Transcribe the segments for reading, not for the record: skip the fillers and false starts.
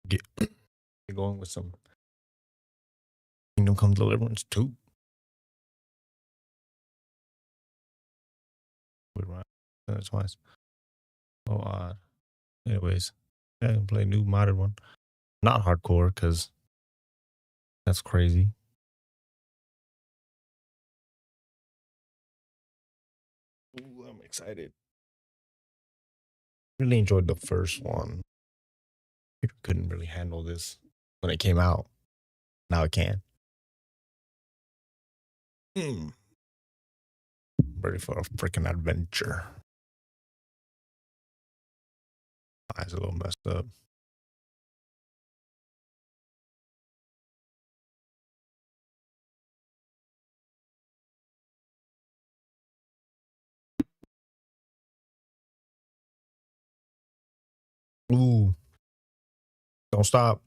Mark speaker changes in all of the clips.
Speaker 1: get going with some Kingdom Come Deliverance 2. We run that twice. Oh, odd. Anyways, I can play a new modded one. Not hardcore, because that's crazy. Ooh, I'm excited. Really enjoyed the first one. People couldn't really handle this when it came out. Now it can. Ready for a freaking adventure. Eyes a little messed up. Ooh. Don't stop.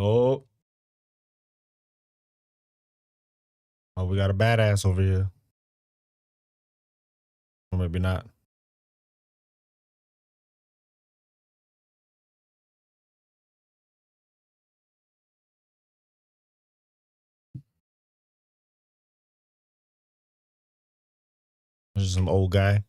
Speaker 1: Oh. Oh, we got a badass over here. Or maybe not. There's some old guy.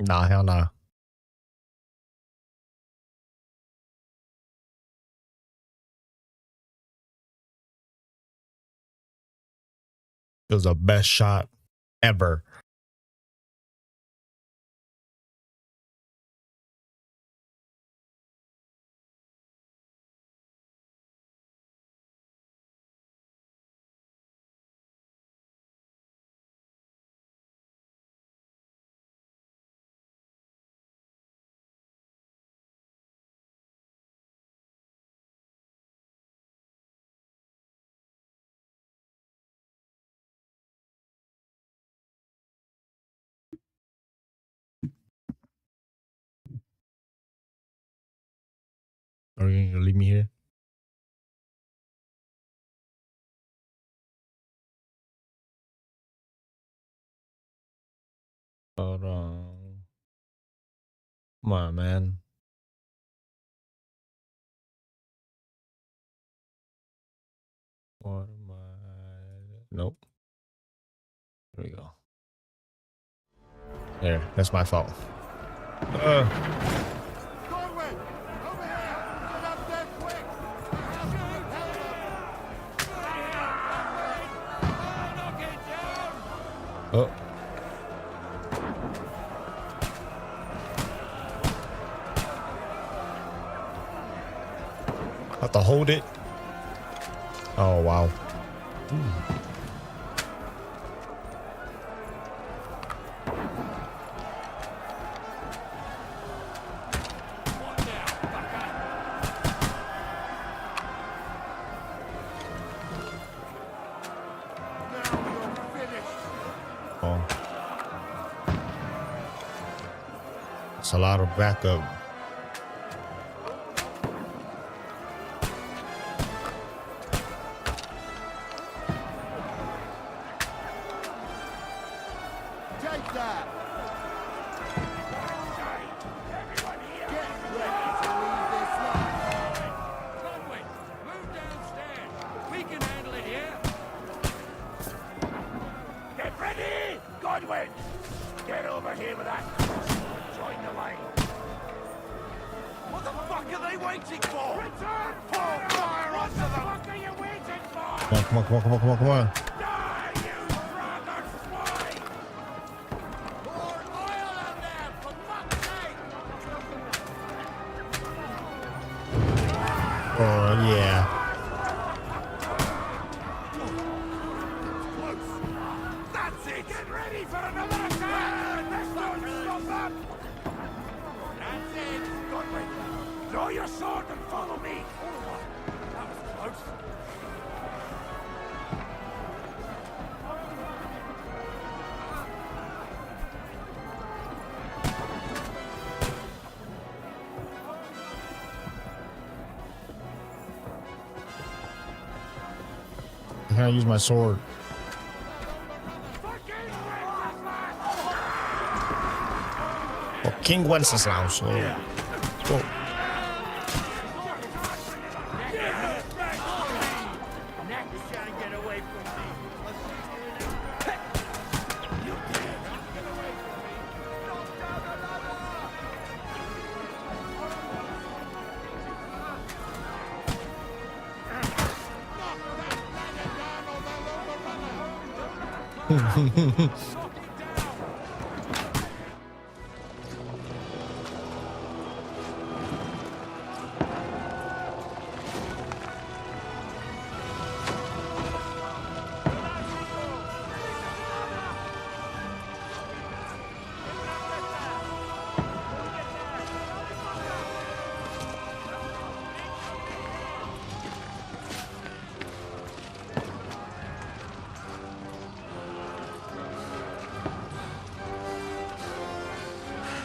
Speaker 1: Nah, hell nah. It was the best shot ever. Are you gonna leave me here? Hold on. Come on, man. What am I? Nope. There we go. There, that's my fault. Oh. Have to hold it. Oh, wow. Oh. It's a lot of backup.
Speaker 2: Take that. they waiting for? Return fire onto them! What are you waiting for?
Speaker 1: Come on, come on, come on, come on, come on.
Speaker 2: Die, you brother swine! Pour oil on them, for fuck's sake!
Speaker 1: Oh, yeah.
Speaker 2: That's it! Get ready for another attack! Let's not stop them! That's it! Godwin, draw your sword and follow me! That was close.
Speaker 1: I can't use my sword. Oh, King Wenceslas. Oh. Whoa.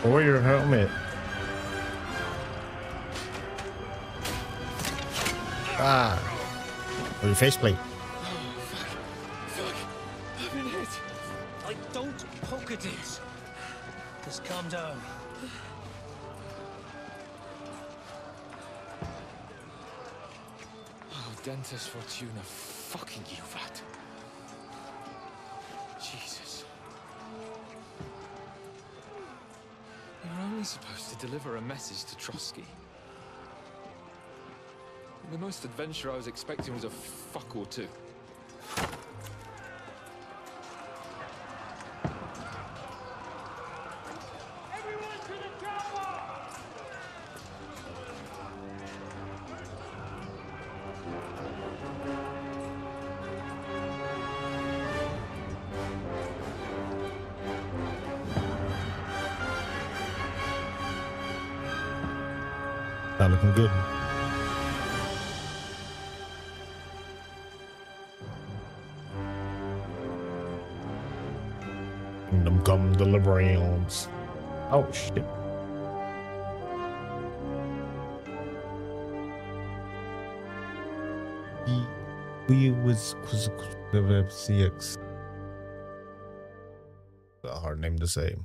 Speaker 1: Or your helmet. Ah. Or your faceplate.
Speaker 3: Fuck. I've been hit. Don't poke at it. Just calm down. Oh, Dentist Fortuna, fucking you, that. Jesus. You're only supposed to deliver a message to Trotsky. The most adventure I was expecting was a fuck or two.
Speaker 2: Everyone to the chopper!
Speaker 1: Not looking good. Kingdom come Deliverance. Oh shit. We was CX. A hard name to say.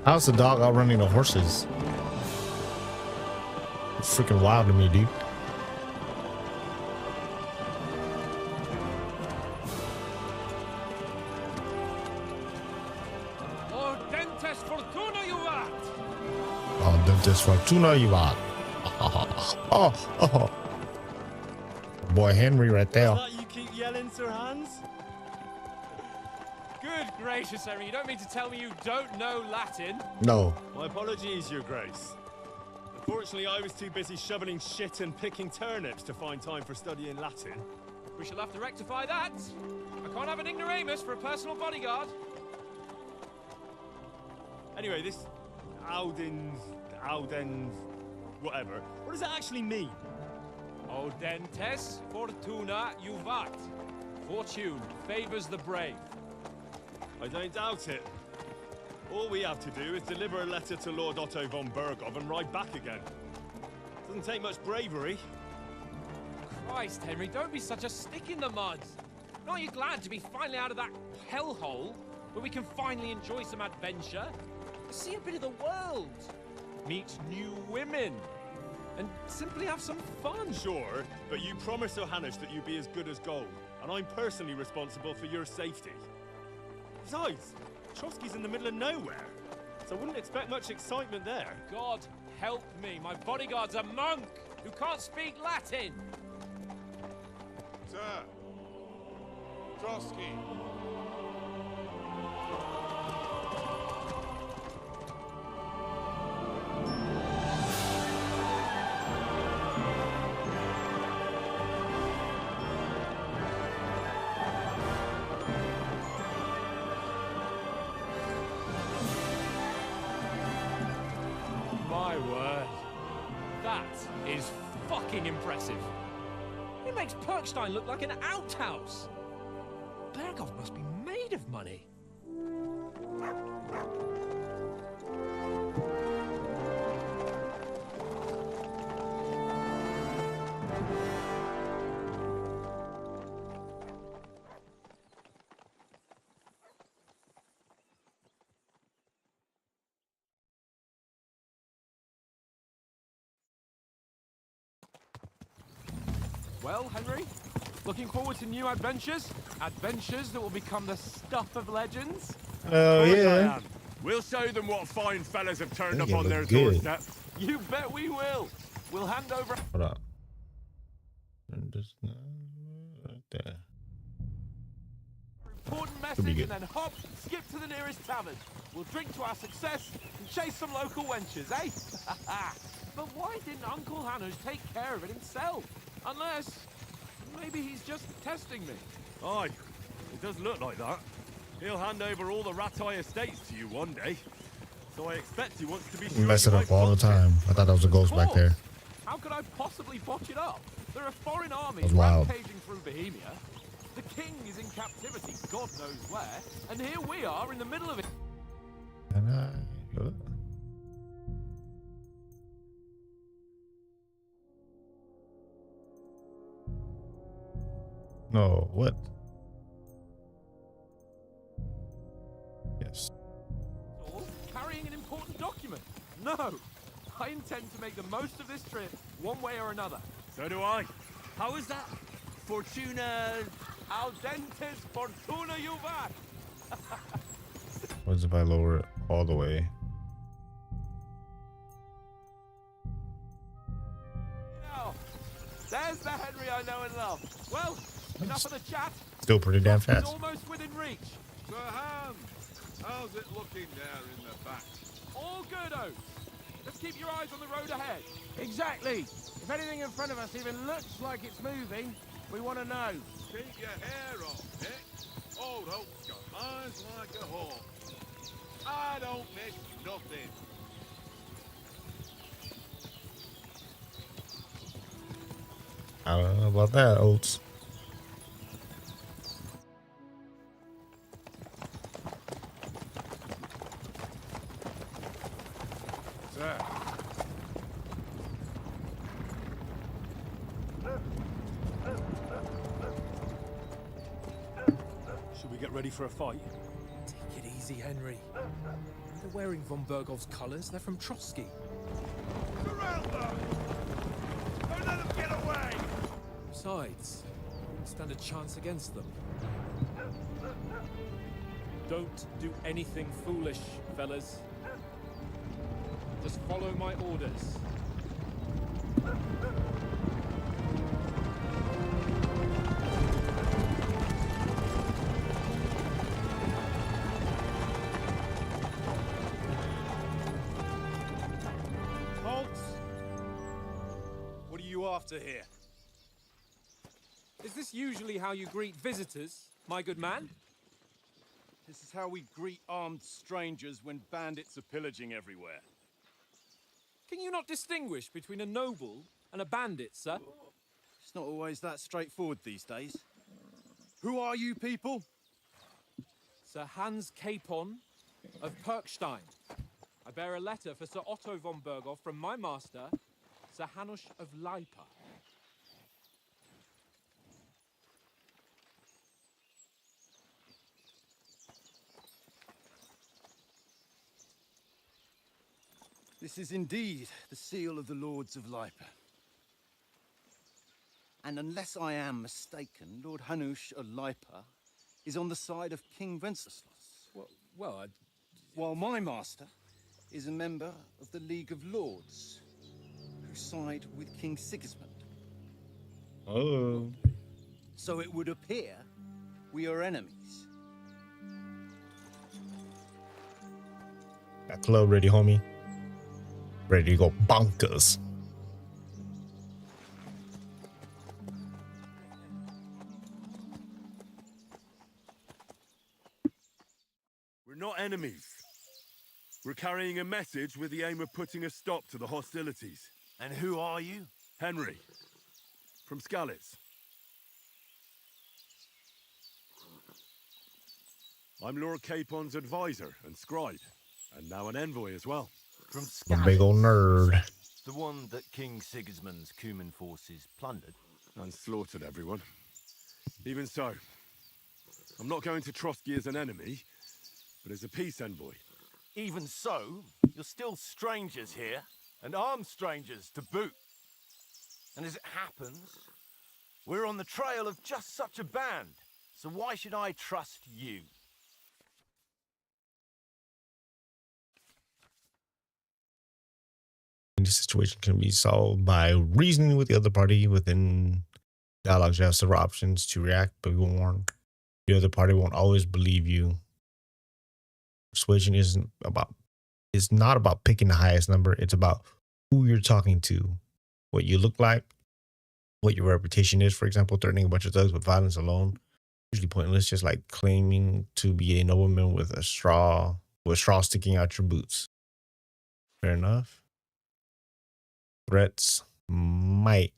Speaker 1: How's the dog outrunning the horses? It's freaking wild to me, dude.
Speaker 2: Oh, Dentist Fortuna, you rat!
Speaker 1: Oh, Dentist Fortuna, you are. Oh. Boy, Henry right there.
Speaker 4: That you keep yelling, Sir Hans?
Speaker 2: Good gracious, Henry, you don't mean to tell me you don't know Latin?
Speaker 1: No.
Speaker 4: My apologies, Your Grace. Unfortunately, I was too busy shoveling shit and picking turnips to find time for studying Latin.
Speaker 2: We shall have to rectify that. I can't have an ignoramus for a personal bodyguard.
Speaker 4: Anyway, this Audens, whatever. What does that actually mean?
Speaker 2: Audentes fortuna juvat. Fortune favors the brave.
Speaker 4: I don't doubt it. All we have to do is deliver a letter to Lord Otto von Bergov and ride back again. Doesn't take much bravery.
Speaker 2: Christ, Henry, don't be such a stick in the mud. Aren't you glad to be finally out of that hellhole?
Speaker 5: where we can finally enjoy some adventure, see a bit of the world, meet new women, and simply have some fun.
Speaker 4: Sure, but you promised Johannes that you'd be as good as gold, and I'm personally responsible for your safety. Besides, Trotsky's in the middle of nowhere, so I wouldn't expect much excitement there.
Speaker 5: God help me, my bodyguard's a monk who can't speak Latin.
Speaker 2: Sir. Trotsky.
Speaker 5: My word. That is fucking impressive. It makes Perkstein look like an outhouse. Berghoff must be made of money. Well, Henry, looking forward to new adventures? Adventures that will become the stuff of legends?
Speaker 1: Oh yeah.
Speaker 4: We'll show them what fine fellas have turned
Speaker 1: They
Speaker 4: up
Speaker 1: look
Speaker 4: on their
Speaker 1: good.
Speaker 4: doorstep.
Speaker 5: You bet we will. We'll hand over...
Speaker 1: Hold up. And just right there.
Speaker 5: important
Speaker 1: Could be
Speaker 5: message
Speaker 1: good.
Speaker 5: and then hop, skip to the nearest tavern. We'll drink to our success and chase some local wenches, eh? But why didn't Uncle Hannes take care of it himself? Unless, maybe he's just testing me.
Speaker 4: Aye, it does look like that. He'll hand over all the Ratai estates to you one day. So I expect he wants to be sure
Speaker 1: Mess
Speaker 4: you
Speaker 1: it up
Speaker 4: won't
Speaker 1: all the
Speaker 4: botch it.
Speaker 1: time. I thought that was a ghost back there.
Speaker 5: How could I possibly botch it up? There are foreign armies
Speaker 1: That was wild.
Speaker 5: rampaging through Bohemia. The king is in captivity, God knows where, and here we are in the middle of it.
Speaker 1: And I... No, what? Yes.
Speaker 5: Or carrying an important document. No, I intend to make the most of this trip, one way or another.
Speaker 4: So do I. How is that? Fortuna...
Speaker 5: Al dentes fortuna juvat.
Speaker 1: What if I lower it all the way?
Speaker 5: Now, there's the Henry I know and love. Well, enough of the chat.
Speaker 1: Still pretty damn
Speaker 5: It's
Speaker 1: fast.
Speaker 5: almost within reach.
Speaker 2: Sir Hans, how's it looking there in the back?
Speaker 5: All good, Oates. Let's keep your eyes on the road ahead.
Speaker 6: Exactly. If anything in front of us even looks like it's moving, we want to know.
Speaker 2: Keep your hair on, Nick. Old Oak's got eyes like a hawk. I don't miss nothing.
Speaker 1: I don't know about that, Oates.
Speaker 2: Sir.
Speaker 4: Should we get ready for a fight?
Speaker 5: Take it easy, Henry. They're wearing von Bergoff's colors. They're from Trotsky.
Speaker 2: Surround them! Don't let them get away!
Speaker 5: Besides, we wouldn't stand a chance against them. Don't do anything foolish, fellas. Just follow my orders.
Speaker 4: Halt! What are you after here?
Speaker 5: Is this usually how you greet visitors, my good man?
Speaker 4: This is how we greet armed strangers when bandits are pillaging everywhere.
Speaker 5: Can you not distinguish between a noble and a bandit, sir?
Speaker 4: It's not always that straightforward these days. Who are you people?
Speaker 5: Sir Hans Capon of Perkstein. I bear a letter for Sir Otto von Bergoff from my master, Sir Hanush of Leipa.
Speaker 7: This is indeed the seal of the Lords of Lipa. And unless I am mistaken, Lord Hanush of Lipa is on the side of King Wenceslas. While my master is a member of the League of Lords, who side with King Sigismund.
Speaker 1: Oh.
Speaker 7: So it would appear we are enemies.
Speaker 1: Got club ready, homie. Ready to go bonkers.
Speaker 2: We're not enemies. We're carrying a message with the aim of putting a stop to the hostilities.
Speaker 8: And who are you?
Speaker 2: Henry, from Skalitz. I'm Lord Capon's advisor and scribe, and now an envoy as well.
Speaker 8: From
Speaker 1: A big old
Speaker 8: Skalitz,
Speaker 1: nerd.
Speaker 8: the one that King Sigismund's Cuman forces plundered.
Speaker 2: And slaughtered everyone. Even so, I'm not going to Trotsky as an enemy, but as a peace envoy.
Speaker 8: Even so, you're still strangers here, and armed strangers to boot. And as it happens, we're on the trail of just such a band, so why should I trust you?
Speaker 1: This situation can be solved by reasoning with the other party within dialogues. You have several options to react, but be warned, the other party won't always believe you. Persuasion it's not about picking the highest number. It's about who you're talking to, what you look like, what your reputation is. For example, threatening a bunch of thugs with violence alone, usually pointless, just like claiming to be a nobleman with straw sticking out your boots. Fair enough. Threats might.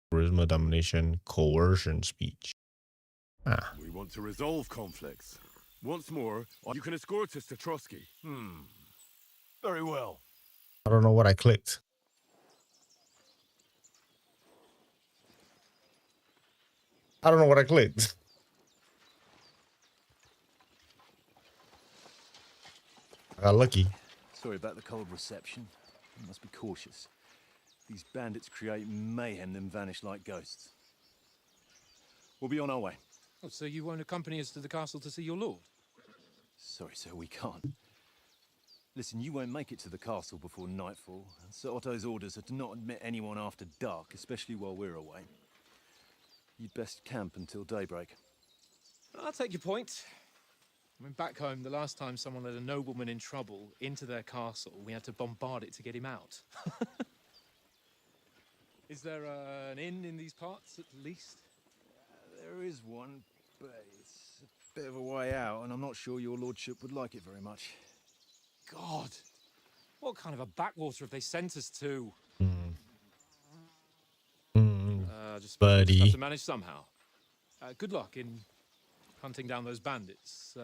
Speaker 1: Charisma, domination, coercion, speech.
Speaker 2: We want to resolve conflicts. Once more, you can escort us to Trotsky.
Speaker 8: Very well.
Speaker 1: I don't know what I clicked. I don't know what I clicked. I got lucky.
Speaker 7: Sorry about the cold reception. You must be cautious. These bandits create mayhem, then vanish like ghosts. We'll be on our way.
Speaker 5: Oh, so you won't accompany us to the castle to see your lord?
Speaker 7: Sorry, sir, we can't. Listen, you won't make it to the castle before nightfall. Sir Otto's orders are to not admit anyone after dark, especially while we're away. You'd best camp until daybreak.
Speaker 5: I'll take your point. I mean, back home, the last time someone let a nobleman in trouble into their castle, we had to bombard it to get him out. Is there an inn in these parts, at least?
Speaker 7: There is one, but it's a bit of a way out, and I'm not sure your lordship would like it very much.
Speaker 5: God, what kind of a backwater have they sent us to? Just
Speaker 1: Buddy.
Speaker 5: have to manage somehow. Good luck in hunting down those bandits.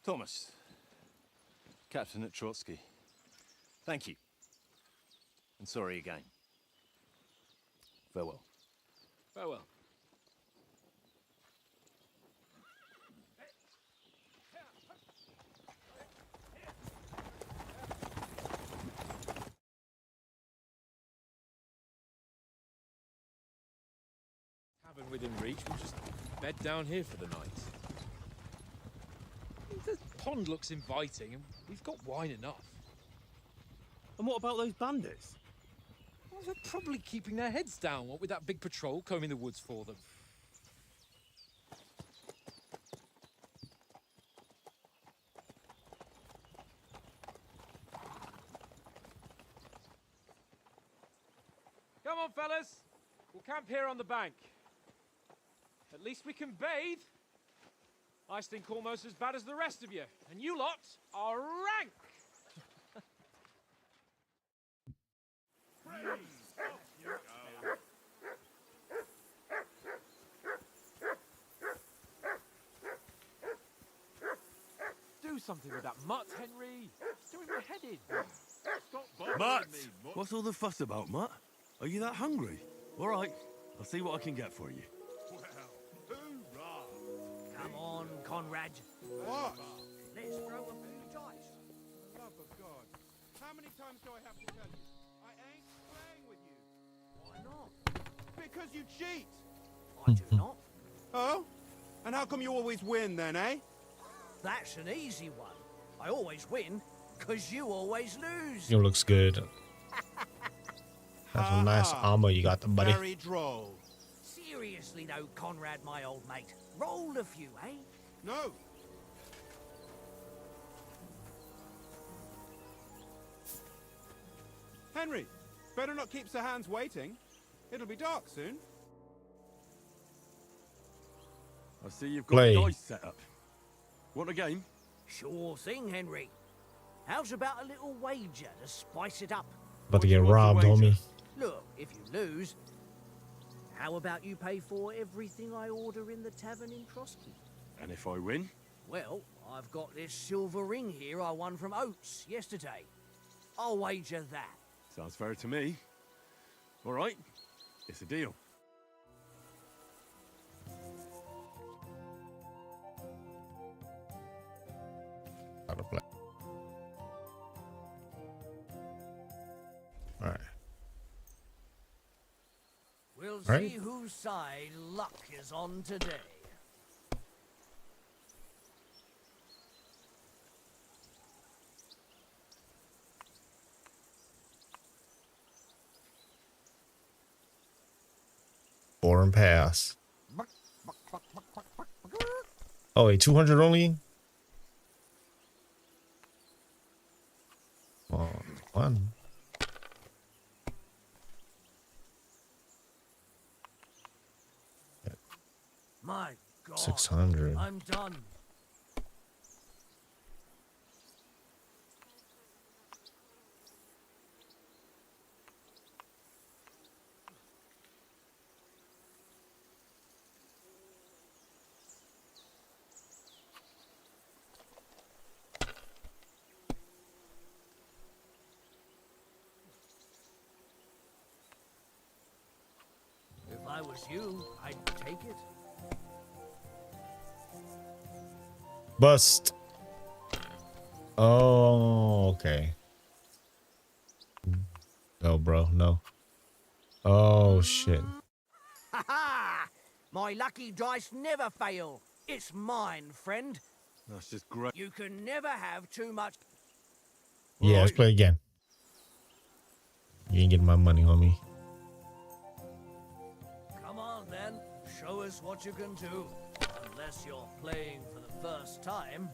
Speaker 7: Thomas, captain at Trotsky. Thank you. And sorry again. Farewell.
Speaker 5: Farewell. Tavern within reach, we'll just bed down here for the night. The pond looks inviting, and we've got wine enough.
Speaker 6: And what about those bandits?
Speaker 5: Well, they're probably keeping their heads down, what with that big patrol combing the woods for them. Come on, fellas. We'll camp here on the bank. At least we can bathe. I stink almost as bad as the rest of you, and you lot are rank. Do something with that mutt, Henry. It's doing my head in.
Speaker 6: Stop bothering
Speaker 2: Mutt!
Speaker 6: me, Mutt.
Speaker 2: What's all the fuss about, Mutt? Are you that hungry? All right, I'll see what I can get for you.
Speaker 6: Well, hoorah!
Speaker 3: Come on, Conrad.
Speaker 6: What?
Speaker 3: Let's throw a few dice.
Speaker 6: For the love of God. How many times do I have to tell you? I ain't playing with you.
Speaker 3: Why not?
Speaker 6: Because you cheat.
Speaker 3: I do not.
Speaker 6: Oh? And how come you always win then, eh?
Speaker 3: That's an easy one. I always win, because you always lose.
Speaker 1: It looks good. That's some nice
Speaker 6: Ha-ha.
Speaker 1: armor you got, buddy.
Speaker 6: Very droll.
Speaker 3: Seriously though, Conrad, my old mate. Roll a few, eh?
Speaker 6: No. Henry, better not keep Sir Hans waiting. It'll be dark soon.
Speaker 4: I see you've got
Speaker 1: Play.
Speaker 4: dice set up. Want a game?
Speaker 3: Sure thing, Henry. How's about a little wager to spice it up?
Speaker 1: About to
Speaker 4: What do
Speaker 1: get
Speaker 4: you want to
Speaker 1: robbed,
Speaker 4: wager?
Speaker 1: homie.
Speaker 3: Look, if you lose, how about you pay for everything I order in the tavern in Trotsky?
Speaker 4: And if I win?
Speaker 3: Well, I've got this silver ring here I won from Oates yesterday. I'll wager that.
Speaker 4: Sounds fair to me. All right, it's a deal.
Speaker 1: How to play. All right.
Speaker 3: We'll
Speaker 1: Right.
Speaker 3: see whose side luck is on today.
Speaker 1: Foreign pass. Oh, wait, 200 only? Oh, one.
Speaker 3: My God.
Speaker 1: 600.
Speaker 3: I'm done. If I was you, I'd take it.
Speaker 1: Bust. Oh, okay. No, bro, no. Oh, shit.
Speaker 3: Ha ha! My lucky dice never fail. It's mine, friend.
Speaker 4: That's just great.
Speaker 3: You can never have too much.
Speaker 1: Yeah, let's
Speaker 4: Alright.
Speaker 1: play again. You ain't getting my money, homie.
Speaker 3: Come on, then. Show us what you can do. Unless you're playing for the first time.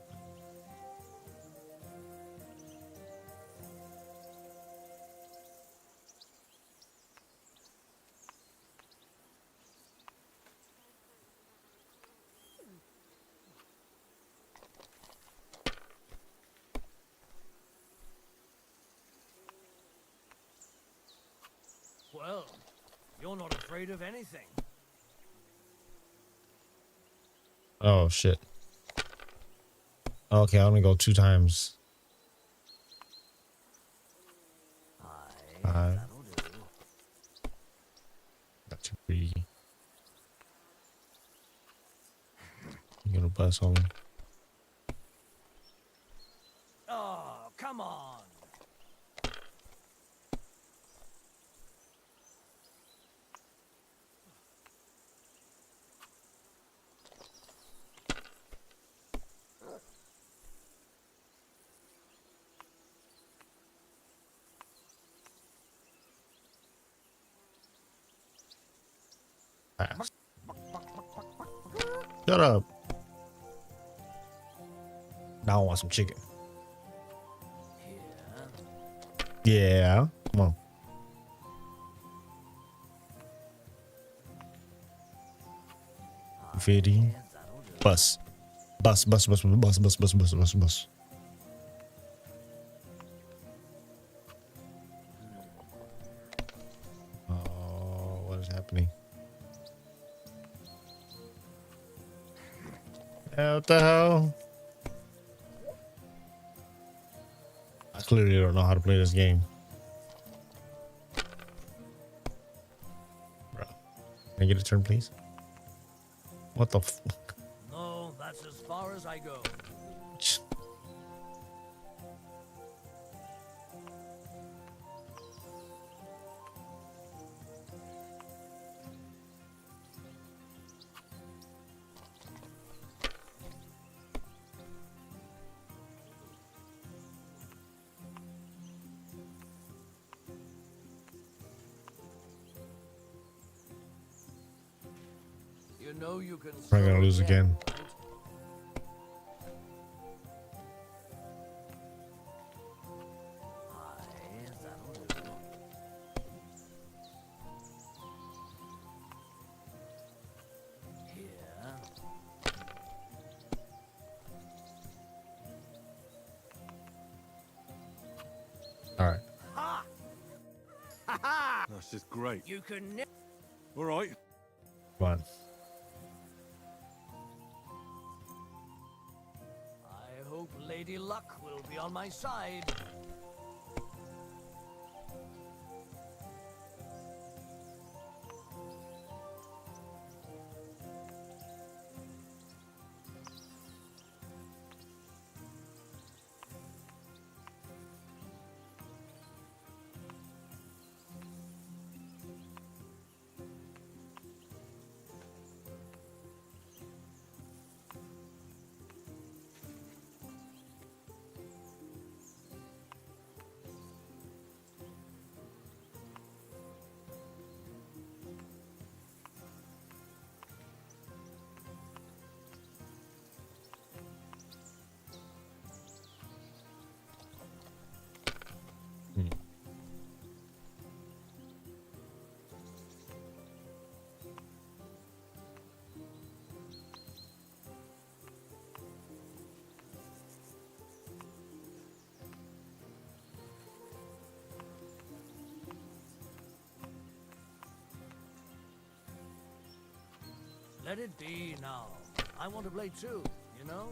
Speaker 3: Well, you're not afraid of anything.
Speaker 1: Oh, shit. Okay, I'm gonna go 2 times.
Speaker 3: Aye,
Speaker 1: Five.
Speaker 3: that'll do.
Speaker 1: Got too greedy. You gonna bust, homie?
Speaker 3: Oh, come on.
Speaker 1: Pass. Shut up. Now I want some chicken.
Speaker 3: Here.
Speaker 1: Yeah. Come on.
Speaker 3: Yeah,
Speaker 1: 50.
Speaker 3: that'll do.
Speaker 1: Bus. Bus, bus, bus, bus, bus, bus, bus, bus, bus. Oh, what is happening? What the hell? I clearly don't know how to play this game. Bro. Can I get a turn, please? What the f?
Speaker 3: No, that's as far as I go. You know you can
Speaker 1: Probably gonna lose again.
Speaker 3: right? Aye, that'll do. Here.
Speaker 1: All right.
Speaker 2: That's just great.
Speaker 3: You can never.
Speaker 2: All right.
Speaker 1: Come on.
Speaker 3: I hope Lady Luck will be on my side. Let it be now. I want to play too, you know?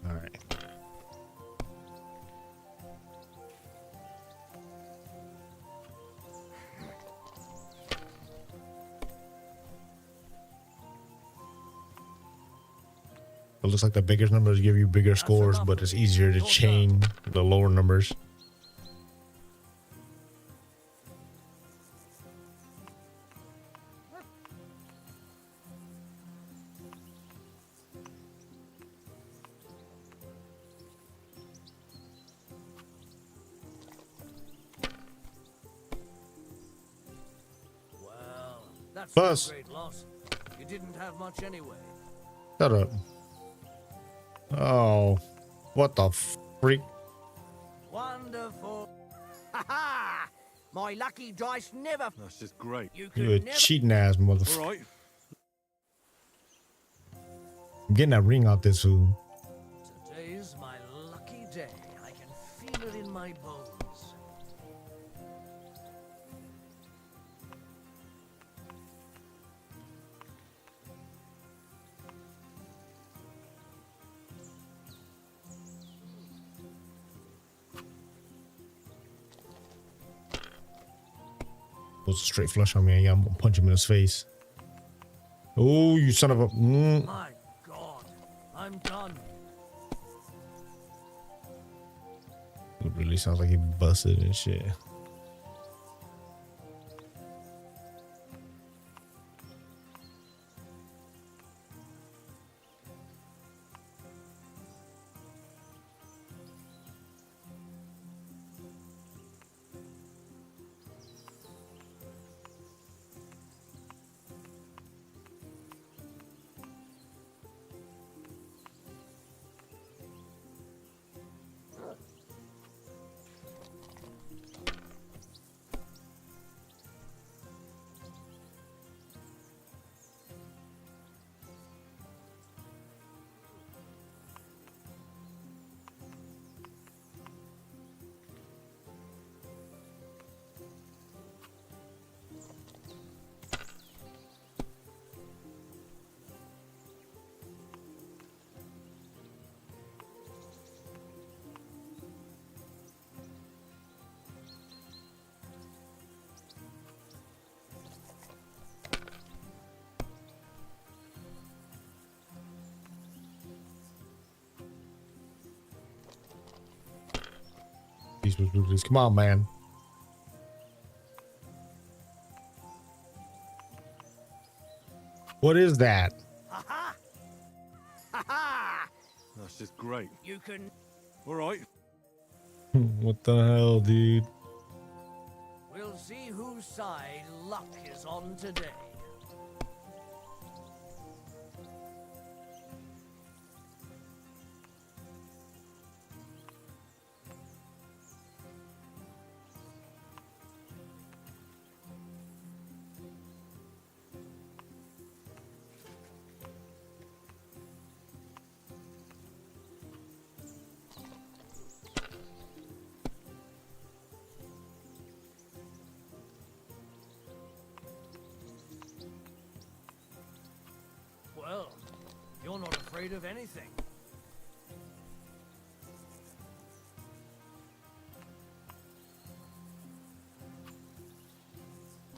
Speaker 1: All right. It looks like the bigger numbers give you bigger scores, but it's easier to chain the lower numbers.
Speaker 3: Well, that's
Speaker 1: Plus-
Speaker 3: no great loss. You didn't have much anyway.
Speaker 1: Shut up. Oh, what the freak?
Speaker 3: Wonderful. Ha ha! My lucky dice never.
Speaker 2: That's just great.
Speaker 3: You
Speaker 1: You a
Speaker 3: could never.
Speaker 1: cheating ass
Speaker 2: All
Speaker 1: motherfucker.
Speaker 2: right.
Speaker 1: I'm getting that ring out this fool.
Speaker 3: Today's my lucky day. I can feel it in my bones.
Speaker 1: Was a straight flush on me. I'm gonna punch him in his face. Oh, you son of a.
Speaker 3: My God, I'm done.
Speaker 1: It really sounds like he busted and shit. please, please, please, please. Come on, man. What is that?
Speaker 2: Ha ha! Ha ha!
Speaker 6: That's just great.
Speaker 2: You can.
Speaker 6: All right.
Speaker 1: What the hell, dude?
Speaker 2: We'll see whose side luck is on today. Well, you're not afraid of anything.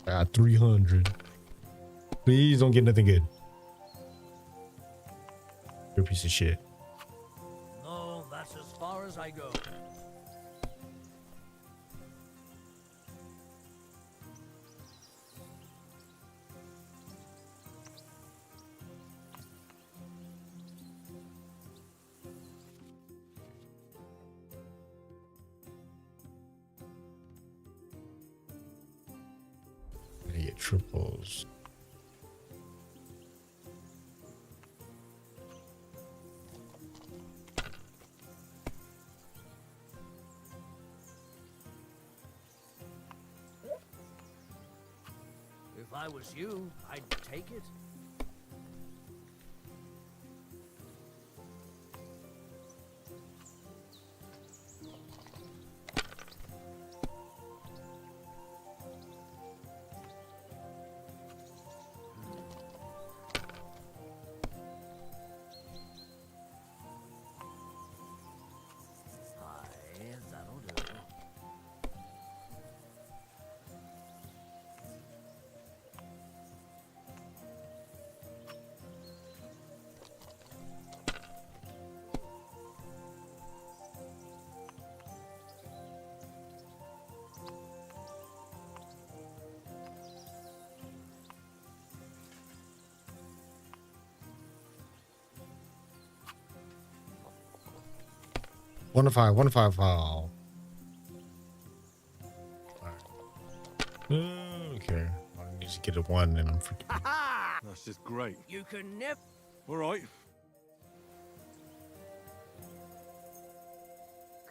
Speaker 1: Ah, 300. Please don't get nothing good. You're a piece of shit.
Speaker 2: No, that's as far as I go.
Speaker 1: I get triples.
Speaker 2: If I was you, I'd take it. Aye, that'll do.
Speaker 1: One to five. One to five. Oh. Okay. I need to get a one, and I'm freaking.
Speaker 2: Ha ha!
Speaker 6: That's just great.
Speaker 2: You can never.
Speaker 6: All right.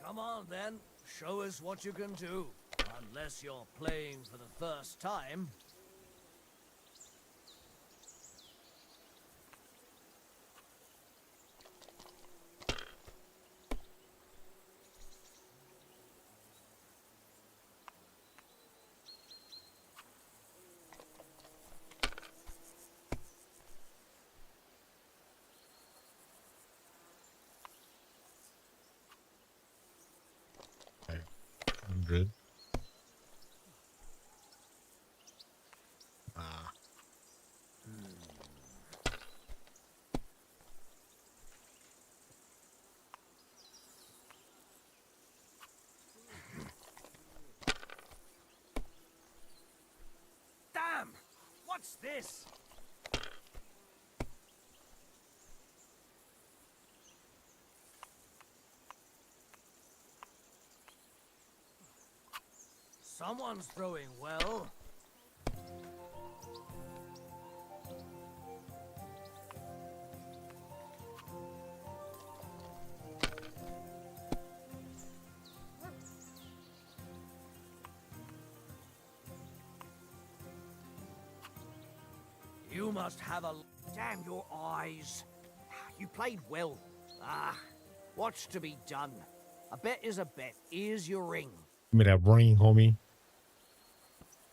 Speaker 2: Come on then, show us what you can do. Unless you're playing for the first time.
Speaker 1: Okay. 100. Ah.
Speaker 2: Damn! What's this? Someone's throwing well. You must have a... Damn your eyes. You played well. Ah, what's to be done? A bet is a bet. Here's your ring.
Speaker 1: Give me that ring, homie.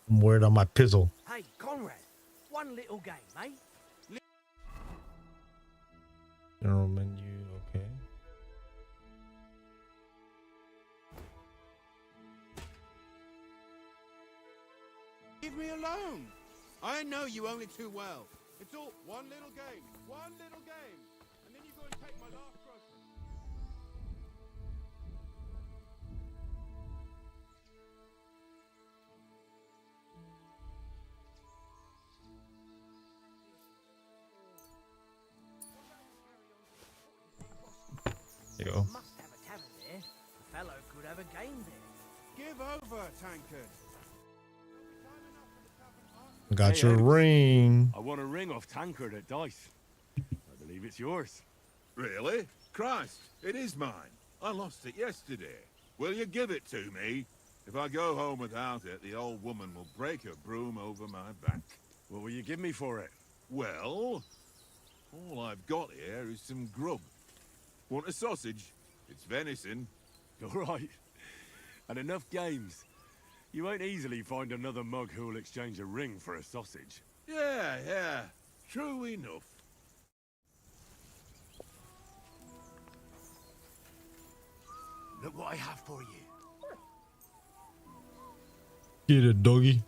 Speaker 1: I'm worried on my pizzle.
Speaker 2: Hey, Conrad, one little game, eh?
Speaker 1: General menu, okay.
Speaker 6: Leave me alone. I know you only too well. It's all one little game. One little game. And then you go and take my last grocery.
Speaker 1: Yo.
Speaker 3: Must have a tavern there. A fellow could have a game there.
Speaker 6: Give over, tankard.
Speaker 1: Got
Speaker 4: Hey,
Speaker 1: your
Speaker 4: Oaks.
Speaker 1: ring.
Speaker 4: I want a ring off Tankard at Dice. I believe it's yours.
Speaker 6: Really? Christ, it is mine. I lost it yesterday. Will you give it to me? If I go home without it, the old woman will break her broom over my back.
Speaker 4: What will you give me for it?
Speaker 6: Well, all I've got here is some grub. Want a sausage? It's venison.
Speaker 4: All right. And enough games. You won't easily find another mug who'll exchange a ring for a sausage.
Speaker 6: Yeah. True enough.
Speaker 8: Look what I have for you.
Speaker 1: Get it, doggy.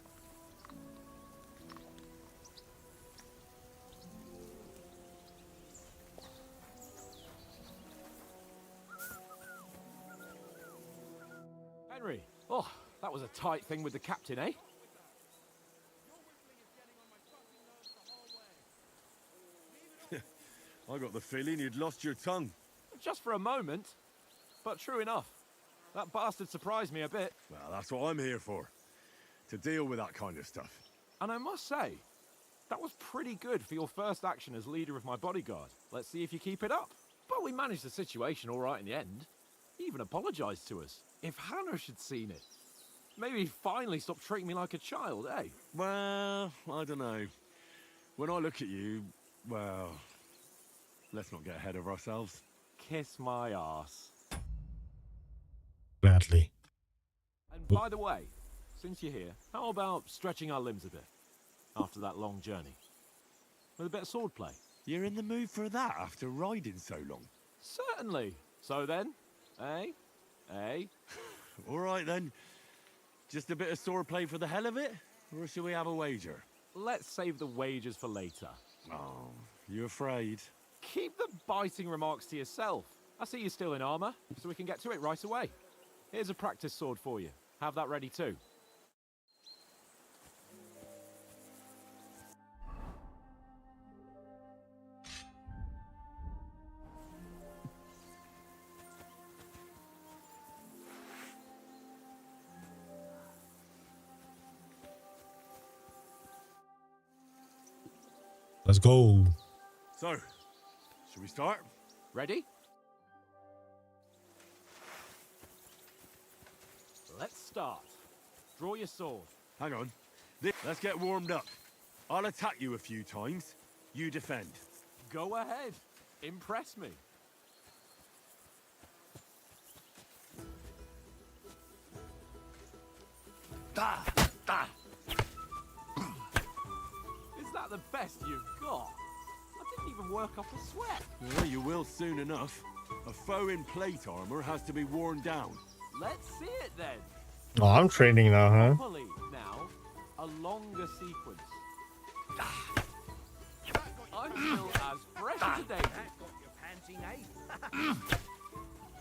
Speaker 5: Henry. Oh, that was a tight thing with the captain, eh?
Speaker 4: I got the feeling you'd lost your tongue.
Speaker 5: Just for a moment. But true enough. That bastard surprised me a bit.
Speaker 4: Well, that's what I'm here for. To deal with that kind of stuff.
Speaker 5: And I must say, that was pretty good for your first action as leader of my bodyguard. Let's see if you keep it up. But we managed the situation all right in the end. He even apologized to us. If Hanush had seen it, maybe he'd finally stop treating me like a child, eh?
Speaker 4: Well, I don't know. When I look at you, well, let's not get ahead of ourselves.
Speaker 5: Kiss my arse.
Speaker 1: Gladly.
Speaker 5: And by the way, since you're here, how about stretching our limbs a bit after that long journey? With a bit of swordplay?
Speaker 4: You're in the mood for that after riding so long?
Speaker 5: Certainly. So then, eh? Eh?
Speaker 4: All right then. Just a bit of swordplay for the hell of it? Or shall we have a wager?
Speaker 5: Let's save the wagers for later.
Speaker 4: Oh, you afraid?
Speaker 5: Keep the biting remarks to yourself. I see you're still in armor, so we can get to it right away. Here's a practice sword for you. Have that ready too.
Speaker 1: Let's go.
Speaker 4: So, should we start?
Speaker 5: Ready? Let's start. Draw your sword.
Speaker 4: Hang on. Let's get warmed up. I'll attack you a few times. You defend.
Speaker 5: Go ahead. Impress me.
Speaker 8: Da! Da!
Speaker 5: Is that the best you've got? I didn't even work up a sweat.
Speaker 4: Well, you will soon enough. A foe in plate armor has to be worn down.
Speaker 5: Let's see it then.
Speaker 1: Oh, I'm training now, huh?
Speaker 5: Properly now, a longer sequence. I'm still as fresh as a daisy.
Speaker 3: That got your panting, eh?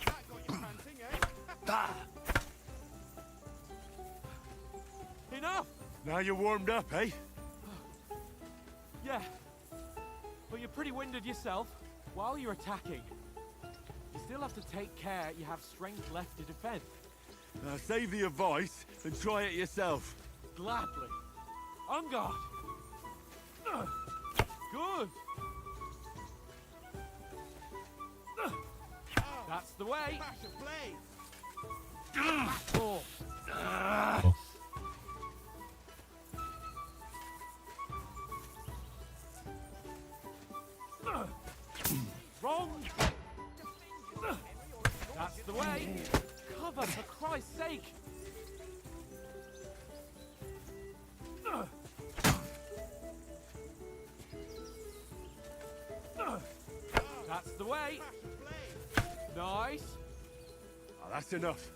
Speaker 6: That got you panting, eh?
Speaker 8: Da!
Speaker 5: Enough!
Speaker 4: Now you're warmed up, eh?
Speaker 5: Yeah. But you're pretty winded yourself. While you're attacking, you still have to take care you have strength left to defend.
Speaker 4: Now save the advice and try it yourself.
Speaker 5: Gladly. On guard. Good. That's the way.
Speaker 6: Bash a blade.
Speaker 5: Oh. Wrong. That's the way. Cover, for Christ's sake. That's the way. Nice.
Speaker 4: Oh, that's enough.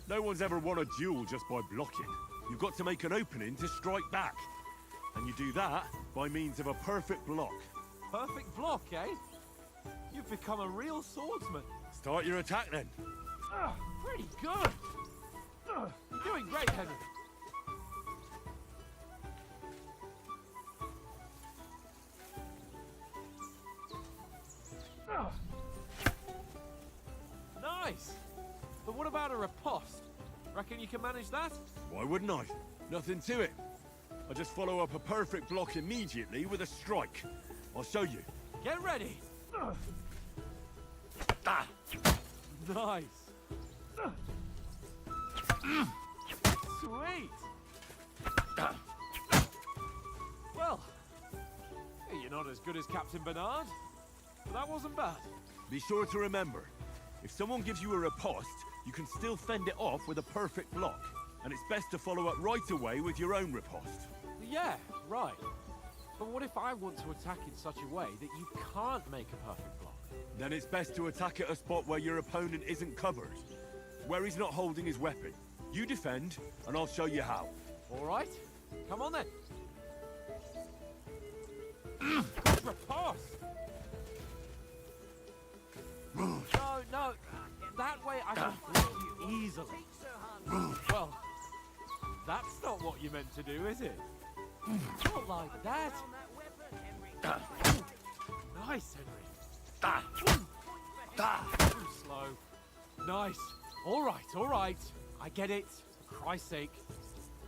Speaker 4: No one's ever won a duel just by blocking. You've got to make an opening to strike back. And you do that by means of a perfect block.
Speaker 5: Perfect block, eh? You've become a real swordsman.
Speaker 4: Start your attack then.
Speaker 5: Pretty good. You're doing great, Henry. Nice. But what about a riposte? Reckon you can manage that?
Speaker 4: Why wouldn't I? Nothing to it. I just follow up a perfect block immediately with a strike. I'll show you.
Speaker 5: Get ready.
Speaker 8: Ah.
Speaker 5: Nice. Sweet. Well, hey, you're not as good as Captain Bernard, but that wasn't bad.
Speaker 4: Be sure to remember, if someone gives you a riposte, you can still fend it off with a perfect block. And it's best to follow up right away with your own riposte.
Speaker 5: Yeah, right. But what if I want to attack in such a way that you can't make a perfect block?
Speaker 4: Then it's best to attack at a spot where your opponent isn't covered, where he's not holding his weapon. You defend, and I'll show you how.
Speaker 5: All right, come on then. Good riposte. No, that way I can block you easily. Well, that's not what you meant to do, is it? Not like that. Nice, Henry. Too slow. Nice. All right. I get it. For Christ's sake.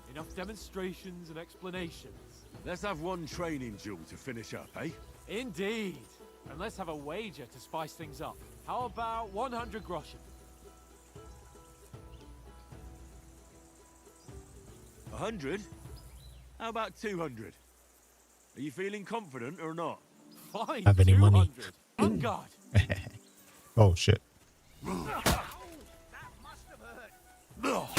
Speaker 5: Enough demonstrations and explanations.
Speaker 4: Let's have one training duel to finish up, eh?
Speaker 5: Indeed. And let's have a wager to spice things up. How about 100 groschen?
Speaker 4: 100? How about 200? Are you feeling confident or not?
Speaker 5: Fine.
Speaker 1: Have any
Speaker 5: 200.
Speaker 1: money?
Speaker 5: On guard.
Speaker 1: Oh shit. Oh.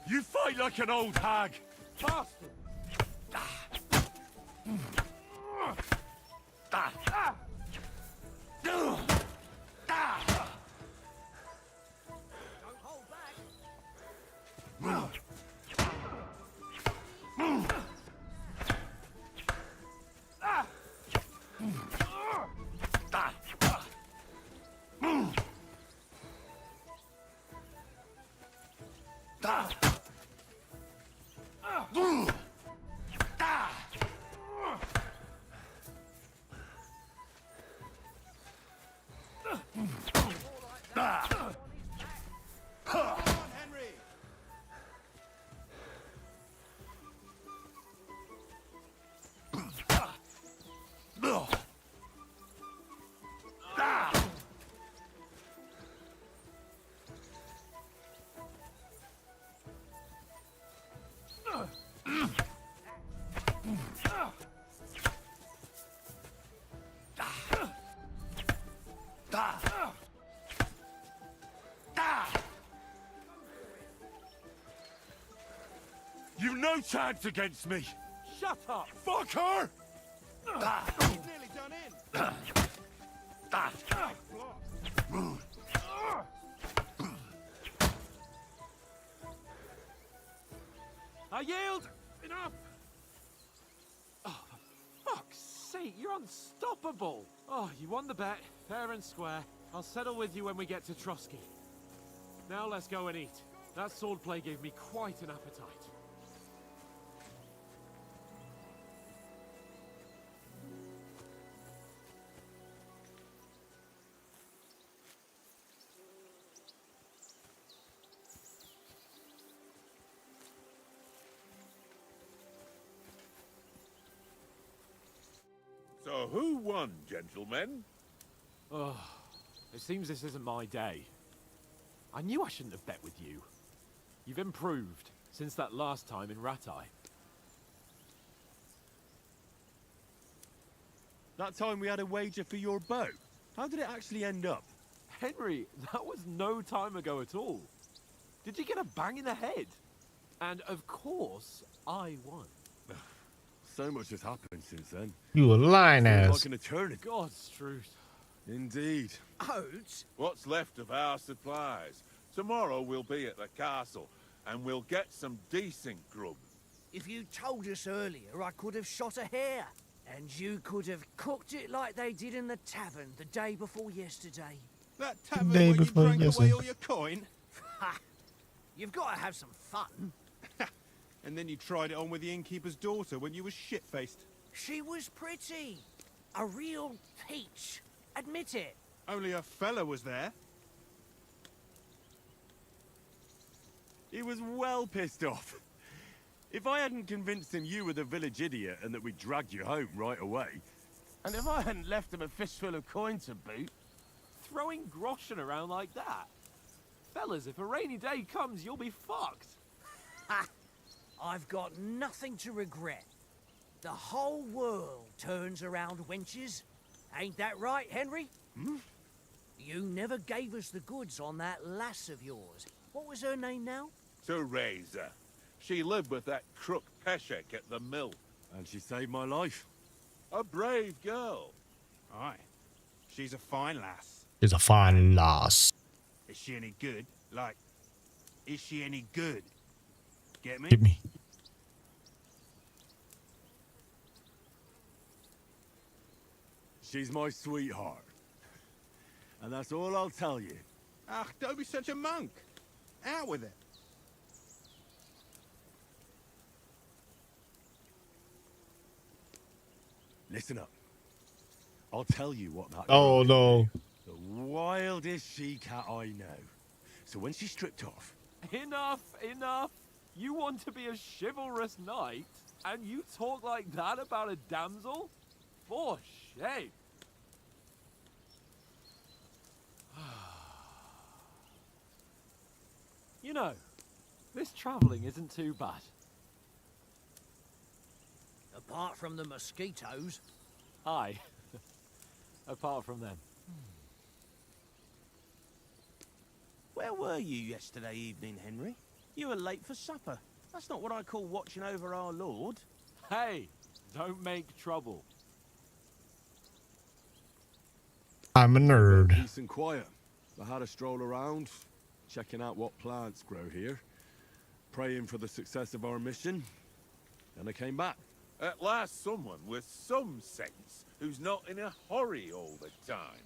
Speaker 4: You fight like an old hag!
Speaker 5: Bastard.
Speaker 4: You've no chance against me!
Speaker 5: Shut up.
Speaker 4: Fuck her!
Speaker 2: He's nearly done in.
Speaker 5: I yield. Enough. Oh, for fuck's sake, you're unstoppable. Oh, you won the bet, fair and square. I'll settle with you when we get to Trotsky. Now let's go and eat. That swordplay gave me quite an appetite.
Speaker 6: So who won, gentlemen?
Speaker 5: Oh, it seems this isn't my day. I knew I shouldn't have bet with you. You've improved since that last time in Ratai.
Speaker 4: That time we had a wager for your bow. How did it actually end up?
Speaker 5: Henry, that was no time ago at all. Did you get a bang in the head? And of course, I won.
Speaker 4: So much has happened since then.
Speaker 1: You a lying
Speaker 4: Feels
Speaker 1: ass.
Speaker 4: like an eternity.
Speaker 5: God's truth.
Speaker 4: Indeed.
Speaker 2: Oats?
Speaker 6: What's left of our supplies? Tomorrow we'll be at the castle, and we'll get some decent grub.
Speaker 9: If you told us earlier, I could have shot a hare. And you could have cooked it like they did in the tavern the day before yesterday.
Speaker 2: That
Speaker 1: Day
Speaker 2: tavern where you
Speaker 1: before
Speaker 2: drank
Speaker 1: yesterday.
Speaker 2: away all your coin?
Speaker 9: Ha! You've got to have some fun.
Speaker 2: And then you tried it on with the innkeeper's daughter when you were shit-faced.
Speaker 9: She was pretty. A real peach. Admit it.
Speaker 2: Only a fella was there.
Speaker 4: He was well pissed off. If I hadn't convinced him you were the village idiot and that we dragged you home right away,
Speaker 5: And if I hadn't left him a fistful of coin to boot, throwing groschen around like that. Fellas, if a rainy day comes, you'll be fucked.
Speaker 9: Ha! I've got nothing to regret. The whole world turns around wenches. Ain't that right, Henry?
Speaker 6: Hmm?
Speaker 9: You never gave us the goods on that lass of yours. What was her name now?
Speaker 6: Teresa. She lived with that crook Peshek at the mill.
Speaker 4: and she saved my life.
Speaker 6: A brave girl.
Speaker 2: Aye. She's a fine lass.
Speaker 1: Is a fine loss.
Speaker 2: Is she any good? Like, is she any good? Get me?
Speaker 1: Hit me.
Speaker 4: She's my sweetheart. And that's all I'll tell you.
Speaker 2: Ah, don't be such a monk. Out with it.
Speaker 4: Listen up. I'll tell you what that
Speaker 1: Oh
Speaker 4: girl
Speaker 1: no.
Speaker 4: is. The wildest she-cat I know. So when she's stripped off,
Speaker 5: Enough, enough. You want to be a chivalrous knight, and you talk like that about a damsel? For shame. You know, this traveling isn't too bad.
Speaker 9: Apart from the mosquitoes.
Speaker 5: Aye. Apart from them.
Speaker 10: Where were you yesterday evening, Henry? You were late for supper. That's not what I call watching over our Lord.
Speaker 5: Hey, don't make trouble.
Speaker 1: I'm a nerd.
Speaker 4: peace and quiet. I had a stroll around, checking out what plants grow here, praying for the success of our mission, and I came back.
Speaker 6: At last someone with some sense who's not in a hurry all the time.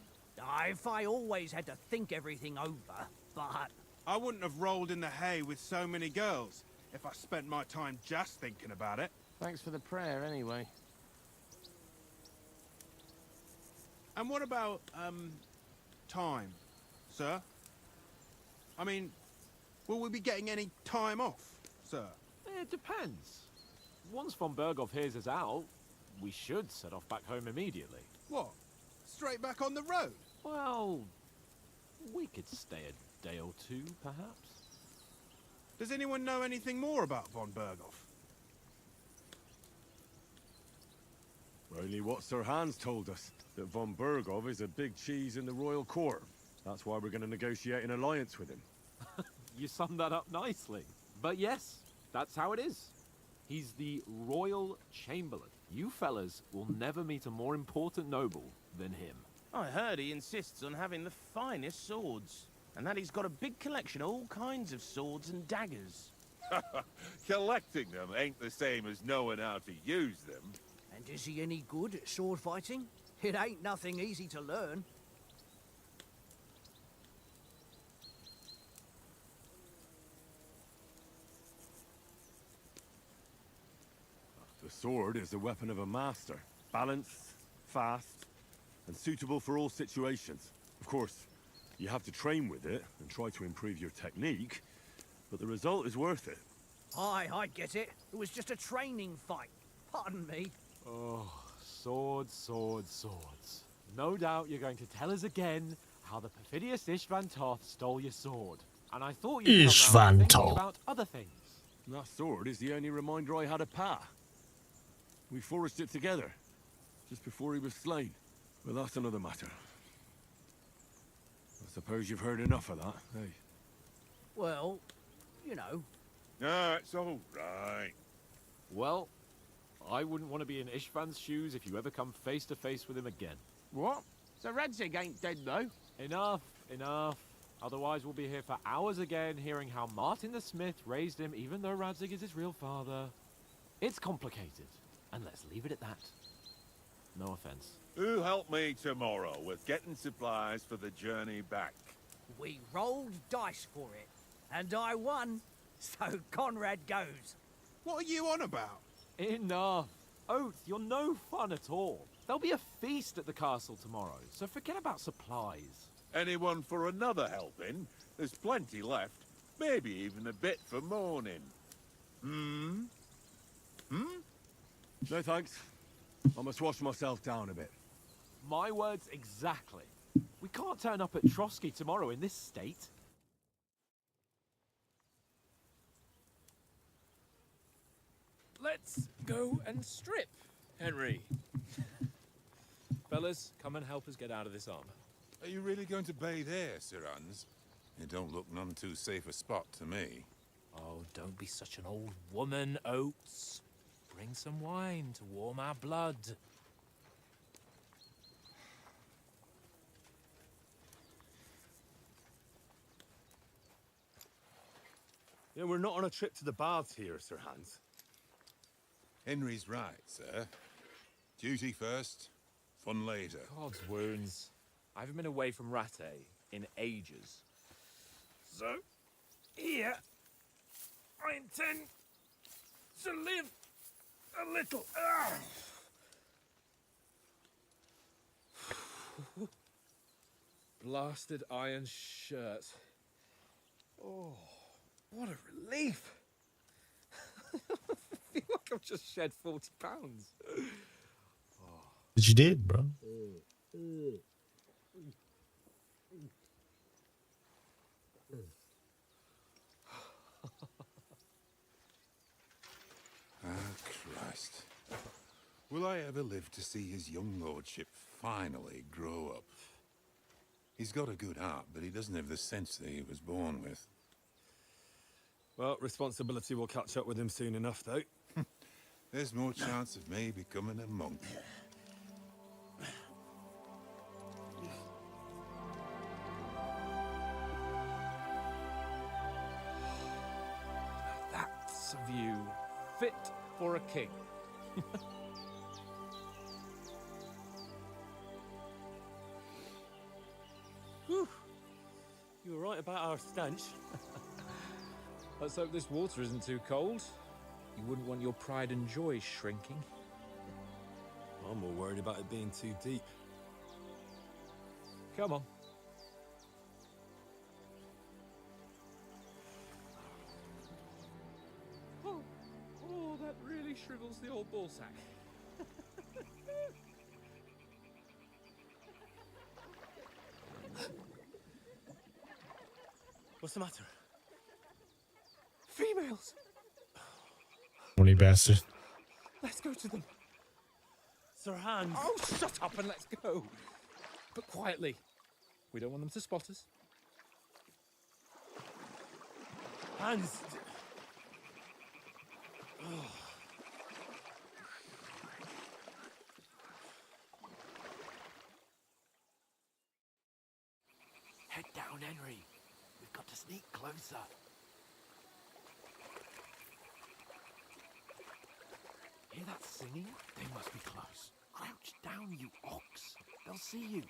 Speaker 9: If I always had to think everything over, but...
Speaker 2: I wouldn't have rolled in the hay with so many girls if I spent my time just thinking about it.
Speaker 10: Thanks for the prayer, anyway.
Speaker 2: And what about, time, sir? I mean, will we be getting any time off, sir?
Speaker 5: It depends. Once von Berghoff hears us out, we should set off back home immediately.
Speaker 2: What? Straight back on the road?
Speaker 5: Well, we could stay a day or two, perhaps.
Speaker 2: Does anyone know anything more about von Berghoff?
Speaker 4: Only what Sir Hans told us, that von Berghoff is a big cheese in the royal court. That's why we're going to negotiate an alliance with him.
Speaker 5: You summed that up nicely. But yes, that's how it is. He's the Royal Chamberlain. You fellas will never meet a more important noble than him.
Speaker 10: I heard he insists on having the finest swords, and that he's got a big collection of all kinds of swords and daggers.
Speaker 6: Collecting them ain't the same as knowing how to use them.
Speaker 9: And is he any good at sword fighting? It ain't nothing easy to learn.
Speaker 4: The sword is the weapon of a master. Balanced, fast, and suitable for all situations. Of course, you have to train with it and try to improve your technique, but the result is worth it.
Speaker 9: Aye, I get it. It was just a training fight. Pardon me.
Speaker 5: Oh, swords, swords, swords. No doubt you're going to tell us again how the perfidious Istvan Toth stole your sword. And I thought you'd come round
Speaker 1: Istvan
Speaker 5: thinking
Speaker 1: Toth.
Speaker 5: about other things.
Speaker 4: And that sword is the only reminder I had of Pa. We forged it together, just before he was slain. But that's another matter. I suppose you've heard enough of that, hey?
Speaker 9: Well, You know.
Speaker 6: No, it's all right.
Speaker 4: Well, I wouldn't want to be in Ishvan's shoes if you ever come face to face with him again.
Speaker 5: What? So Radzig ain't dead, though?
Speaker 4: Enough, enough. Otherwise we'll be here for hours again hearing how Martin the Smith raised him even though Radzig is his real father. It's complicated, and let's leave it at that. No offense.
Speaker 6: Who help me tomorrow with getting supplies for the journey back?
Speaker 9: We rolled dice for it, and I won. So Conrad goes.
Speaker 5: What are you on about?
Speaker 4: Enough. Oath, you're no fun at all. There'll be a feast at the castle tomorrow, so forget about supplies.
Speaker 6: Anyone for another helping? There's plenty left. Maybe even a bit for morning. Hmm?
Speaker 11: No thanks. I must wash myself down a bit.
Speaker 4: My words exactly. We can't turn up at Trotsky tomorrow in this state.
Speaker 12: Let's go and strip, Henry. Fellas, come and help us get out of this armor.
Speaker 6: Are you really going to bathe here, Sir Hans? It don't look none too safe a spot to me.
Speaker 12: Oh, don't be such an old woman, Oates. Bring some wine to warm our blood.
Speaker 11: Yeah, we're not on a trip to the baths here, Sir Hans.
Speaker 6: Henry's right, sir. Duty first, fun later.
Speaker 12: God's wounds. I haven't been away from Rattay in ages. So, here, I intend to live a little. Blasted iron shirt. Oh, what a relief. I feel like I've just shed 40 pounds.
Speaker 1: But you did, bro.
Speaker 6: Christ. Will I ever live to see his young lordship finally grow up? He's got a good heart, but he doesn't have the sense that he was born with.
Speaker 11: Well, responsibility will catch up with him soon enough, though.
Speaker 6: There's more chance of me becoming a monk.
Speaker 12: That's a view fit for a king.
Speaker 13: Whew. You were right about our stench.
Speaker 12: Let's hope this water isn't too cold. You wouldn't want your pride and joy shrinking.
Speaker 11: I'm more worried about it being too deep.
Speaker 12: Come on. Oh, that really shrivels the old ball sack.
Speaker 13: What's the matter?
Speaker 12: Females!
Speaker 1: Horny bastard.
Speaker 12: Let's go to them.
Speaker 13: Sir Hans.
Speaker 12: Oh, shut up and let's go. But quietly. We don't want them to spot us.
Speaker 13: Hans.
Speaker 8: Head down, Henry. We've got to sneak closer. Hear that singing? They must be close. Crouch down, you ox. They'll see you.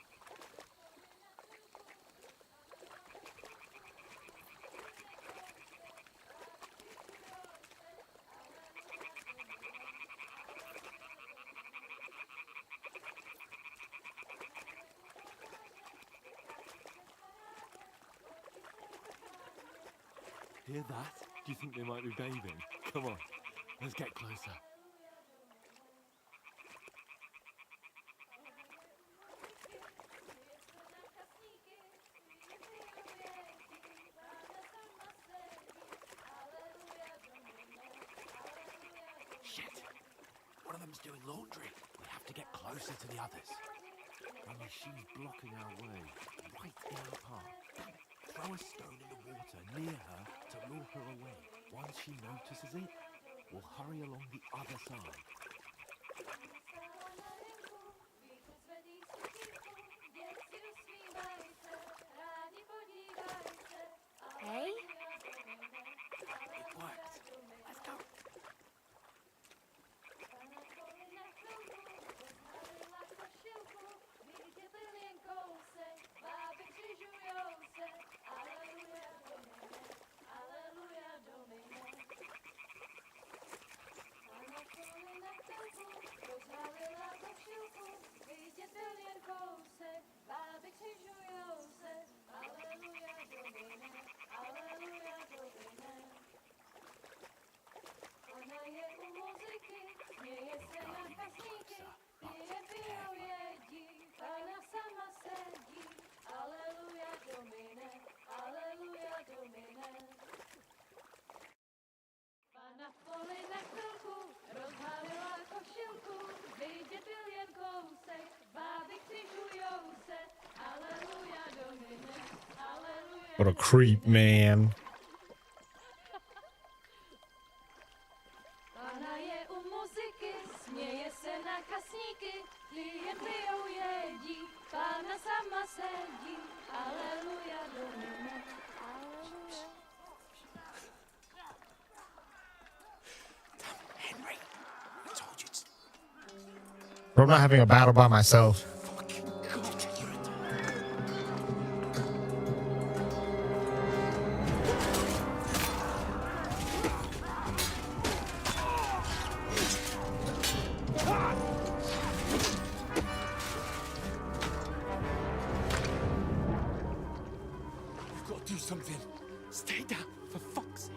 Speaker 4: Hear that? Do you think they might be bathing? Come on, let's get closer.
Speaker 8: Shit! One of them's doing laundry. We have to get closer to the others.
Speaker 4: Only she's blocking our way, right in our path.
Speaker 8: Damn it! Throw a stone in the water near her
Speaker 3: to lure her away. Once she notices it, we'll hurry along the other side.
Speaker 14: Hey?
Speaker 3: It worked. Let's go.
Speaker 1: What a creep, man.
Speaker 3: Henry, I told you to...
Speaker 1: Bro, I'm not having a battle by myself.
Speaker 3: You've got to do something. Stay down, for fuck's sake.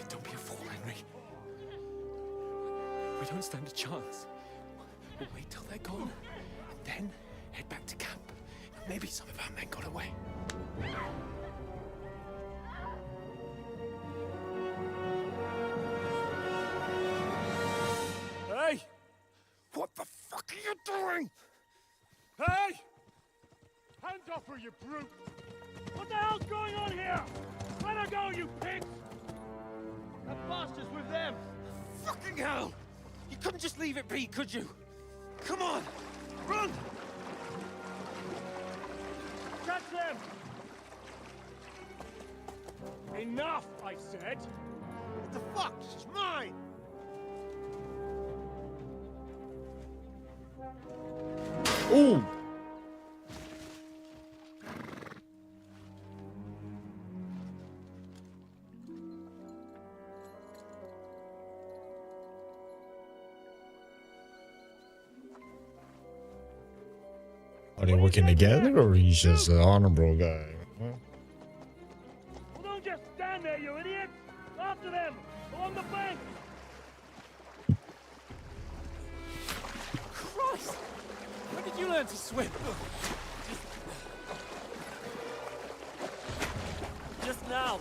Speaker 3: Don't be a fool, Henry. We don't stand a chance. We'll wait till they're gone, and then head back to camp. Maybe some of our men got away.
Speaker 4: Hey!
Speaker 3: What the fuck are you doing?
Speaker 4: Hey! Hands off her, you brute! What the hell's going on here? Let her go, you pigs! That bastard's with them!
Speaker 3: Fucking hell! You couldn't just leave it be, could you? Come on! Run!
Speaker 4: Catch them! Enough, I said!
Speaker 8: What the fuck? She's mine!
Speaker 1: Ooh! Are they working together, or he's just an honorable guy? Huh?
Speaker 4: Well, don't just stand there, you idiot! After them! Along the bank!
Speaker 3: Christ! When did you learn to swim?
Speaker 13: Just now.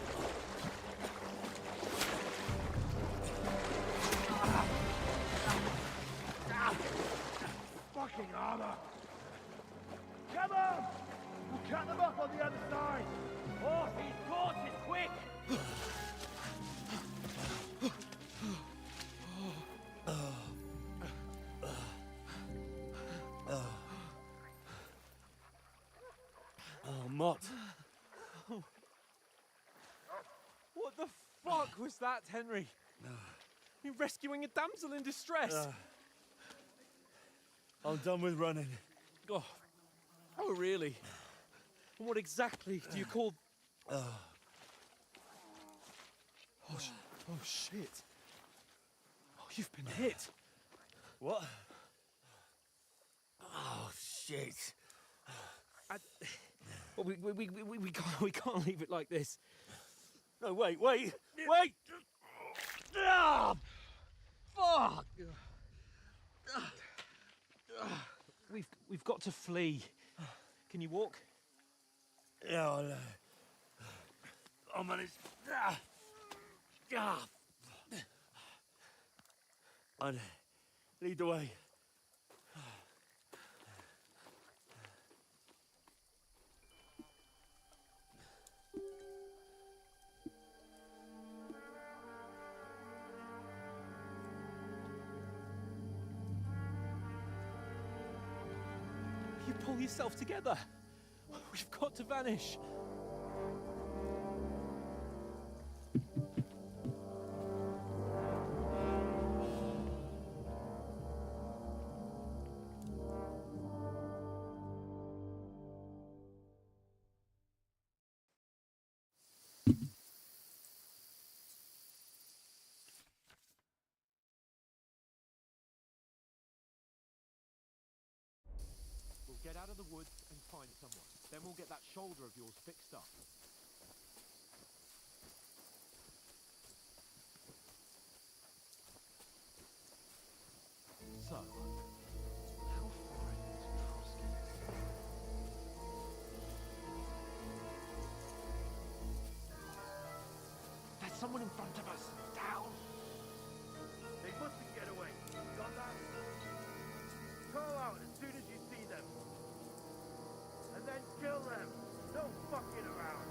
Speaker 4: Fucking armor! Come on! We'll cut them off on the other side! Oh, he's torches, quick!
Speaker 13: Oh, Mott.
Speaker 12: What the fuck was that, Henry? You rescuing a damsel in distress?
Speaker 13: I'm done with running.
Speaker 12: Oh, really? And what exactly do you call... Oh, shit. Oh, you've been hit.
Speaker 13: What?
Speaker 3: Oh,
Speaker 8: shit.
Speaker 12: Well, we can't leave it like this.
Speaker 8: No, wait! Ah, fuck!
Speaker 12: We've got to flee. Can you walk?
Speaker 8: Yeah, I'll manage. I'd lead the way.
Speaker 12: You pull yourself together. We've got to vanish.
Speaker 5: We'll get out of the woods and find someone. Then we'll get that shoulder of yours fixed up. So, how far is it to Trotsky? There's someone in front of us! Down!
Speaker 8: They mustn't get away. Got that? Call out as soon as you see them. And then kill them. No fucking around.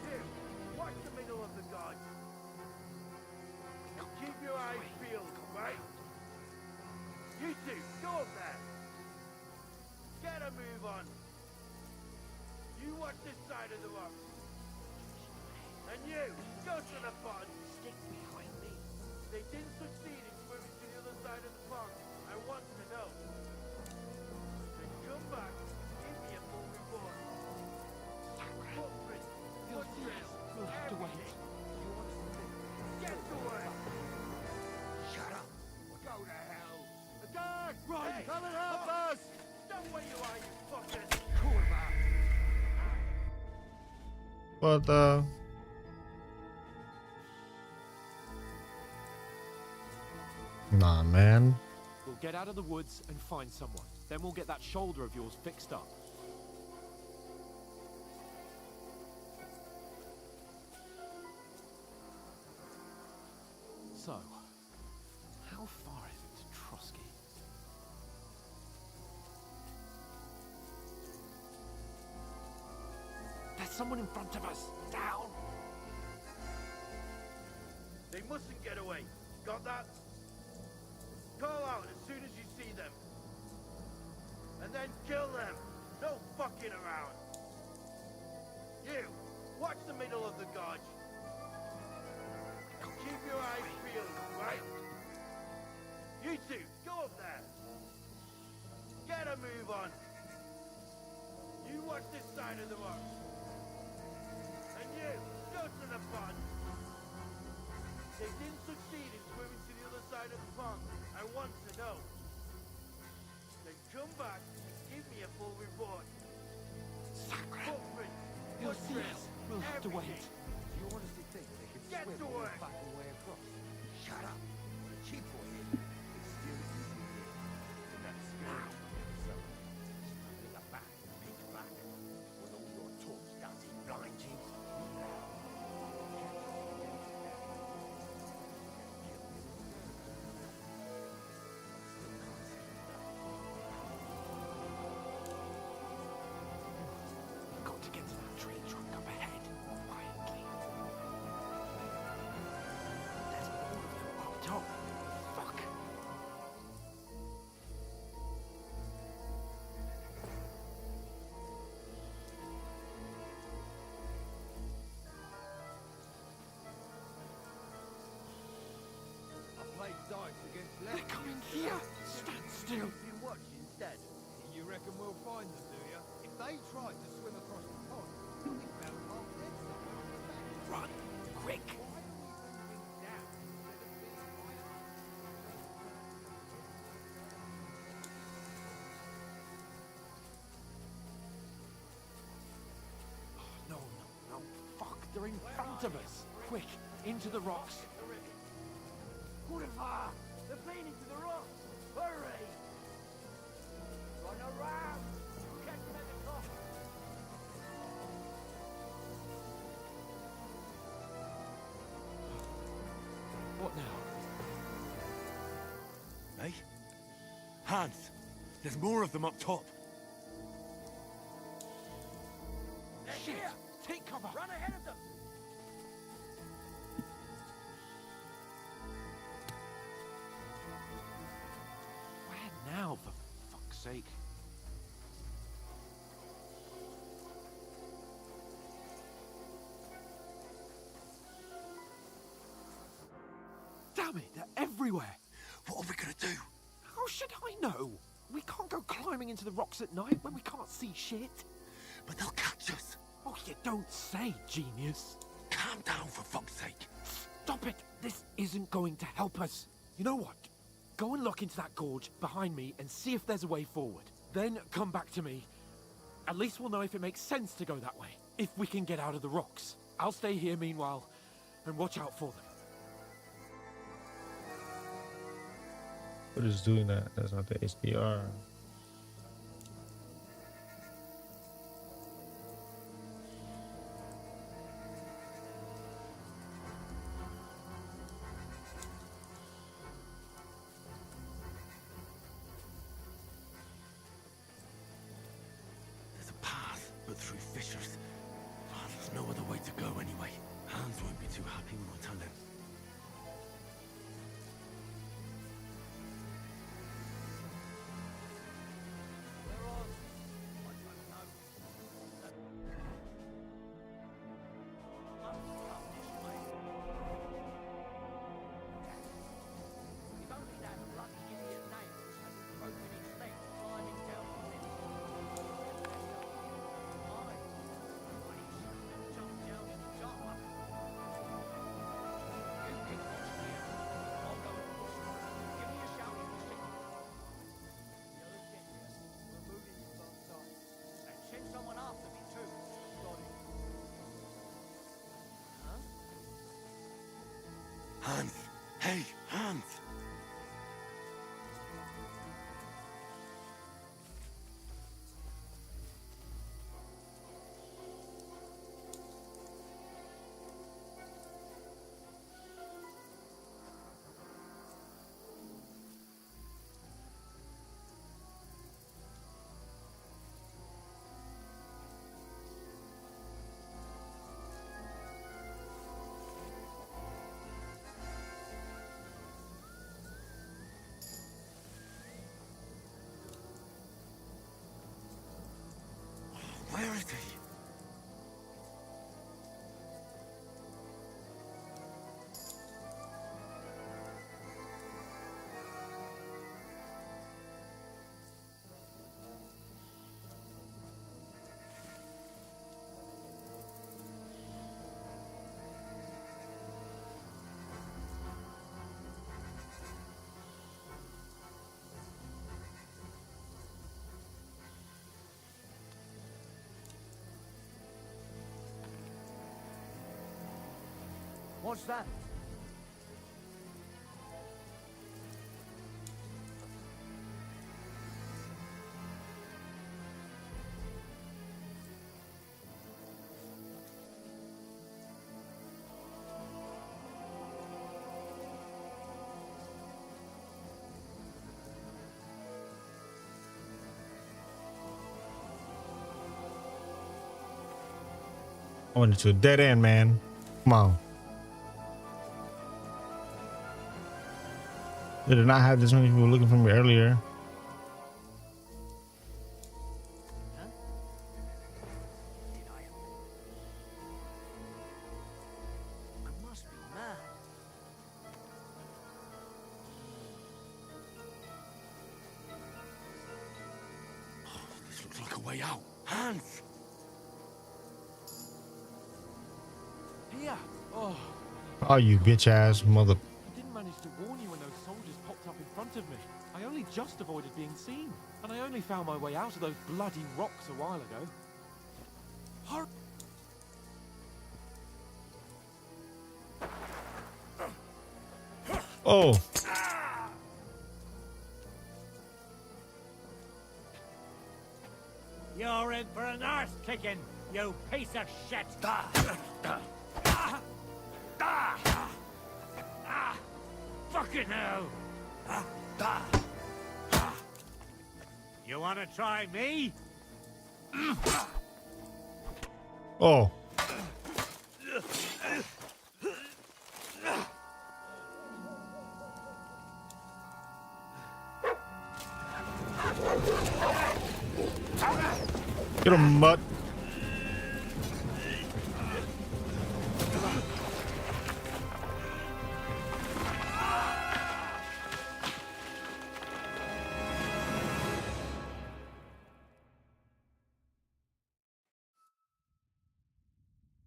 Speaker 8: You, watch the middle of the guards. And keep your eyes peeled, right? You two, go up there. Get a move on. You watch this side of the rock. And you, go to the pond.
Speaker 9: Stick behind me.
Speaker 8: They didn't succeed in swimming to the other side of the pond. I want to know. Then come back and give me a full report. Footprint, foot trail,
Speaker 12: We'll have to wait.
Speaker 8: everything. Get to work.
Speaker 9: Shut up. Go to hell.
Speaker 8: The guard!
Speaker 5: Run!
Speaker 8: Hey,
Speaker 5: Come and help
Speaker 8: stop.
Speaker 5: us!
Speaker 8: Stop where you are, you fuckers!
Speaker 9: Kurva.
Speaker 1: What the? Nah, man.
Speaker 5: We'll get out of the woods and find someone. Then we'll get that shoulder of yours fixed up. So, how far is it to Trotsky? There's someone in front of us! Down!
Speaker 8: They mustn't get away. Got that? Call out as soon as you see them. And then kill them. No fucking around. You, watch the middle of the gorge. And keep your eyes peeled, right? You two, go up there. Get a move on. You watch this side of the rock. And you, go to the pond. They didn't succeed in swimming to the other side of the pond. I want to know. Then come back and give me a full report. Footprint,
Speaker 12: They'll
Speaker 8: foot
Speaker 12: see
Speaker 8: trail,
Speaker 12: us. We'll have to wait.
Speaker 8: everything.
Speaker 9: Do you honestly think they can
Speaker 8: Get
Speaker 9: swim
Speaker 8: to
Speaker 9: all the
Speaker 8: work.
Speaker 9: fucking way across? Shut up. The cheap boy here is still easy here. And that's scary from himself. Stumbling about in pitch black. When all your talk does is blind you.
Speaker 5: We've got to get to that tree trunk up ahead. Quietly. There's more of them up top. Fuck.
Speaker 7: I played dice against
Speaker 5: They're coming here! Stand still!
Speaker 8: You watch instead.
Speaker 7: You reckon we'll find them, do you? If they tried to swim across the pond, we found half dead somewhere on the bank.
Speaker 9: Run. Quick.
Speaker 7: Why do we bring them down instead of being right up?
Speaker 5: front of us. Quick, into the rocks.
Speaker 9: Quiver! They're playing into the rocks! Hurry! Run around! Catch them at the top!
Speaker 5: What now?
Speaker 8: Eh? Hans! There's more of them up top.
Speaker 5: Shit! Take cover!
Speaker 9: Run ahead of them!
Speaker 5: Where now, for fuck's sake? Damn it, they're everywhere!
Speaker 8: What are we gonna do?
Speaker 5: How should I know? We can't go climbing into the rocks at night when we can't see shit.
Speaker 8: But they'll catch us.
Speaker 5: Oh, you don't say, genius.
Speaker 8: Calm down, for fuck's sake.
Speaker 5: Stop it! This isn't going to help us. You know what? Go and look into that gorge behind me and see if there's a way forward. Then come back to me. At least we'll know if it makes sense to go that way. If we can get out of the rocks. I'll stay here meanwhile and watch out for them.
Speaker 1: What is doing that? That's not the HDR.
Speaker 8: There's a path, but through fissures. Oh, there's no other way to go anyway. Hans won't be too happy when I tell him.
Speaker 9: If only that lucky idiot Nails hasn't broken his leg climbing down the ridge. I jumped down in the dark. You keep watching here. I'll go and push through. Give me a shout if you see me. The others get here. We're moving from both sides. And send someone after me too. Got it. Huh?
Speaker 8: Hans! Hey, Hans! Where is he?
Speaker 9: What's that?
Speaker 1: I went into a dead end, man. Come on. They did not have this many people looking for me earlier.
Speaker 9: I must be mad.
Speaker 8: This looks like a way out. Hans!
Speaker 5: Here! Oh,
Speaker 1: Oh, you bitch ass mother.
Speaker 5: I didn't manage to warn you when those soldiers popped up in front of me. I only just avoided being seen. And I only found my way out of those bloody rocks a while ago.
Speaker 1: Oh.
Speaker 9: You're in for an arse kicking, you piece of shit! Fucking hell! You wanna try me?
Speaker 1: Oh. Get him, mutt.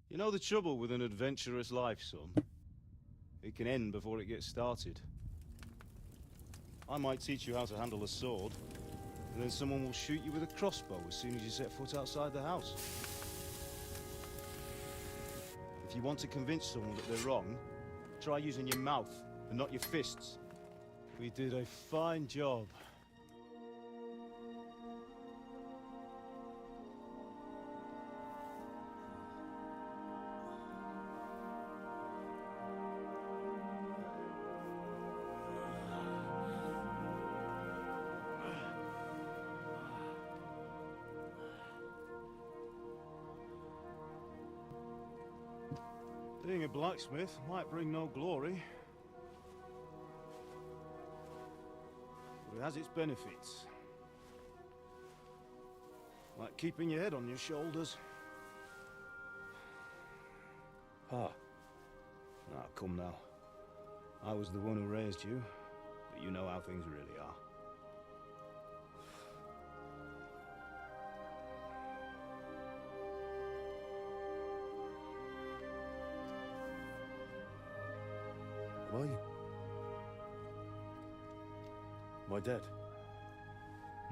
Speaker 15: You know the trouble with an adventurous life, son? It can end before it gets started. I might teach you how to handle a sword, and then someone will shoot you with a crossbow as soon as you set foot outside the house. If you want to convince someone that they're wrong, try using your mouth and not your fists. We did a fine job. Being a blacksmith might bring no glory, but it has its benefits. Like keeping your head on your shoulders. Pa. Ah, come now. I was the one who raised you, but you know how things really are. Are you? Am I dead?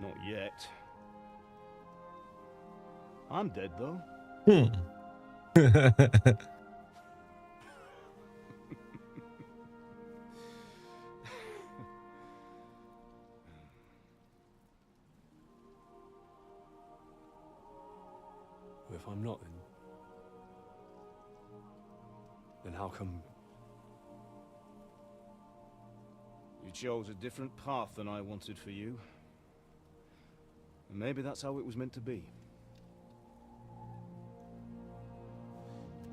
Speaker 15: Not yet. I'm dead, though.
Speaker 11: If I'm not, then how come...
Speaker 15: You chose a different path than I wanted for you. And maybe that's how it was meant to be.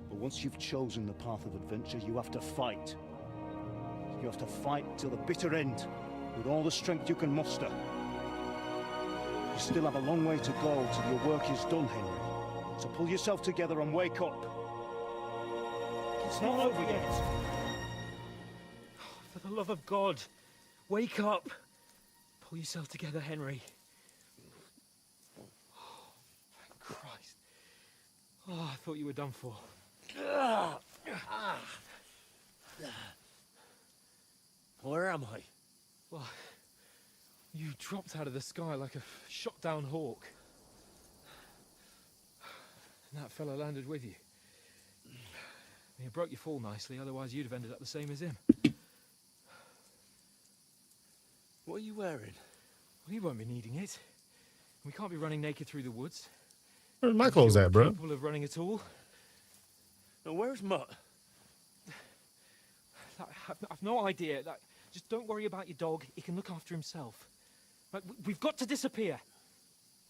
Speaker 15: But once you've chosen the path of adventure, you have to fight. You have to fight till the bitter end, with all the strength you can muster. You still have a long way to go till your work is done, Henry. So pull yourself together and wake up. It's not over yet.
Speaker 13: For the love of God, wake up. Pull yourself together, Henry. Oh, thank Christ. Oh, I thought you were done for.
Speaker 10: Where am I?
Speaker 13: Well, you dropped out of the sky like a shot-down hawk. And that fella landed with you. You broke your fall nicely, otherwise you'd have ended up the same as him.
Speaker 10: What are you wearing?
Speaker 13: Well, you won't be needing it. We can't be running naked through the woods.
Speaker 1: Where's my clothes at, bro?
Speaker 13: Capable of running at all.
Speaker 10: Now, where's Mutt?
Speaker 13: I've no idea. Just don't worry about your dog. He can look after himself. Right, we've got to disappear.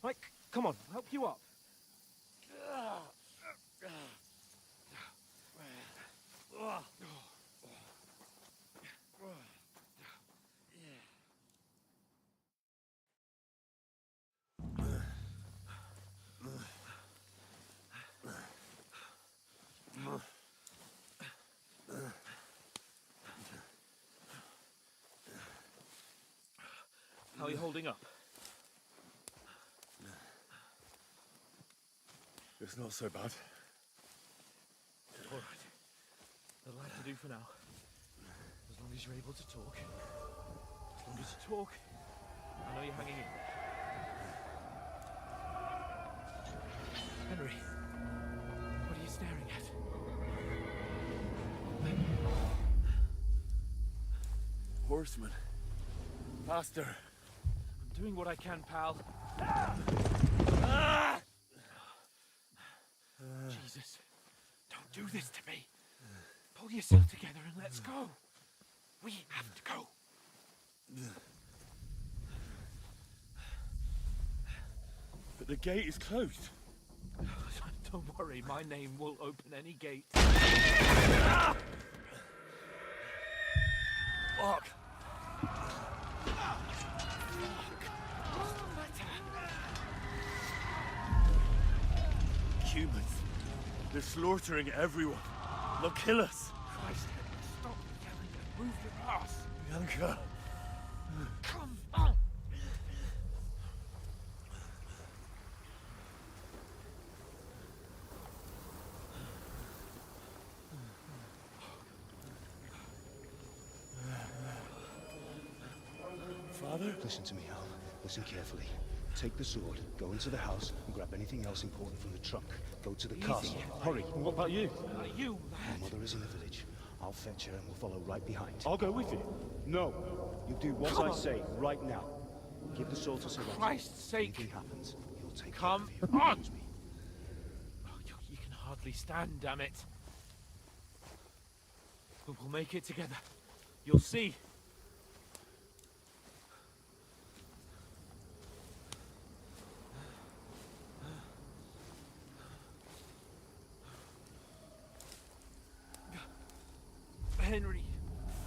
Speaker 13: Right, come on, I'll help you up. How are you holding up?
Speaker 11: It's not so bad.
Speaker 13: All right. That'll have to do for now. As long as you're able to talk. As long as you talk, I know you're hanging in. Henry, what are you staring at? horsemen. Faster. I'm doing what I can, pal. Jesus, don't do this to me. Pull yourself together and let's go. We have to go. But the gate is closed. Don't worry, my name will open any gate. Fuck! Humans. They're slaughtering everyone. They'll kill us.
Speaker 5: Christ, stop yelling and move your ass.
Speaker 13: Bianca.
Speaker 5: Come on.
Speaker 13: Father?
Speaker 15: Listen to me, Hal. Listen carefully. Take the sword, go into the house, and grab anything else important from the trunk. Go to the castle. Hurry.
Speaker 13: What about you?
Speaker 5: You,
Speaker 15: My mother is in the village. I'll fetch her and we'll follow right behind.
Speaker 13: I'll go with you.
Speaker 15: No. You do what I say right now. Give the sword to Sir Roger.
Speaker 5: Christ's sake.
Speaker 15: If anything happens, he'll take
Speaker 5: Come
Speaker 15: care of you.
Speaker 5: on.
Speaker 15: Use me.
Speaker 5: Oh, you can hardly stand, damn it. But we'll make it together. You'll see. Henry,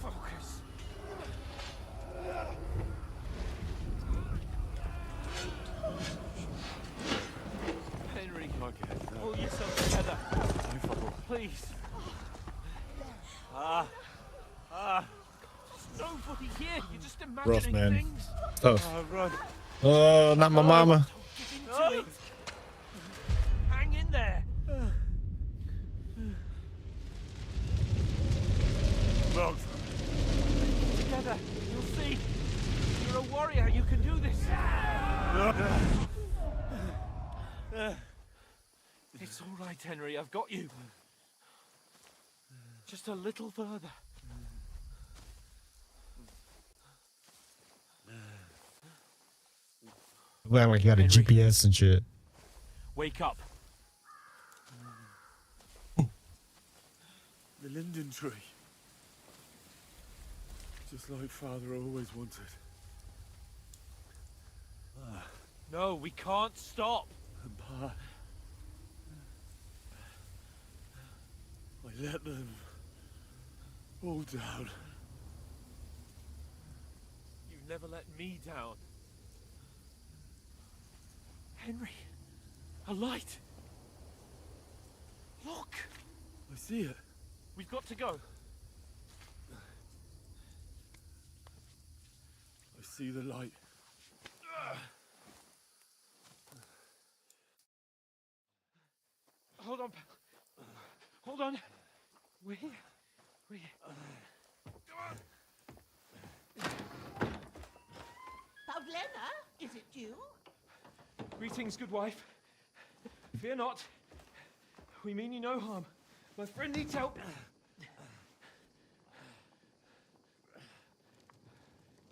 Speaker 5: focus. Henry, pull yourself together. Please. There's nobody here. You're just imagining
Speaker 1: Rough, man.
Speaker 5: things.
Speaker 1: Tough.
Speaker 13: Run.
Speaker 1: Oh, not my mama.
Speaker 5: Get into it. Hang in there.
Speaker 13: Run.
Speaker 5: Together. You'll see. You're a warrior. You can do this. It's all right, Henry. I've got you. Just a little further.
Speaker 1: Like you got a
Speaker 5: Henry.
Speaker 1: GPS and shit.
Speaker 5: Wake up.
Speaker 13: The linden tree. Just like Father always wanted.
Speaker 5: No, we can't stop.
Speaker 13: And Pa... I let them all down.
Speaker 5: You never let me down. Henry, a light. Look.
Speaker 13: I see it.
Speaker 5: We've got to go.
Speaker 13: I see the light.
Speaker 5: Hold on, pal. Hold on. We're here. We're here.
Speaker 16: Pavlena, is it you?
Speaker 5: Greetings, good wife. Fear not. We mean you no harm. My friend needs help.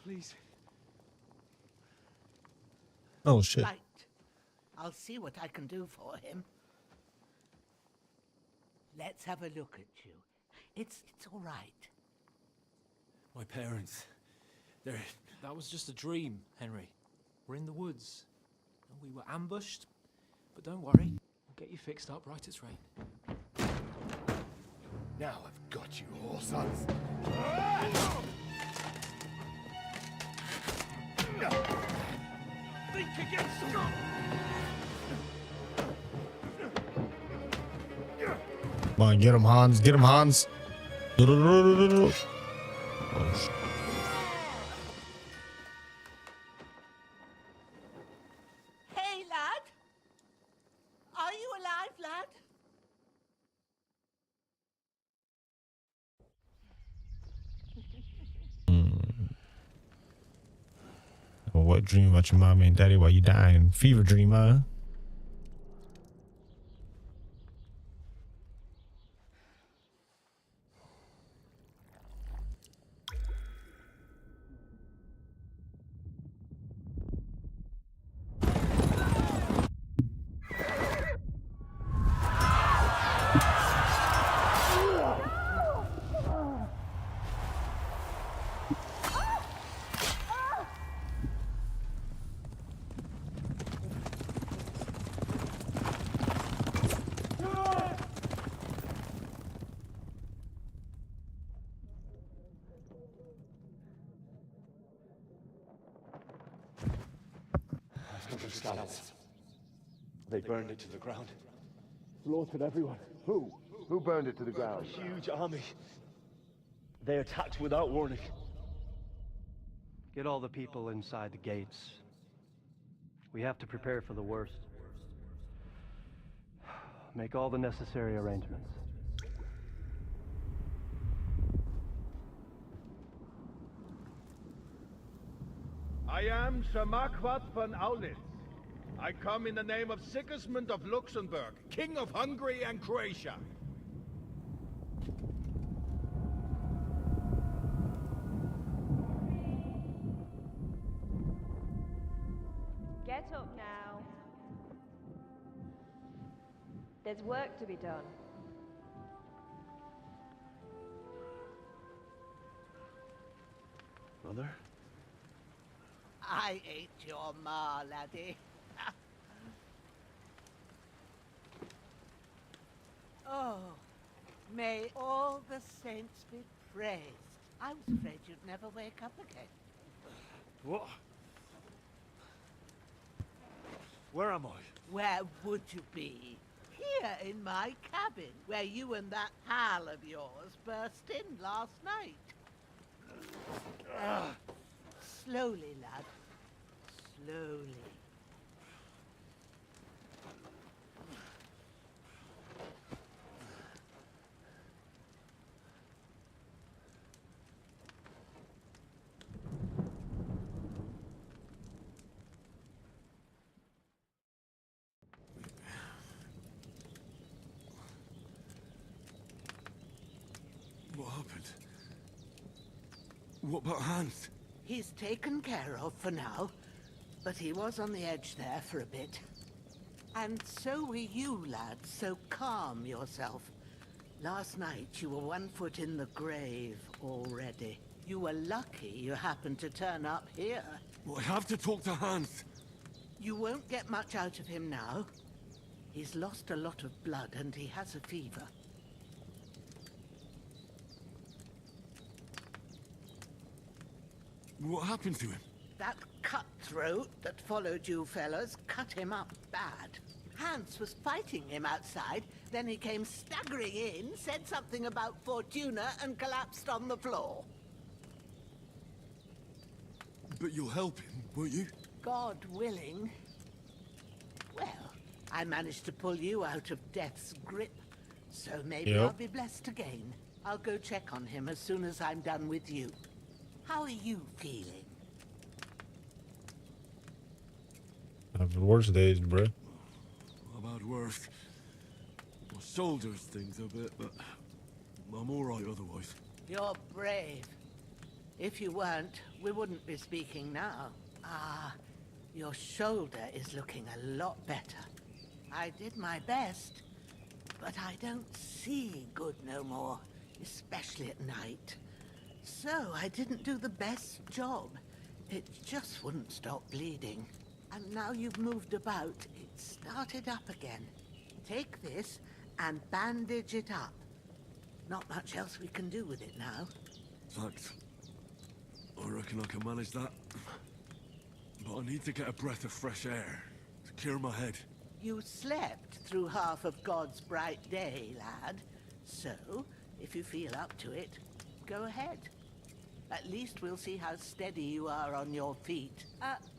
Speaker 5: Please.
Speaker 1: Oh shit.
Speaker 16: Right. I'll see what I can do for him. Let's have a look at you. It's all right.
Speaker 13: My parents. They're...
Speaker 3: That was just a dream, Henry. We're in the woods. And we were ambushed. But don't worry. We'll get you fixed up right as rain.
Speaker 9: Now I've got you, all sons.
Speaker 5: Think again, Scott!
Speaker 1: Come on, get him, Hans. Get him, Hans. Oh, shit.
Speaker 16: Hey, lad. Are you alive, lad?
Speaker 1: Well, what dream about your mommy and daddy while you dying? Fever dream, huh?
Speaker 17: scouts. They burned it to the ground. Slaughtered everyone. Who? Who burned it to the ground? A huge army. They attacked without warning.
Speaker 18: Get all the people inside the gates. We have to prepare for the worst. Make all the necessary arrangements.
Speaker 19: I am Sir Marquardt von Aulitz. I come in the name of Sigismund of Luxembourg, King of Hungary and Croatia.
Speaker 20: Get up now. There's work to be done.
Speaker 18: Mother?
Speaker 16: I ain't your ma, laddie. Oh, may all the saints be praised. I was afraid you'd never wake up again.
Speaker 11: What? Where am I?
Speaker 16: Where would you be? Here in my cabin, where you and that pal of yours burst in last night. Slowly, lad. Slowly.
Speaker 11: What happened? What about Hans?
Speaker 16: He's taken care of for now, but he was on the edge there for a bit. And so were you, lad, so calm yourself. Last night you were 1 foot in the grave already. You were lucky you happened to turn up here.
Speaker 11: Well, I have to talk to Hans.
Speaker 16: You won't get much out of him now. He's lost a lot of blood and he has a fever.
Speaker 11: What happened to him?
Speaker 16: That cutthroat that followed you fellas cut him up bad. Hans was fighting him outside, then he came staggering in, said something about Fortuna, and collapsed on the floor.
Speaker 11: But you'll help him, won't you?
Speaker 16: God willing. Well, I managed to pull you out of death's grip, so maybe I'll be blessed again. I'll go check on him as soon as I'm done with you. How are you feeling?
Speaker 1: I've had worse days, bro.
Speaker 11: I've had worse. My shoulders things a bit, but I'm alright otherwise.
Speaker 16: You're brave. If you weren't, we wouldn't be speaking now. Ah, your shoulder is looking a lot better. I did my best, but I don't see good no more, especially at night. So I didn't do the best job. It just wouldn't stop bleeding. And now you've moved about, it started up again. Take this and bandage it up. Not much else we can do with it now.
Speaker 11: Thanks. I reckon I can manage that. But I need to get a breath of fresh air to clear my head.
Speaker 16: You slept through half of God's bright day, lad. So, if you feel up to it, go ahead. At least we'll see how steady you are on your feet.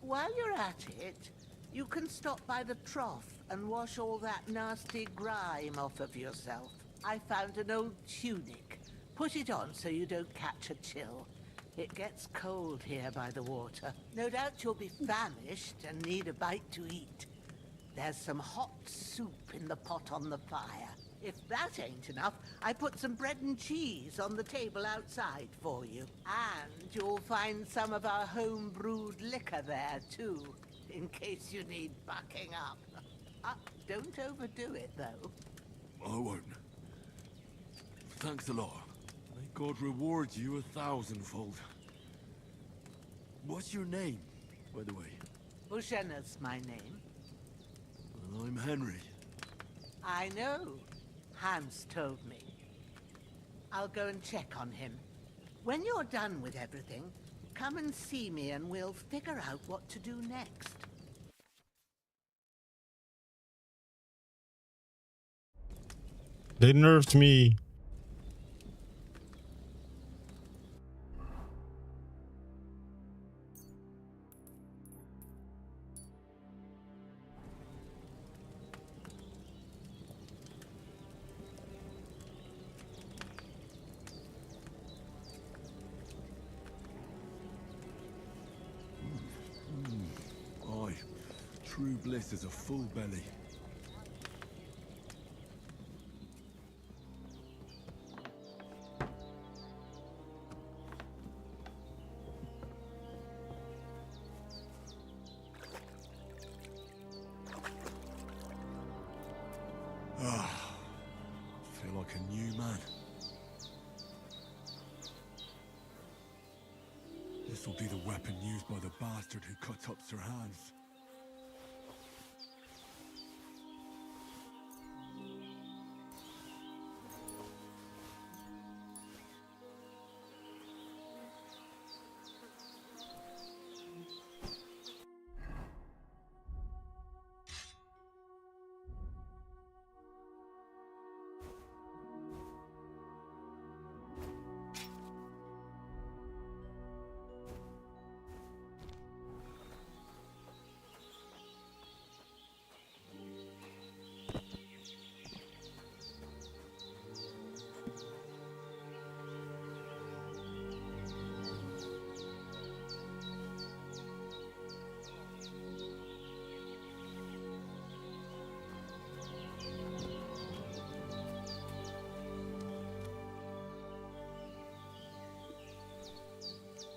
Speaker 16: While you're at it, you can stop by the trough and wash all that nasty grime off of yourself. I found an old tunic. Put it on so you don't catch a chill. It gets cold here by the water. No doubt you'll be famished and need a bite to eat. There's some hot soup in the pot on the fire. If that ain't enough, I put some bread and cheese on the table outside for you. And you'll find some of our home-brewed liquor there, too, in case you need bucking up. Don't overdo it, though.
Speaker 11: I won't. Thanks a lot. May God reward you 1,000-fold. What's your name, by the way?
Speaker 16: Bushenna's my name.
Speaker 11: Well, I'm Henry.
Speaker 16: I know. Hans told me. I'll go and check on him. When you're done with everything, come and see me and we'll figure out what to do next.
Speaker 1: They nerfed me.
Speaker 11: Aye, true bliss is a full belly. Ah, feel like a new man. This will be the weapon used by the bastard who cut up Sir Hans.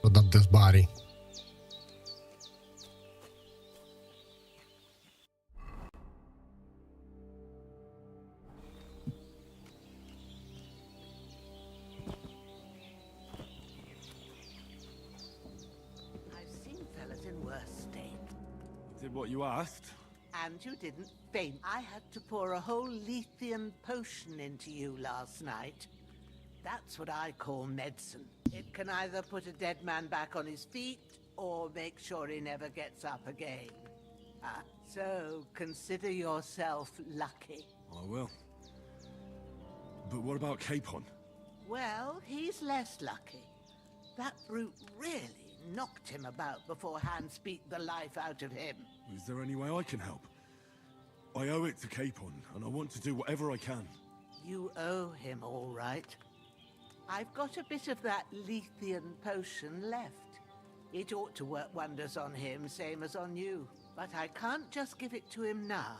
Speaker 1: Build up this body.
Speaker 16: I've seen fellas in worse state.
Speaker 11: Did what you asked?
Speaker 16: And you didn't faint. I had to pour a whole Lethean potion into you last night. That's what I call medicine. It can either put a dead man back on his feet, or make sure he never gets up again. So consider yourself lucky.
Speaker 11: I will. But what about Capon?
Speaker 16: Well, he's less lucky. That brute really knocked him about before Hans beat the life out of him.
Speaker 11: Is there any way I can help? I owe it to Capon, and I want to do whatever I can.
Speaker 16: You owe him, all right. I've got a bit of that Lethean potion left. It ought to work wonders on him, same as on you. But I can't just give it to him now.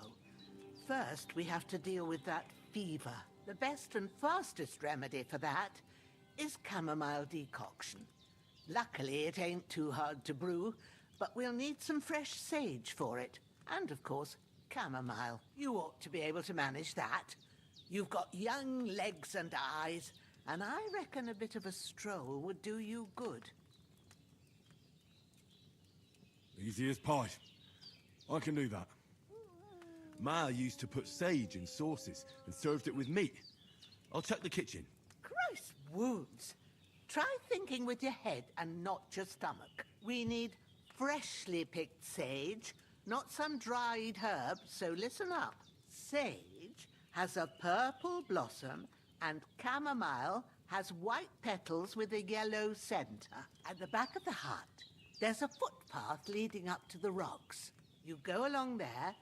Speaker 16: First, we have to deal with that fever. The best and fastest remedy for that is chamomile decoction. Luckily, it ain't too hard to brew, but we'll need some fresh sage for it. And, of course, chamomile. You ought to be able to manage that. You've got young legs and eyes, and I reckon a bit of a stroll would do you good.
Speaker 11: Easy as pie. I can do that. Ma used to put sage in sauces and served it with meat. I'll check the kitchen.
Speaker 16: Christ wounds! Try thinking with your head and not your stomach. We need freshly picked sage, not some dried herb, so listen up. Sage has a purple blossom and chamomile has white petals with a yellow center. At the back of the hut, there's a footpath leading up to the rocks. You go along there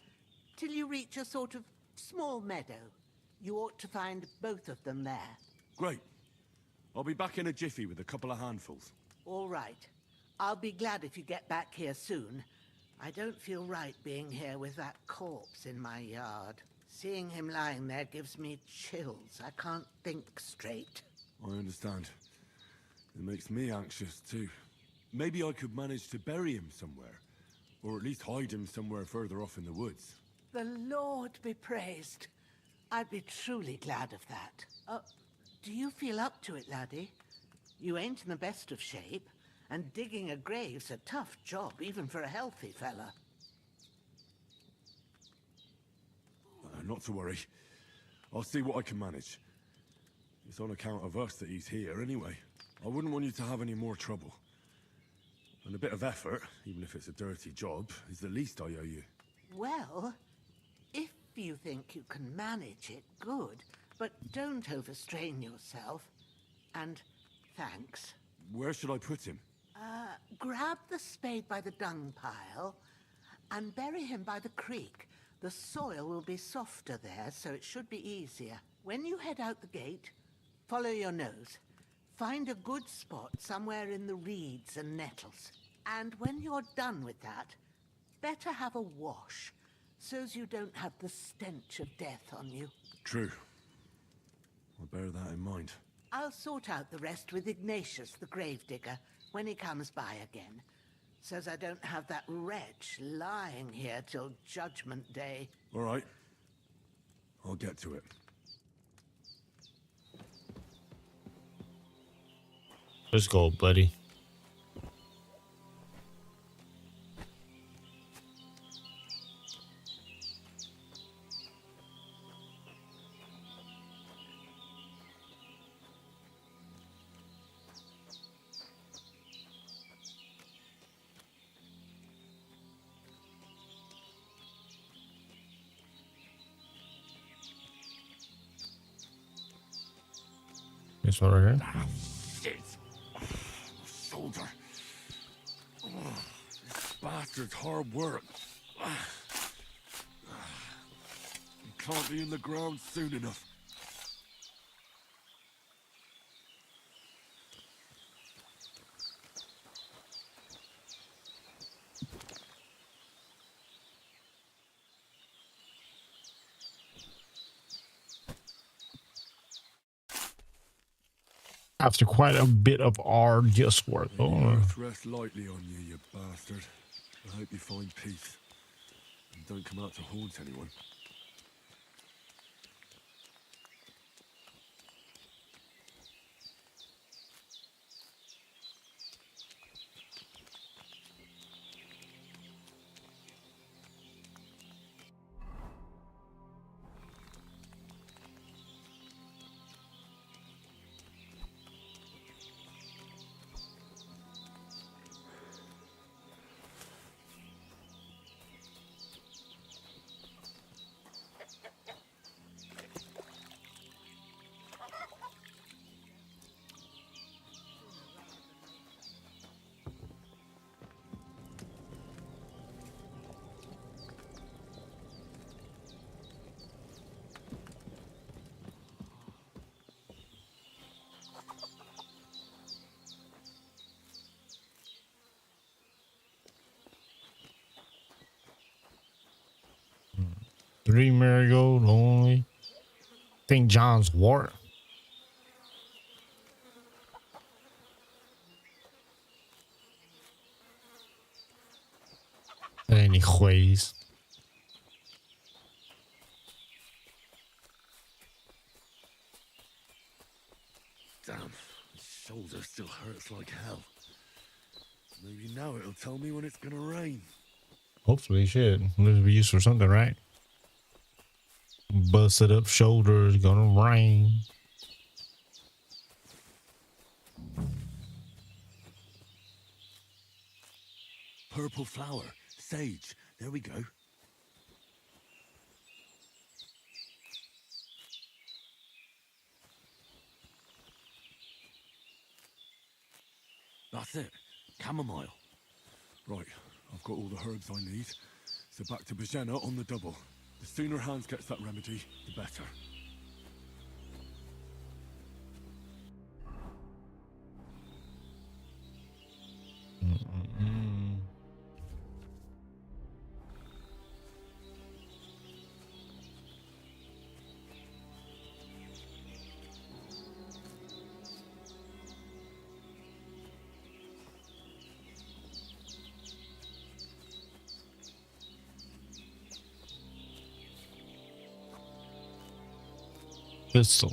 Speaker 16: till you reach a sort of small meadow. You ought to find both of them there.
Speaker 11: Great. I'll be back in a jiffy with a couple of handfuls.
Speaker 16: All right. I'll be glad if you get back here soon. I don't feel right being here with that corpse in my yard. Seeing him lying there gives me chills. I can't think straight.
Speaker 11: I understand. It makes me anxious too. Maybe I could manage to bury him somewhere. Or at least hide him somewhere further off in the woods.
Speaker 16: The Lord be praised. I'd be truly glad of that. Do you feel up to it, laddie? You ain't in the best of shape, and digging a grave's a tough job, even for a healthy fella.
Speaker 11: Not to worry. I'll see what I can manage. It's on account of us that he's here anyway. I wouldn't want you to have any more trouble. And a bit of effort, even if it's a dirty job, is the least I owe you.
Speaker 16: Well, if you think you can manage it, good. but don't overstrain yourself. And thanks.
Speaker 11: Where should I put him?
Speaker 16: Grab the spade by the dung pile and bury him by the creek. The soil will be softer there, so it should be easier. When you head out the gate, follow your nose. Find a good spot somewhere in the reeds and nettles. And when you're done with that, better have a wash, so's you don't have the stench of death on you.
Speaker 11: True. I'll bear that in mind.
Speaker 16: I'll sort out the rest with Ignatius, the gravedigger, when he comes by again, so's I don't have that wretch lying here till Judgment Day.
Speaker 11: All right. I'll get to it.
Speaker 1: Let's go, buddy. This one right here.
Speaker 11: Ah, shit. Shoulder. This bastard's hard work. He can't be in the ground soon enough.
Speaker 1: After quite a bit of arduous work.
Speaker 11: Earth rest lightly on you, you bastard. I hope you find peace. And don't come out to haunt anyone.
Speaker 1: Three marigold only. St. John's wort. Anyways.
Speaker 11: Damn, my shoulder still hurts like hell. Maybe now it'll tell me when it's gonna rain.
Speaker 1: Hopefully, shit. It'll be used for something, right? Busted up shoulders, gonna rain.
Speaker 11: Purple flower, sage. There we go. That's it. Chamomile. Right, I've got all the herbs I need. So back to Bajena on the double. The sooner Hans gets that remedy, the better.
Speaker 1: Pistol.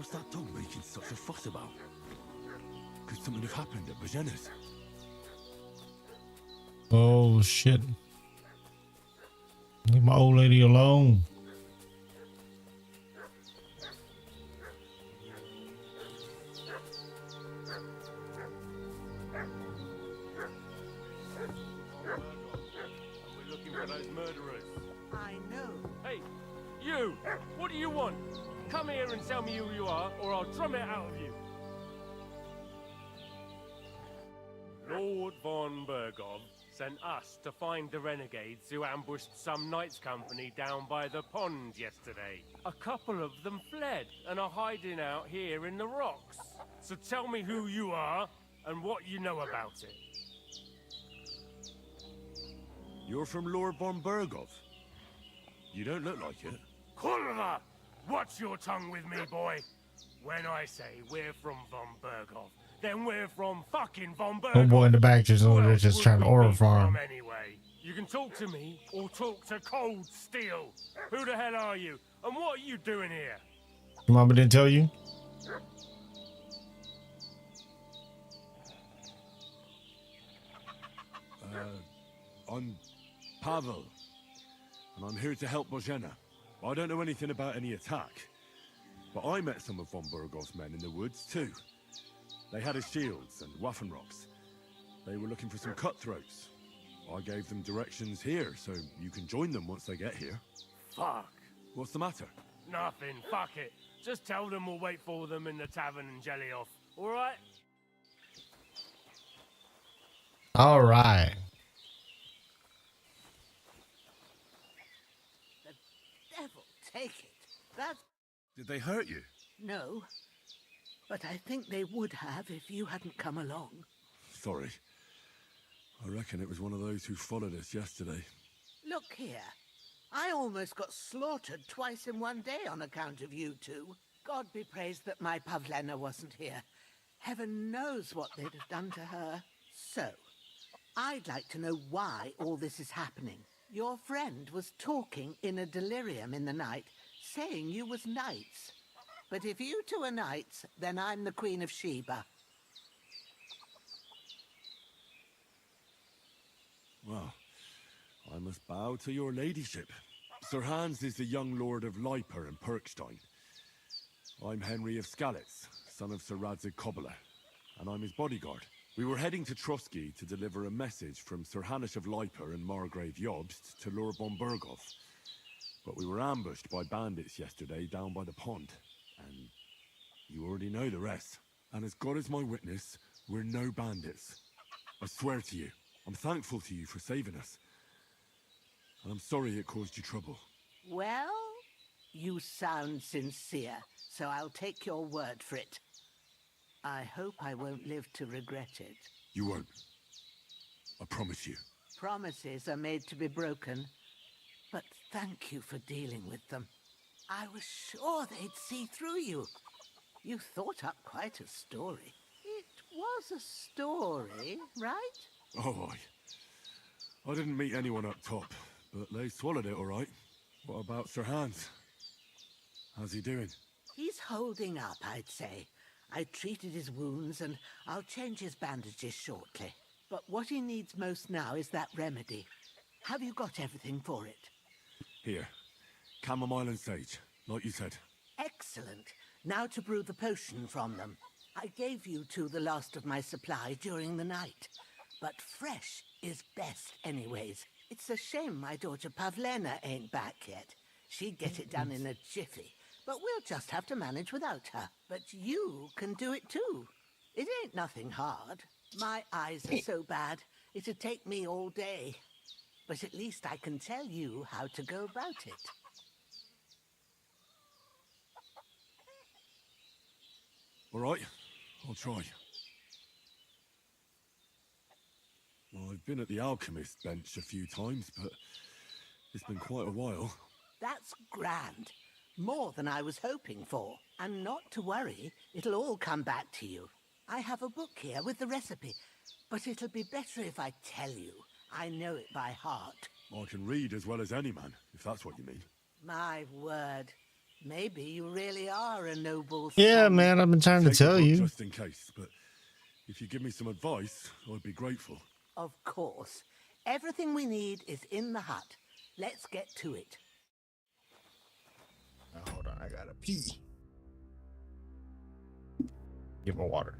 Speaker 11: What's that dog making such a fuss about? Could something have happened at Bajena's?
Speaker 1: Oh shit. Leave my old lady alone.
Speaker 8: We're looking for those murderers.
Speaker 16: I know.
Speaker 4: Hey, you! What do you want? Come here and tell me who you are, or I'll drum it out of you. Lord von Bergov sent us to find the renegades who ambushed some knights company down by the pond yesterday. A couple of them fled and are hiding out here in the rocks. So tell me who you are and what you know about it.
Speaker 11: You're from Lord von Bergov? You don't look like it.
Speaker 4: Kulva! Watch your tongue with me, boy. When I say we're from von Bergov, then we're from fucking von Bergov.
Speaker 1: Oh boy in the back just over there just trying to order farm.
Speaker 4: Anyway, you can talk to me or talk to Cold Steel. Who the hell are you? And what are you doing here?
Speaker 1: Your mama didn't tell you?
Speaker 11: I'm Pavel, and I'm here to help Bozhena. I don't know anything about any attack, but I met some of von Bergov's men in the woods too. They had his shields and Waffenrocks. They were looking for some cutthroats. I gave them directions here, so you can join them once they get here.
Speaker 4: Fuck.
Speaker 11: What's the matter?
Speaker 4: Nothing. Fuck it. Just tell them we'll wait for them in the tavern in Jelly-Off. All right?
Speaker 1: All right.
Speaker 16: Devil take it. That's...
Speaker 11: Did they hurt you?
Speaker 16: No. But I think they would have if you hadn't come along.
Speaker 11: Sorry. I reckon it was one of those who followed us yesterday.
Speaker 16: Look here. I almost got slaughtered twice in one day on account of you two. God be praised that my Pavlena wasn't here. Heaven knows what they'd have done to her. So, I'd like to know why all this is happening. Your friend was talking in a delirium in the night, saying you was knights. But if you two are knights, then I'm the Queen of Sheba.
Speaker 11: Well, I must bow to your ladyship. Sir Hans is the young lord of Leiper and Perkstein. I'm Henry of Skalitz, son of Sir Radzig Kobyla, and I'm his bodyguard. We were heading to Trotsky to deliver a message from Sir Hanush of Leiper and Margrave Jobst to Lord von Bergov. But we were ambushed by bandits yesterday down by the pond, and you already know the rest. And as God is my witness, we're no bandits. I swear to you, I'm thankful to you for saving us. And I'm sorry it caused you trouble.
Speaker 16: Well, you sound sincere, so I'll take your word for it. I hope I won't live to regret it.
Speaker 11: You won't. I promise you.
Speaker 16: Promises are made to be broken, but thank you for dealing with them. I was sure they'd see through you. You thought up quite a story. It was a story, right?
Speaker 11: Oh, I didn't meet anyone up top, but they swallowed it all right. What about Sir Hans? How's he doing?
Speaker 16: He's holding up, I'd say. I treated his wounds and I'll change his bandages shortly. But what he needs most now is that remedy. Have you got everything for it?
Speaker 11: Here. Chamomile and sage, like you said.
Speaker 16: Excellent. Now to brew the potion from them. I gave you two the last of my supply during the night. But fresh is best anyways. It's a shame my daughter Pavlena ain't back yet. She'd get it done in a jiffy. But we'll just have to manage without her. But you can do it too. It ain't nothing hard. My eyes are so bad, it'd take me all day. But at least I can tell you how to go about it.
Speaker 11: All right, I'll try. Well, I've been at the alchemist bench a few times, but it's been quite a while.
Speaker 16: That's grand. More than I was hoping for. And not to worry, it'll all come back to you. I have a book here with the recipe, but it'll be better if I tell you. I know it by heart.
Speaker 11: I can read as well as any man, if that's what you mean.
Speaker 16: My word. Maybe you really are a noble
Speaker 1: Yeah,
Speaker 16: son.
Speaker 1: man, I've been trying to
Speaker 11: Take the
Speaker 1: tell
Speaker 11: book
Speaker 1: you.
Speaker 11: just in case, but if you give me some advice, I'd be grateful.
Speaker 16: Of course. Everything we need is in the hut. Let's get to it.
Speaker 1: Now, hold on, I gotta pee. Get more water.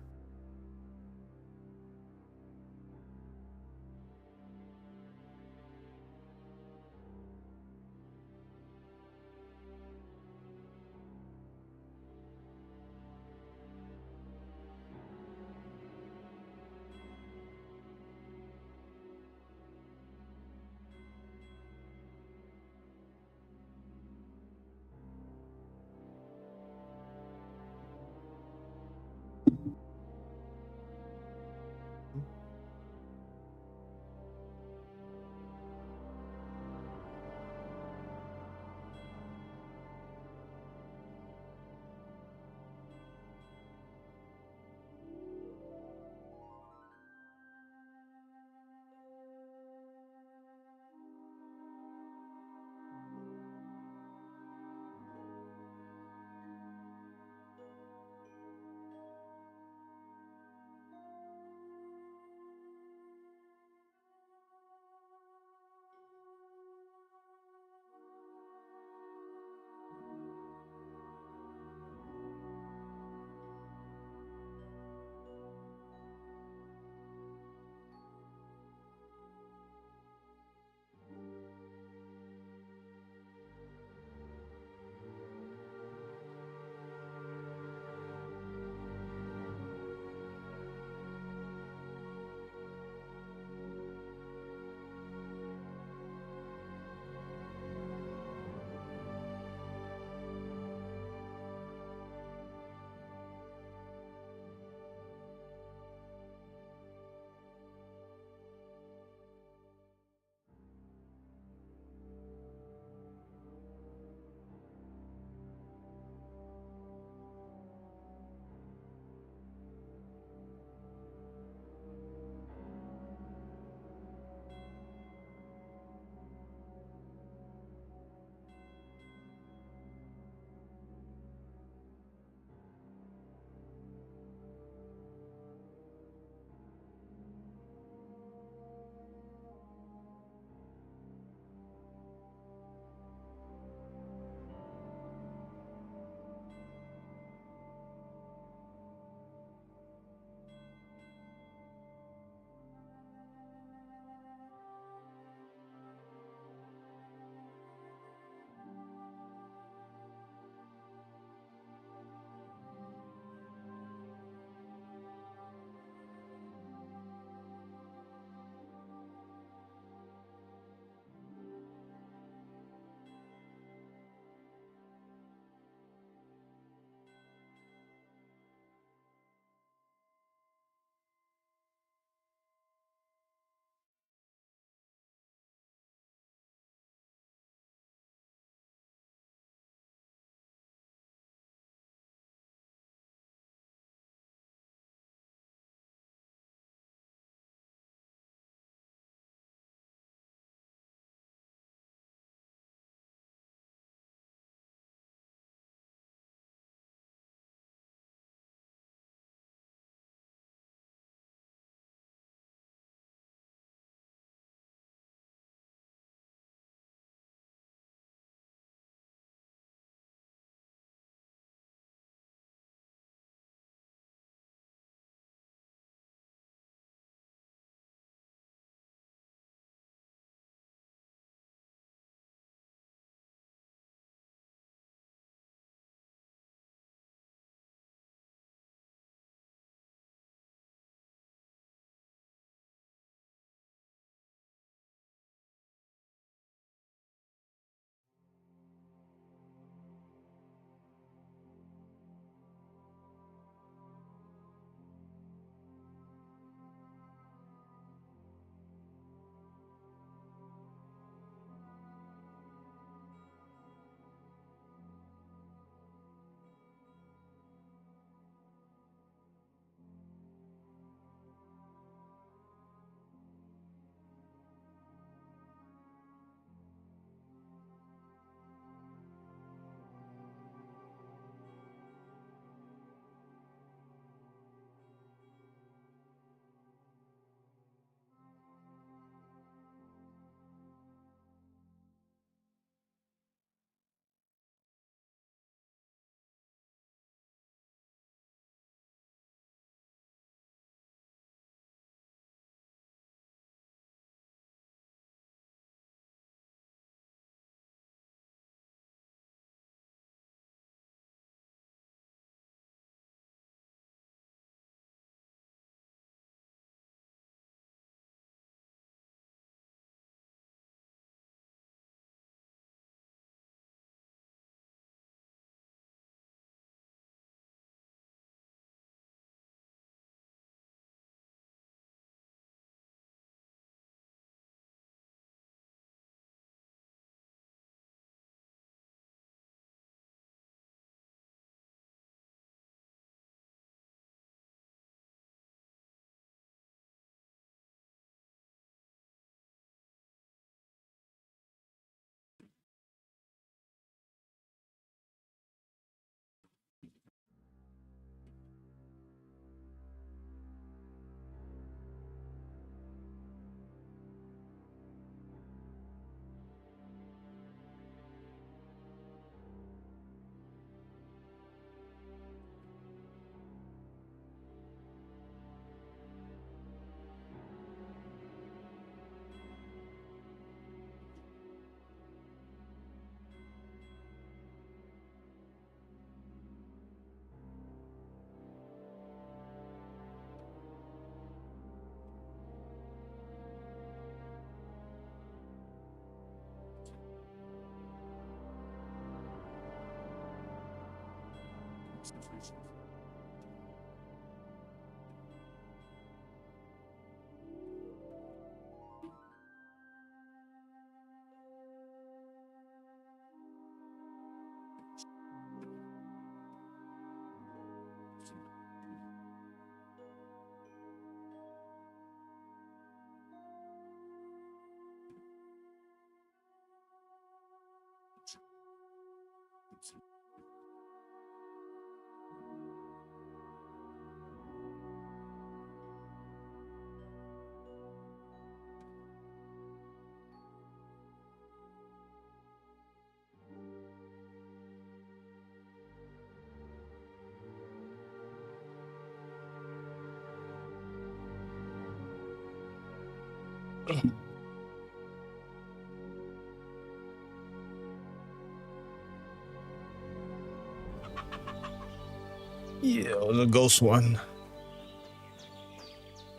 Speaker 1: Yeah, the ghost one.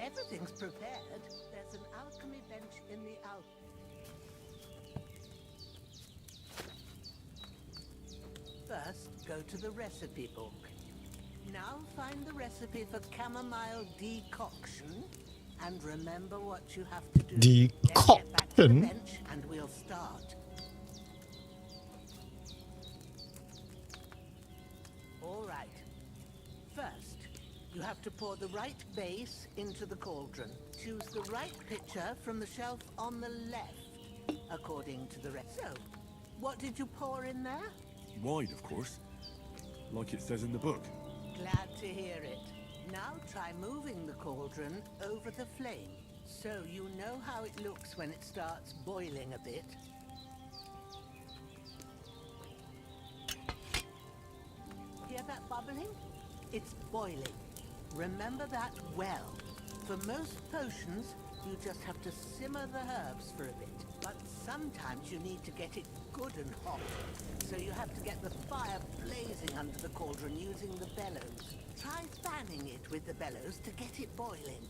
Speaker 16: Everything's prepared. There's an alchemy bench in the First, go to the recipe book. Now find the recipe for chamomile decoction, and remember what you have to do. Then get back to the
Speaker 1: Decoction?
Speaker 16: bench, and we'll start. All right. First, you have to pour the right base into the cauldron. Choose the right pitcher from the shelf on the left, according to the rest. So, what did you pour in there?
Speaker 11: Wine, of course. Like it says in the book.
Speaker 16: Glad to hear it. Now try moving the cauldron over the flame, so you know how it looks when it starts boiling a bit. Hear that bubbling? It's boiling. Remember that well. For most potions, you just have to simmer the herbs for a bit. But sometimes you need to get it good and hot. So you have to get the fire blazing under the cauldron using the bellows. Try fanning it with the bellows to get it boiling.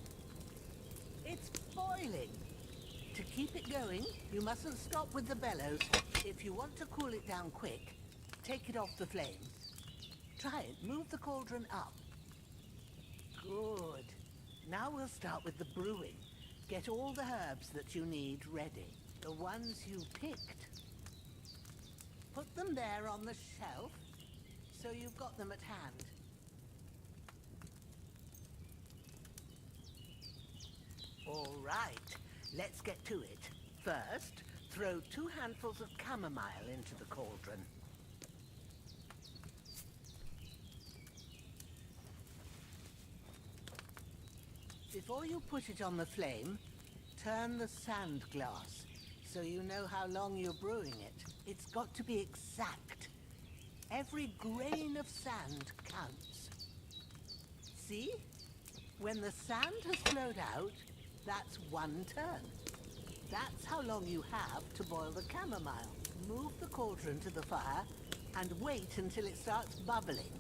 Speaker 16: It's boiling. To keep it going, you mustn't stop with the bellows. If you want to cool it down quick, take it off the flame. Try it. Move the cauldron up. Good. Now we'll start with the brewing. Get all the herbs that you need ready. The ones you picked. Put them there on the shelf, so you've got them at hand. All right, let's get to it. First, throw 2 handfuls of chamomile into the cauldron. Before you put it on the flame, turn the sand glass, so you know how long you're brewing it. It's got to be exact. Every grain of sand counts. See? When the sand has flowed out, that's 1 turn. That's how long you have to boil the chamomile. Move the cauldron to the fire and wait until it starts bubbling.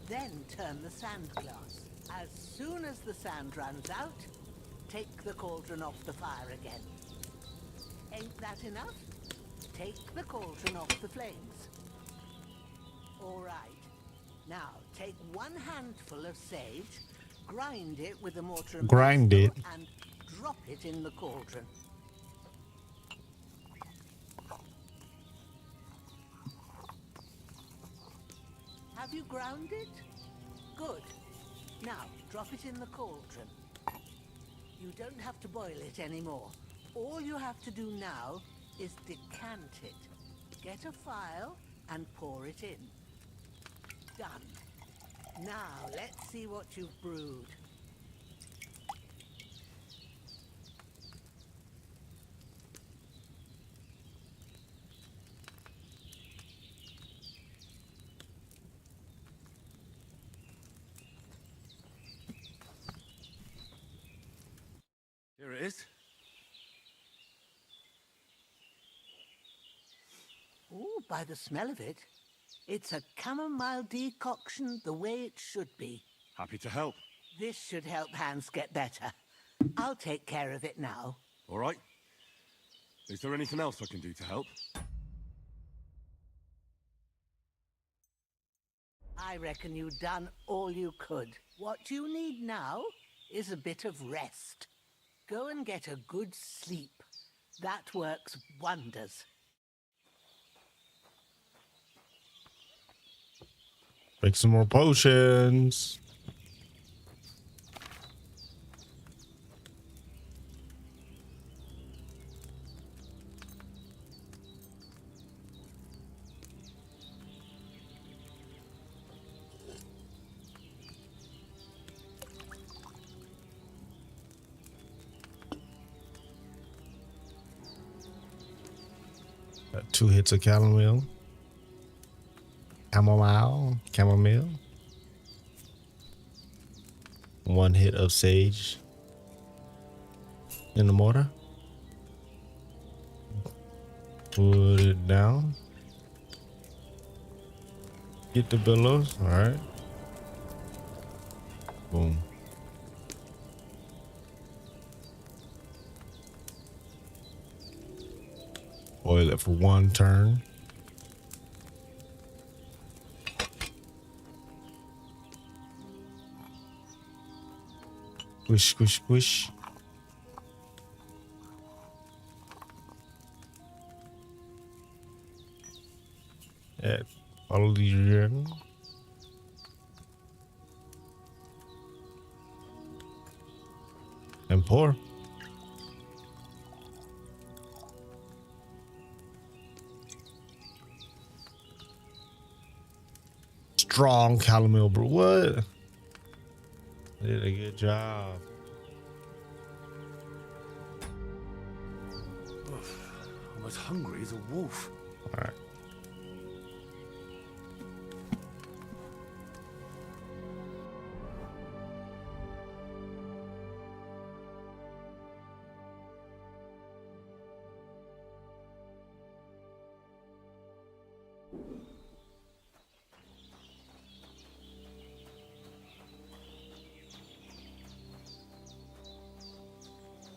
Speaker 16: Then turn the sand glass. As soon as the sand runs out, take the cauldron off the fire again. Ain't that enough? Take the cauldron off the flames. All right. Now, take 1 handful of sage, grind it with a mortar and
Speaker 1: Grind
Speaker 16: pestle,
Speaker 1: it.
Speaker 16: and drop it in the cauldron. Have you ground it? Good. Now, drop it in the cauldron. You don't have to boil it anymore. All you have to do now is decant it. Get a phial and pour it in. Done. Now, let's see what you've brewed.
Speaker 11: Here it is.
Speaker 16: Ooh, by the smell of it, it's a chamomile decoction the way it should be.
Speaker 11: Happy to help.
Speaker 16: This should help Hans get better. I'll take care of it now.
Speaker 11: All right. Is there anything else I can do to help?
Speaker 16: I reckon you've done all you could. What you need now is a bit of rest. Go and get a good sleep. That works wonders.
Speaker 1: Make some more potions. Got 2 hits of chamomile. Chamomile. 1 hit of sage in the mortar. Put it down. Get the billows. All right. Boom. Boil it for 1 turn. Squish, squish, squish. Yeah, follow the journey. And pour. Strong chamomile brew. What? Did a good job.
Speaker 11: I'm as hungry as a wolf.
Speaker 1: All right.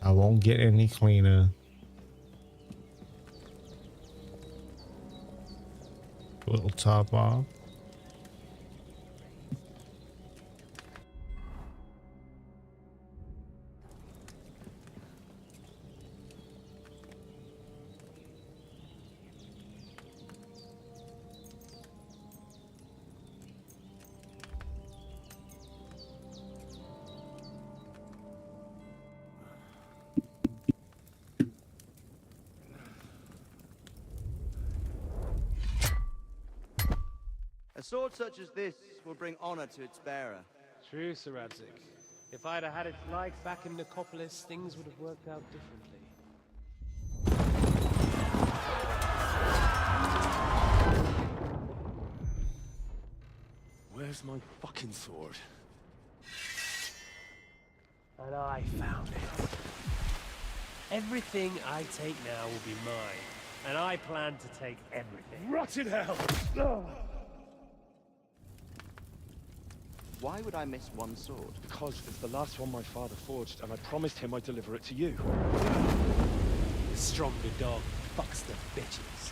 Speaker 1: I won't get any cleaner. Little top off.
Speaker 21: A sword such as this will bring honor to its bearer.
Speaker 3: True, Sir Radzik. If I'd have had its like back in Nicopolis, things would have worked out differently.
Speaker 11: Where's my fucking sword?
Speaker 3: And I found it. Everything I take now will be mine, and I plan to take everything.
Speaker 11: Rot in hell!
Speaker 21: Why would I miss one sword?
Speaker 11: Because it's the last one my father forged, and I promised him I'd deliver it to you.
Speaker 3: The stronger dog fucks the bitches,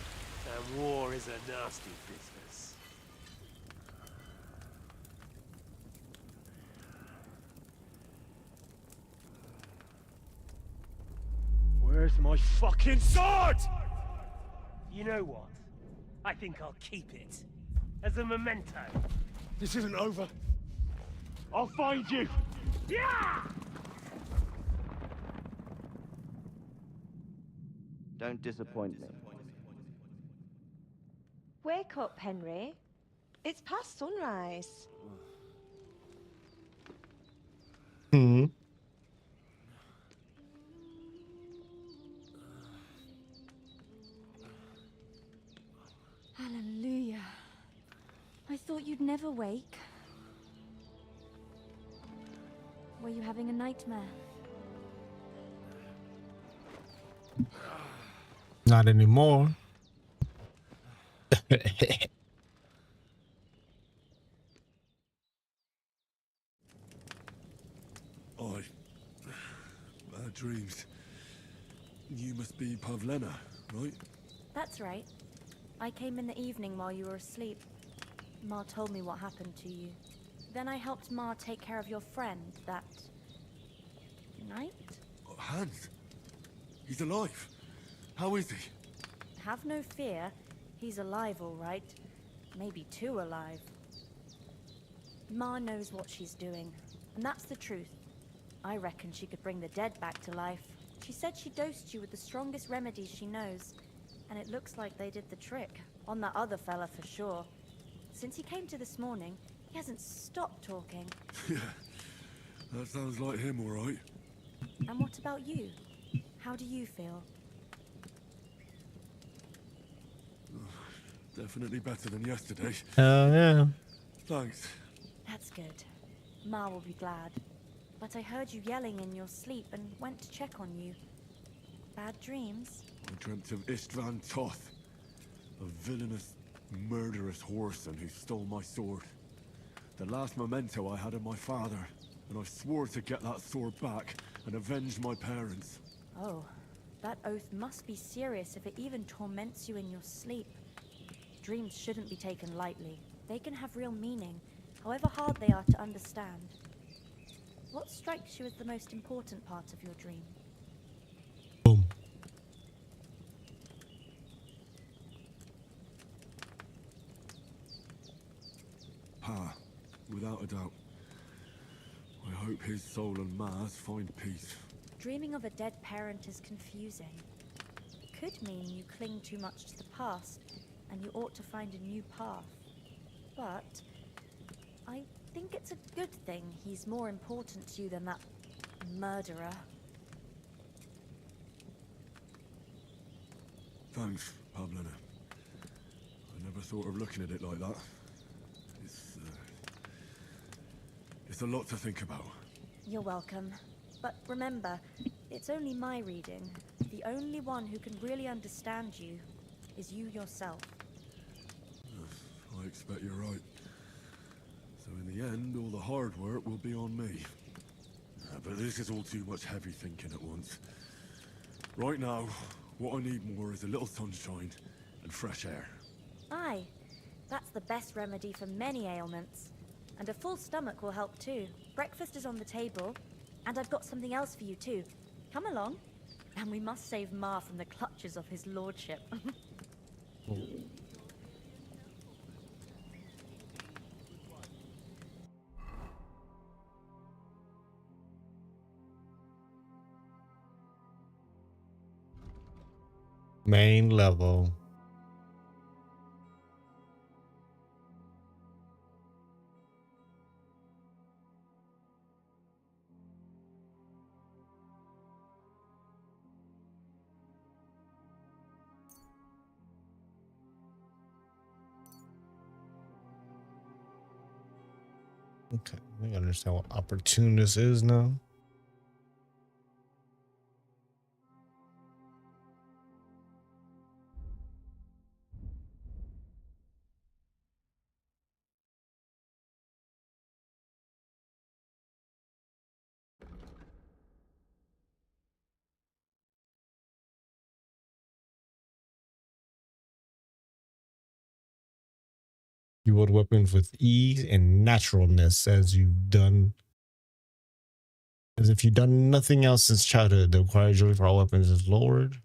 Speaker 3: and war is a nasty business.
Speaker 11: Where's my fucking sword?
Speaker 3: You know what? I think I'll keep it. As a memento.
Speaker 11: This isn't over. I'll find you!
Speaker 3: Yeah!
Speaker 21: Don't disappoint me.
Speaker 20: Wake up, Henry. It's past sunrise.
Speaker 1: Hmm.
Speaker 22: Hallelujah. I thought you'd never wake. Were you having a nightmare?
Speaker 1: Not anymore.
Speaker 11: Bad dreams. You must be Pavlena, right?
Speaker 22: That's right. I came in the evening while you were asleep. Ma told me what happened to you. Then I helped Ma take care of your friend that night.
Speaker 11: Hans? He's alive. How is he?
Speaker 22: Have no fear. He's alive, all right. Maybe too alive. Ma knows what she's doing, and that's the truth. I reckon she could bring the dead back to life. She said she dosed you with the strongest remedies she knows, and it looks like they did the trick. On that other fella for sure. Since he came to this morning, he hasn't stopped talking.
Speaker 11: Yeah, that sounds like him, all right.
Speaker 22: And what about you? How do you feel?
Speaker 11: Definitely better than yesterday.
Speaker 1: Oh, yeah.
Speaker 11: Thanks.
Speaker 22: That's good. Ma will be glad. But I heard you yelling in your sleep and went to check on you. Bad dreams?
Speaker 11: I dreamt of Istvan Toth, a villainous, murderous whoreson who stole my sword. The last memento I had of my father, and I swore to get that sword back and avenge my parents.
Speaker 22: Oh, that oath must be serious if it even torments you in your sleep. Dreams shouldn't be taken lightly. They can have real meaning, however hard they are to understand. What strikes you as the most important part of your dream?
Speaker 1: Boom.
Speaker 11: Pa, without a doubt. I hope his soul and Ma's find peace.
Speaker 22: Dreaming of a dead parent is confusing. It could mean you cling too much to the past, and you ought to find a new path. But I think it's a good thing he's more important to you than that murderer.
Speaker 11: Thanks, Pavlina. I never thought of looking at it like that. It's a lot to think about.
Speaker 22: You're welcome. But remember, it's only my reading. The only one who can really understand you is you yourself.
Speaker 11: I expect you're right. So in the end, all the hard work will be on me. But this is all too much heavy thinking at once. Right now, what I need more is a little sunshine and fresh air.
Speaker 22: Aye, that's the best remedy for many ailments. And a full stomach will help too. Breakfast is on the table, and I've got something else for you too. Come along, and we must save Ma from the clutches of his lordship.
Speaker 1: Main level. Okay, I think I understand what opportunist is now. You wield weapons with ease and naturalness as if you've done nothing else since childhood. The required agility for all weapons is lowered.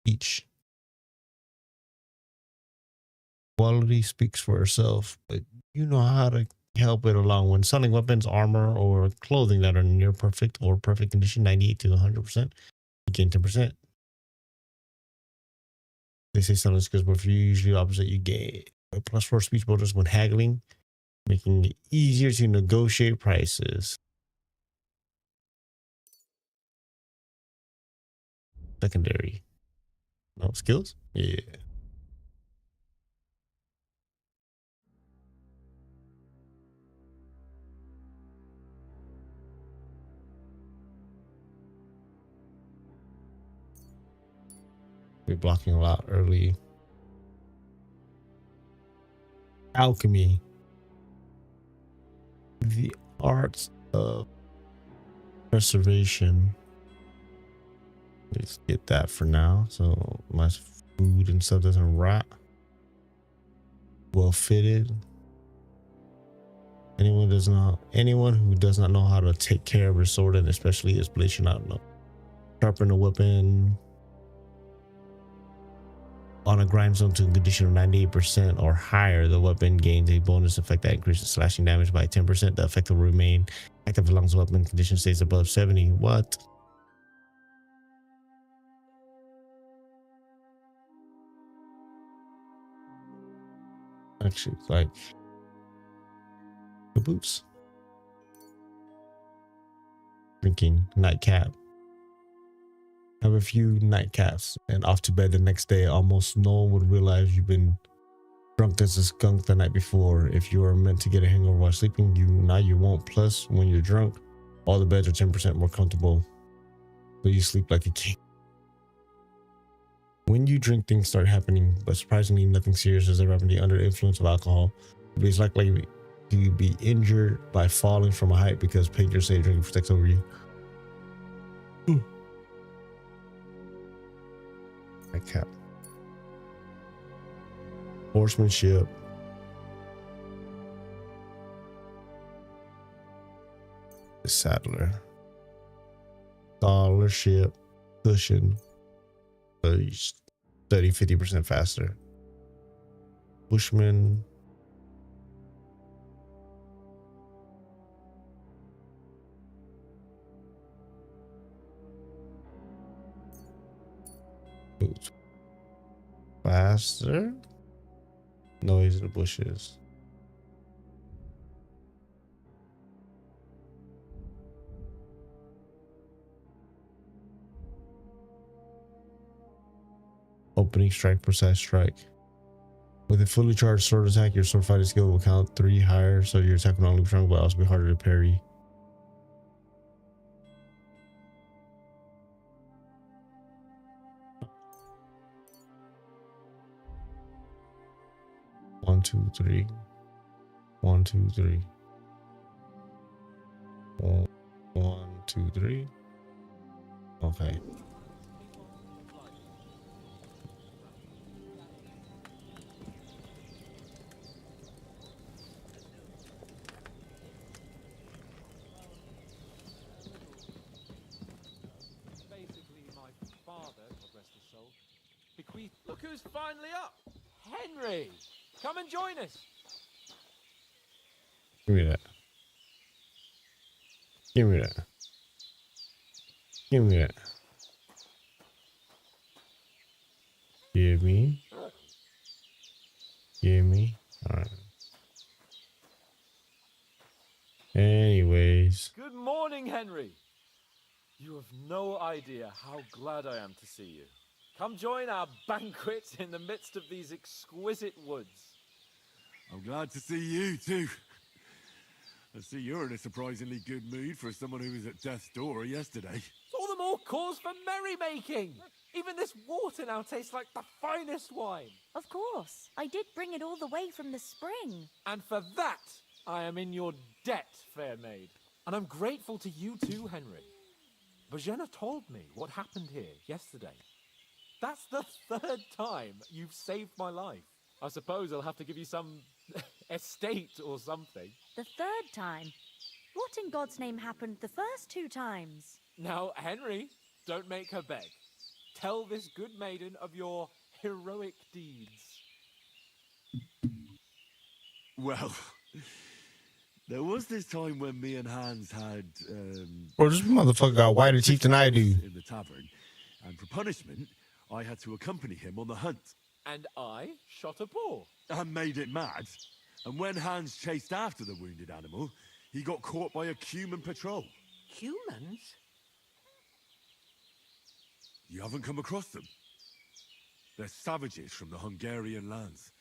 Speaker 1: Each quality speaks for itself, but you know how to help it along. When selling weapons, armor, or clothing that are near perfect or perfect condition, 98 to 100%, you gain 10%. They say selling skills, but if you usually opposite, you get a +4 speech bonus when haggling, making it easier to negotiate prices. Secondary. No skills? Yeah. We're blocking a lot early. Alchemy. The arts of preservation. Let's get that for now, so my food and stuff doesn't rot. well fitted. Anyone who does not know how to take care of a sword, and especially his blade, should not know. Sharpen a weapon on a grindstone to a condition of 98% or higher. The weapon gains a bonus effect that increases slashing damage by 10%. The effect will remain active as long as the weapon condition stays above 70. What? Actually, like the boots. Drinking nightcap. Have a few nightcaps and off to bed the next day. Almost no one would realize you've been drunk as a skunk the night before. If you are meant to get a hangover while sleeping, you won't. Plus, when you're drunk, all the beds are 10% more comfortable, so you sleep like a king. When you drink, things start happening, but surprisingly, nothing serious has ever happened under the influence of alcohol. But it's likely to be injured by falling from a height because painters say drinking protects over you. Nightcap. Horsemanship. The saddler. Scholarship. Cushion. 50% faster. Bushman. Boots. Faster. Noise in the bushes. Opening strike, precise strike. With a fully charged sword attack, your sword fighting skill will count 3 higher, so your attack will not only be strong but also be harder to parry. One, two, three. 1, 2, 3. 1, 2, 3. Okay.
Speaker 5: Basically, my father, God rest his soul, bequeathed. Look who's finally up! Henry! Come and join us!
Speaker 1: Give me that. Give me that. Give me that. Give me. Give me. Alright. Anyways.
Speaker 12: Good morning, Henry. You have no idea how glad I am to see you. Come join our banquet in the midst of these exquisite woods.
Speaker 11: I'm glad to see you too. I see you're in a surprisingly good mood for someone who was at death's door yesterday.
Speaker 5: All the more cause for merrymaking! Even this water now tastes like the finest wine.
Speaker 22: Of course. I did bring it all the way from the spring.
Speaker 5: And for that, I am in your debt, fair maid. And I'm grateful to you too, Henry. Bajena told me what happened here yesterday. That's the 3rd time you've saved my life. I suppose I'll have to give you some estate or something.
Speaker 22: The 3rd time? What in God's name happened the first 2 times?
Speaker 5: Now, Henry, don't make her beg. Tell this good maiden of your heroic deeds.
Speaker 11: Well, there was this time when me and Hans had,
Speaker 1: Bro, this motherfucker got whiter teeth than I do.
Speaker 11: In the tavern, and for punishment, I had to accompany him on the hunt.
Speaker 5: And I shot a boar.
Speaker 11: And made it mad. And when Hans chased after the wounded animal, he got caught by a human patrol.
Speaker 16: Humans?
Speaker 11: You haven't come across them? They're savages from the Hungarian lands.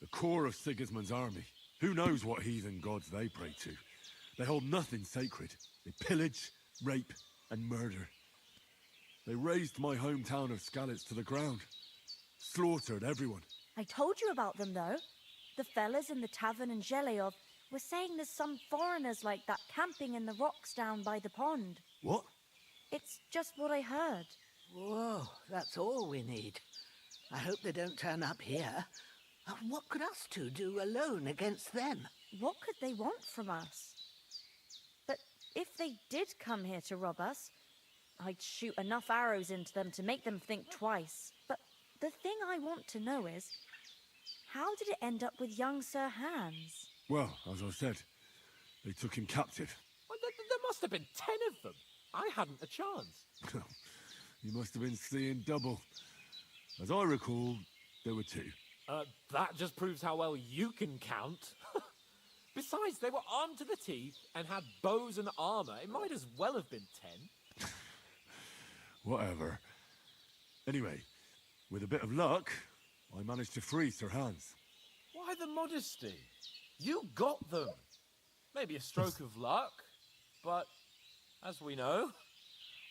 Speaker 11: The core of Sigismund's army. Who knows what heathen gods they pray to? They hold nothing sacred. They pillage, rape, and murder. They razed my hometown of Skalitz to the ground. Slaughtered everyone.
Speaker 22: I told you about them, though. The fellas in the tavern in Zheleov were saying there's some foreigners like that camping in the rocks down by the pond.
Speaker 11: What?
Speaker 22: It's just what I heard.
Speaker 16: Whoa, that's all we need. I hope they don't turn up here. What could us two do alone against them?
Speaker 22: What could they want from us? But if they did come here to rob us, I'd shoot enough arrows into them to make them think twice. But the thing I want to know is, how did it end up with young Sir Hans?
Speaker 11: Well, as I said, they took him captive.
Speaker 12: Well, there must have been 10 of them. I hadn't a chance.
Speaker 11: You must have been seeing double. As I recall, there were 2.
Speaker 12: That just proves how well you can count. Besides, they were armed to the teeth and had bows and armor. It might as well have been 10.
Speaker 11: Whatever. Anyway, with a bit of luck, I managed to free Sir Hans.
Speaker 12: Why the modesty? You got them. Maybe a stroke of luck, but as we know,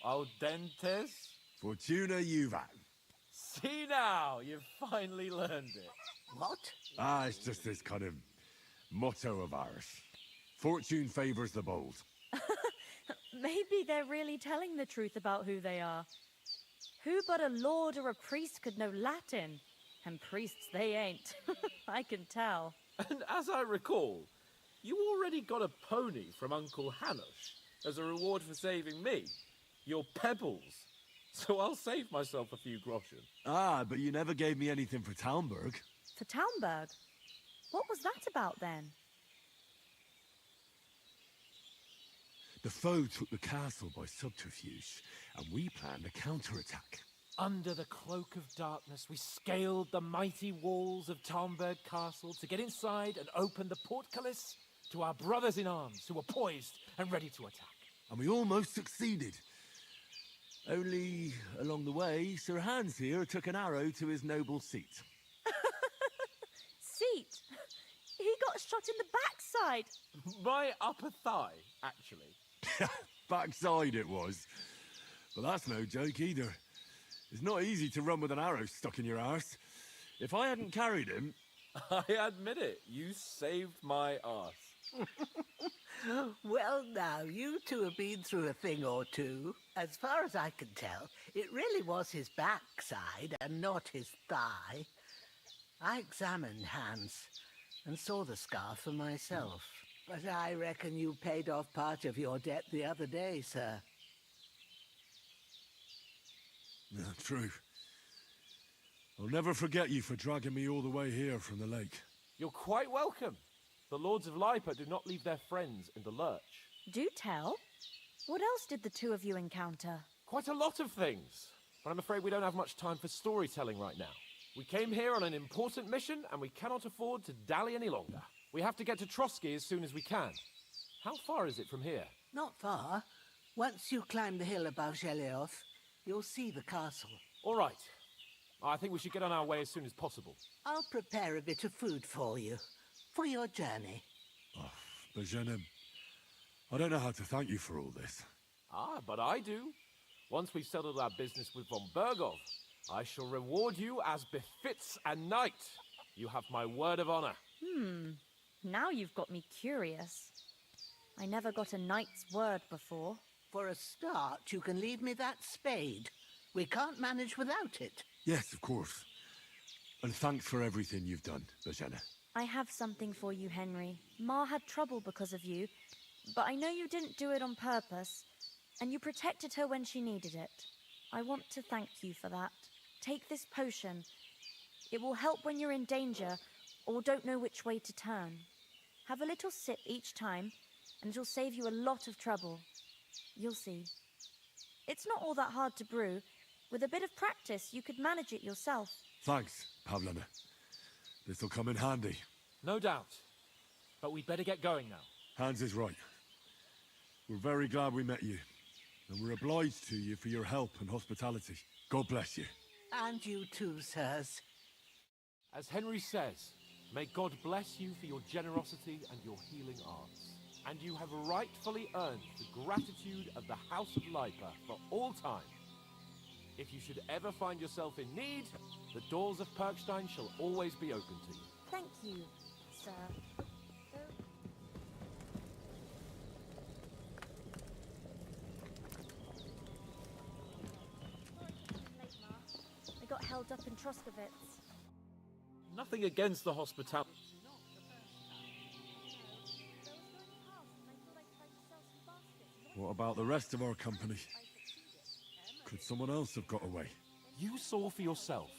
Speaker 12: al dentes.
Speaker 11: Fortuna juvat.
Speaker 12: See now, you've finally learned it.
Speaker 16: What?
Speaker 11: It's just this kind of motto of ours. Fortune favors the bold.
Speaker 22: Maybe they're really telling the truth about who they are. Who but a lord or a priest could know Latin? And priests they ain't. I can tell.
Speaker 12: And as I recall, you already got a pony from Uncle Hanush as a reward for saving me. Your pebbles. So I'll save myself a few groschen.
Speaker 11: But you never gave me anything for Talmberg.
Speaker 22: For Talmberg? What was that about then?
Speaker 11: The foe took the castle by subterfuge, and we planned a counterattack.
Speaker 12: Under the cloak of darkness, we scaled the mighty walls of Talmberg Castle to get inside and open the portcullis to our brothers in arms who were poised and ready to attack.
Speaker 11: And we almost succeeded. Only, along the way, Sir Hans here took an arrow to his noble seat.
Speaker 22: Seat? He got shot in the backside.
Speaker 12: My upper thigh, actually.
Speaker 11: Backside it was. But that's no joke either. It's not easy to run with an arrow stuck in your arse. If I hadn't carried him...
Speaker 12: I admit it, you saved my arse.
Speaker 16: Well, now, you two have been through a thing or two. As far as I can tell, it really was his backside and not his thigh. I examined Hans and saw the scar for myself. But I reckon you paid off part of your debt the other day, sir.
Speaker 11: Yeah, true. I'll never forget you for dragging me all the way here from the lake.
Speaker 12: You're quite welcome. The Lords of Lipa do not leave their friends in the lurch.
Speaker 22: Do tell. What else did the two of you encounter?
Speaker 12: Quite a lot of things. But I'm afraid we don't have much time for storytelling right now. We came here on an important mission, and we cannot afford to dally any longer. We have to get to Trotsky as soon as we can. How far is it from here?
Speaker 16: Not far. Once you climb the hill above Gelioth, you'll see the castle.
Speaker 12: All right. I think we should get on our way as soon as possible.
Speaker 16: I'll prepare a bit of food for you, for your journey.
Speaker 11: Oh, Bajena, I don't know how to thank you for all this.
Speaker 12: But I do. Once we've settled our business with von Bergov, I shall reward you as befits a knight. You have my word of honor.
Speaker 22: Now you've got me curious. I never got a knight's word before.
Speaker 16: For a start, you can leave me that spade. We can't manage without it.
Speaker 11: Yes, of course. And thanks for everything you've done, Bajena.
Speaker 22: I have something for you, Henry. Ma had trouble because of you, but I know you didn't do it on purpose, and you protected her when she needed it. I want to thank you for that. Take this potion. It will help when you're in danger or don't know which way to turn. Have a little sip each time, and it'll save you a lot of trouble. You'll see. It's not all that hard to brew. With a bit of practice, you could manage it yourself.
Speaker 11: Thanks, Pavlana. This'll come in handy.
Speaker 12: No doubt. But we'd better get going now.
Speaker 11: Hans is right. We're very glad we met you. And we're obliged to you for your help and hospitality. God bless you.
Speaker 16: And you too, sirs.
Speaker 12: As Henry says, may God bless you for your generosity and your healing arts. And you have rightfully earned the gratitude of the House of Lipa for all time. If you should ever find yourself in need, the doors of Perkstein shall always be open to you.
Speaker 22: Thank you, sir. I got held up in Troskowitz.
Speaker 5: Nothing against the hospitality.
Speaker 11: What about the rest of our company? Could someone else have got away?
Speaker 5: You saw for yourself.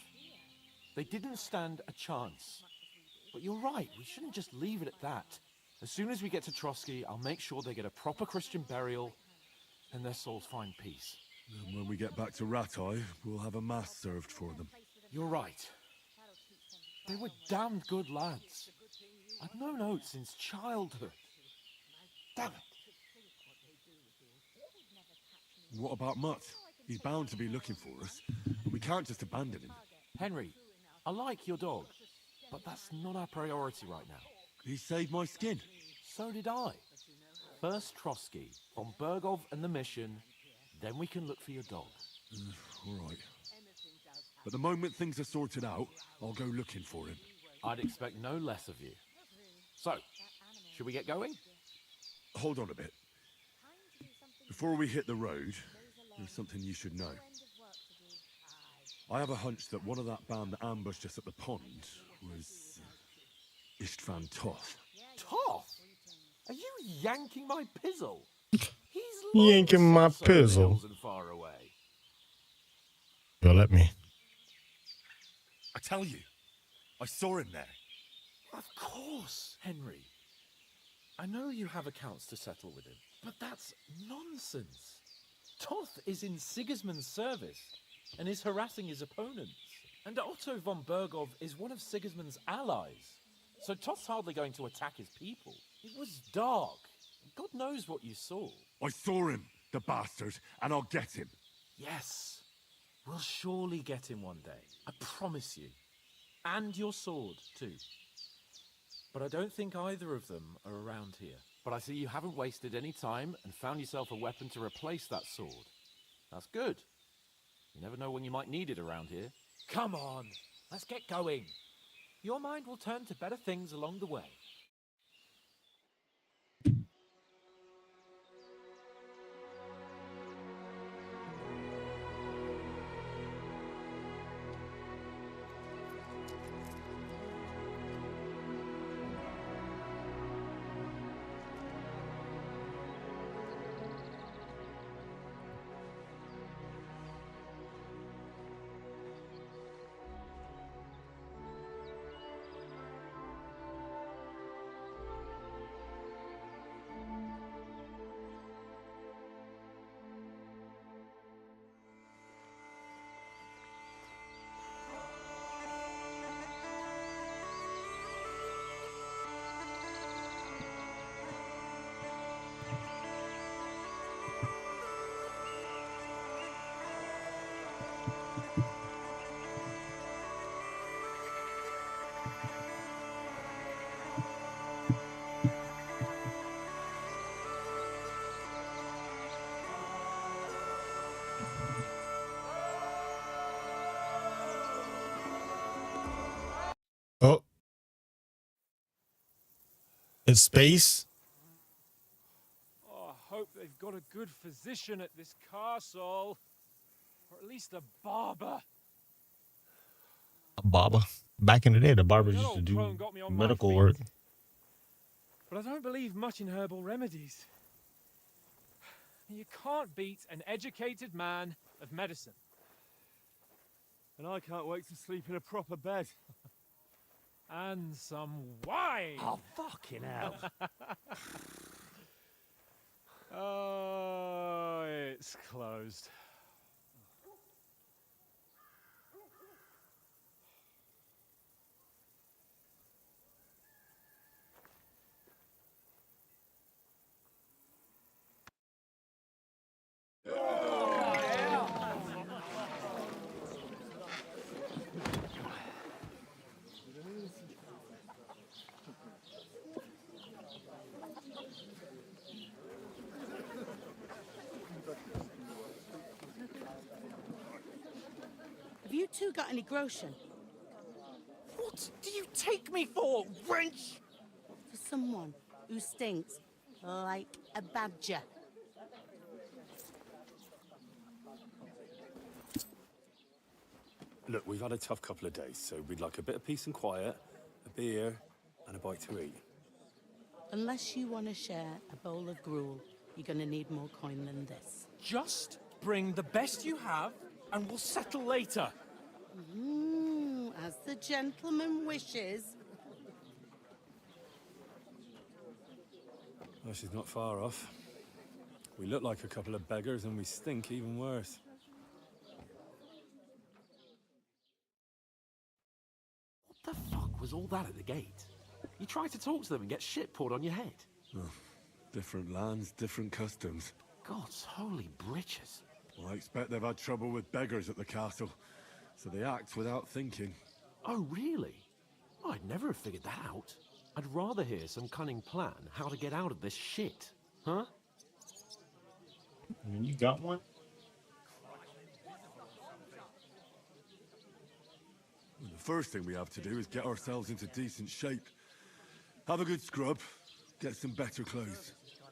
Speaker 5: They didn't stand a chance. But you're right, we shouldn't just leave it at that. As soon as we get to Trotsky, I'll make sure they get a proper Christian burial and their souls find peace.
Speaker 11: And when we get back to Rattay, we'll have a mass served for them.
Speaker 5: You're right. They were damned good lads. I've known Oates since childhood. Damn it.
Speaker 11: What about Mutt? He's bound to be looking for us, and we can't just abandon him.
Speaker 5: Henry, I like your dog, but that's not our priority right now.
Speaker 11: He saved my skin.
Speaker 5: So did I. First Trotsky, von Bergov and the mission, then we can look for your dog.
Speaker 11: All right. But the moment things are sorted out, I'll go looking for him.
Speaker 5: I'd expect no less of you. So, should we get going?
Speaker 11: Hold on a bit. Before we hit the road, there's something you should know. I have a hunch that one of that band that ambushed us at the pond was Istvan Toth.
Speaker 5: Toth? Are you yanking my pizzle? He's
Speaker 1: Yanking my pizzle.
Speaker 5: And far away.
Speaker 1: Yo, let me.
Speaker 11: I tell you, I saw him there.
Speaker 5: Of course, Henry. I know you have accounts to settle with him, but that's nonsense. Toth is in Sigismund's service and is harassing his opponents. And Otto von Bergov is one of Sigismund's allies. So Toth's hardly going to attack his people. It was dark. God knows what you saw.
Speaker 11: I saw him, the bastard, and I'll get him.
Speaker 5: Yes. We'll surely get him one day. I promise you. And your sword, too. But I don't think either of them are around here. But I see you haven't wasted any time and found yourself a weapon to replace that sword. That's good. You never know when you might need it around here. Come on, let's get going. Your mind will turn to better things along the way.
Speaker 1: Oh. In space?
Speaker 12: Oh, I hope they've got a good physician at this castle. Or at least a barber.
Speaker 1: A barber? Back in the day, the barbers
Speaker 12: That
Speaker 1: used to
Speaker 12: old
Speaker 1: do
Speaker 12: crone got me on my
Speaker 1: medical
Speaker 12: feet.
Speaker 1: work.
Speaker 12: But I don't believe much in herbal remedies. You can't beat an educated man of medicine.
Speaker 4: And I can't wait to sleep in a proper bed.
Speaker 12: And some wine!
Speaker 10: Oh, fucking hell.
Speaker 12: Oh, it's closed.
Speaker 16: Have you two got any groschen?
Speaker 10: What do you take me for, wench?
Speaker 16: For someone who stinks like a badger.
Speaker 4: Look, we've had a tough couple of days, so we'd like a bit of peace and quiet, a beer, and a bite to eat.
Speaker 2: Unless you want to share a bowl of gruel, you're going to need more coin than this.
Speaker 3: Just bring the best you have, and we'll settle later.
Speaker 2: As the gentleman wishes.
Speaker 4: Well, she's not far off. We look like a couple of beggars, and we stink even worse.
Speaker 5: What the fuck was all that at the gate? You tried to talk to them and get shit poured on your head.
Speaker 11: Oh, different lands, different customs.
Speaker 5: God's holy britches.
Speaker 11: Well, I expect they've had trouble with beggars at the castle, so they act without thinking.
Speaker 5: Oh, really? I'd never have figured that out. I'd rather hear some cunning plan how to get out of this shit. Huh?
Speaker 1: You got one?
Speaker 11: Well, the first thing we have to do is get ourselves into decent shape. Have a good scrub, get some better clothes.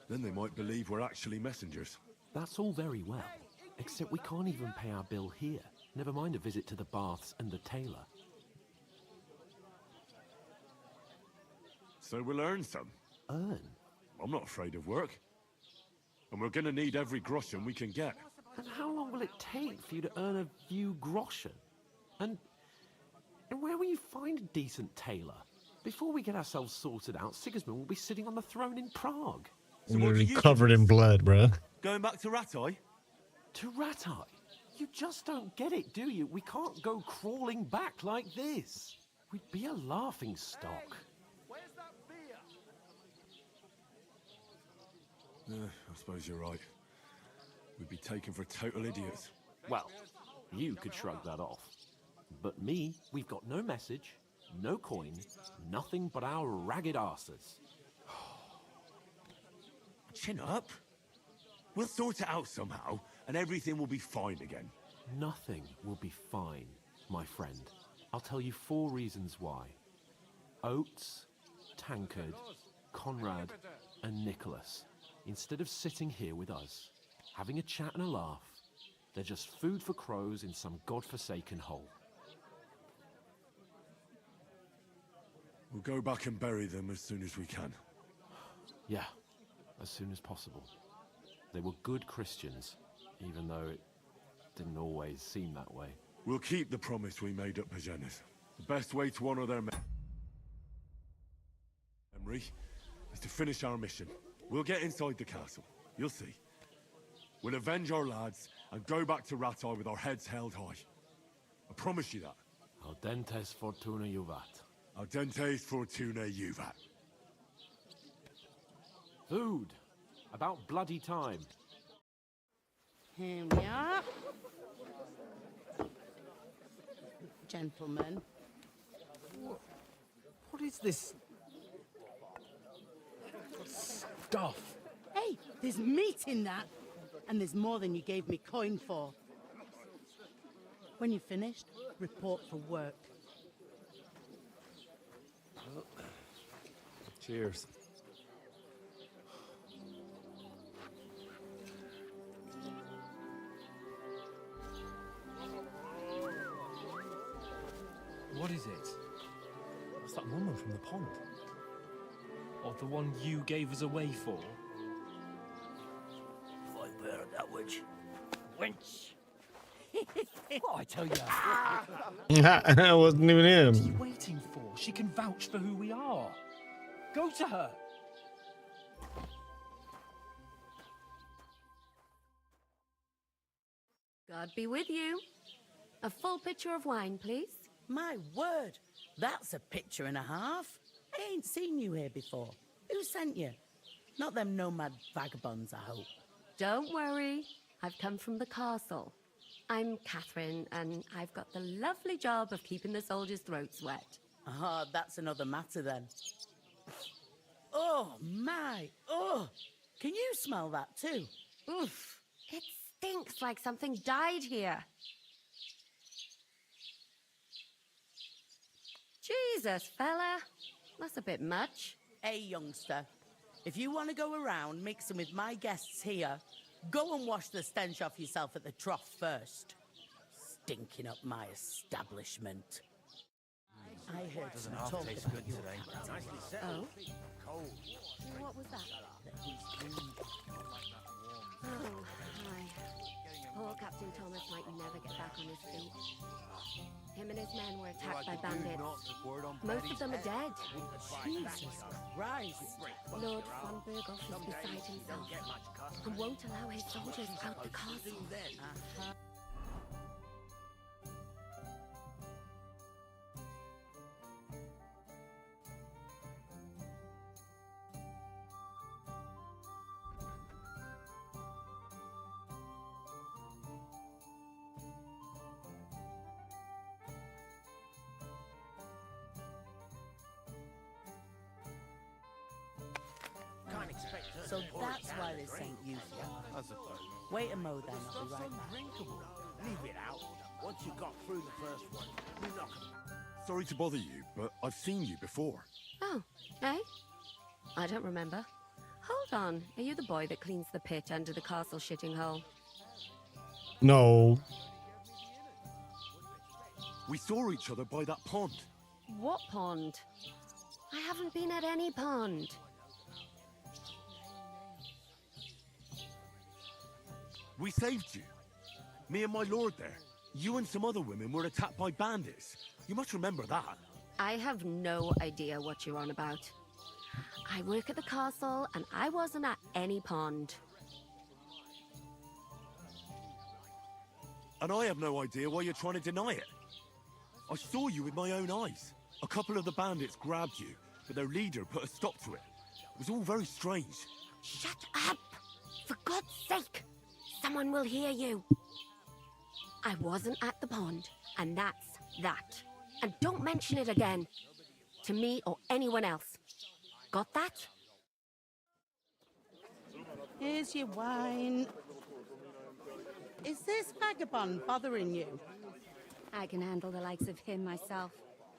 Speaker 11: Then they might believe we're actually messengers.
Speaker 5: That's all very well, except we can't even pay our bill here. Never mind a visit to the baths and the tailor.
Speaker 11: So we'll earn some.
Speaker 5: Earn?
Speaker 11: I'm not afraid of work. And we're gonna need every groschen we can get.
Speaker 5: And how long will it take for you to earn a few groschen? And where will you find a decent tailor? Before we get ourselves sorted out, Sigismund will be sitting on the throne in Prague.
Speaker 1: Literally covered in blood, bro.
Speaker 8: Going back to Rattay?
Speaker 5: To Rattay? You just don't get it, do you? We can't go crawling back like this. We'd be a laughing stock.
Speaker 11: I suppose you're right. We'd be taken for total idiots.
Speaker 5: Well, you could shrug that off. But me, we've got no message, no coin, nothing but our ragged arses.
Speaker 8: Chin up. We'll sort it out somehow, and everything will be fine again.
Speaker 5: Nothing will be fine, my friend. I'll tell you 4 reasons why. Oates, Tankard, Conrad, and Nicholas. Instead of sitting here with us, having a chat and a laugh, they're just food for crows in some godforsaken hole.
Speaker 11: We'll go back and bury them as soon as we can.
Speaker 5: Yeah, as soon as possible. They were good Christians, even though it didn't always seem that way.
Speaker 11: We'll keep the promise we made at Pagenis. The best way to honor their memory is to finish our mission. We'll get inside the castle. You'll see. We'll avenge our lads and go back to Rattay with our heads held high. I promise you that.
Speaker 5: Audentes fortuna juvat.
Speaker 11: Audentes fortuna juvat.
Speaker 5: Food. About bloody time.
Speaker 2: Here we are. Gentlemen.
Speaker 3: What is this stuff?
Speaker 2: Hey, there's meat in that. And there's more than you gave me coin for. When you're finished, report for work.
Speaker 4: Cheers.
Speaker 3: What is it? What's that woman from the pond? Or the one you gave us away for?
Speaker 9: Viper, that witch. Wench.
Speaker 3: What I tell you?
Speaker 1: That wasn't even
Speaker 3: What are you
Speaker 1: him.
Speaker 3: waiting for? She can vouch for who we are. Go to her.
Speaker 6: God be with you. A full pitcher of wine, please.
Speaker 2: My word, that's a picture and a half. I ain't seen you here before. Who sent you? Not them nomad vagabonds, I hope.
Speaker 6: Don't worry. I've come from the castle. I'm Catherine, and I've got the lovely job of keeping the soldiers' throats wet.
Speaker 2: Ah, that's another matter then. Oh, my. Oh, can you smell that too?
Speaker 6: Oof. It stinks like something died here. Jesus, fella. That's a bit much.
Speaker 2: Hey, youngster. If you want to go around mixing with my guests here, go and wash the stench off yourself at the trough first. stinking up my establishment. I heard
Speaker 10: Doesn't
Speaker 2: some
Speaker 10: half
Speaker 2: talk
Speaker 10: taste
Speaker 2: about
Speaker 10: good
Speaker 2: your
Speaker 10: today.
Speaker 2: captain.
Speaker 10: Nicely
Speaker 2: Oh?
Speaker 10: settled. Cold.
Speaker 6: What was that?
Speaker 2: That he's been
Speaker 6: Oh, hi. Poor Captain Thomas might never get back on his feet. Him and his men were attacked by bandits. Most of them are dead.
Speaker 2: Jesus Christ.
Speaker 6: Lord von Berghoff is beside himself and won't allow his soldiers out the castle.
Speaker 10: Can't expect her
Speaker 2: So
Speaker 10: to pour
Speaker 2: that's
Speaker 10: it down
Speaker 2: why
Speaker 10: the
Speaker 2: they
Speaker 10: drain.
Speaker 2: sent you here.
Speaker 10: I suppose.
Speaker 2: Wait a mo then, I'll be
Speaker 10: Stuff's
Speaker 2: right back.
Speaker 10: undrinkable. Leave it out. Once you got through the first one, you knock 'em.
Speaker 11: Sorry to bother you, but I've seen you before.
Speaker 6: Oh, eh? I don't remember. Hold on, are you the boy that cleans the pit under the castle shitting hole?
Speaker 1: No.
Speaker 11: We saw each other by that pond.
Speaker 6: What pond? I haven't been at any pond.
Speaker 11: We saved you. Me and my lord there. You and some other women were attacked by bandits. You must remember that.
Speaker 6: I have no idea what you're on about. I work at the castle and I wasn't at any pond.
Speaker 11: And I have no idea why you're trying to deny it. I saw you with my own eyes. A couple of the bandits grabbed you, but their leader put a stop to it. It was all very strange.
Speaker 6: Shut up! For God's sake! Someone will hear you. I wasn't at the pond, and that's that. And don't mention it again. To me or anyone else. Got that?
Speaker 16: Here's your wine. Is this vagabond bothering you?
Speaker 6: I can handle the likes of him myself.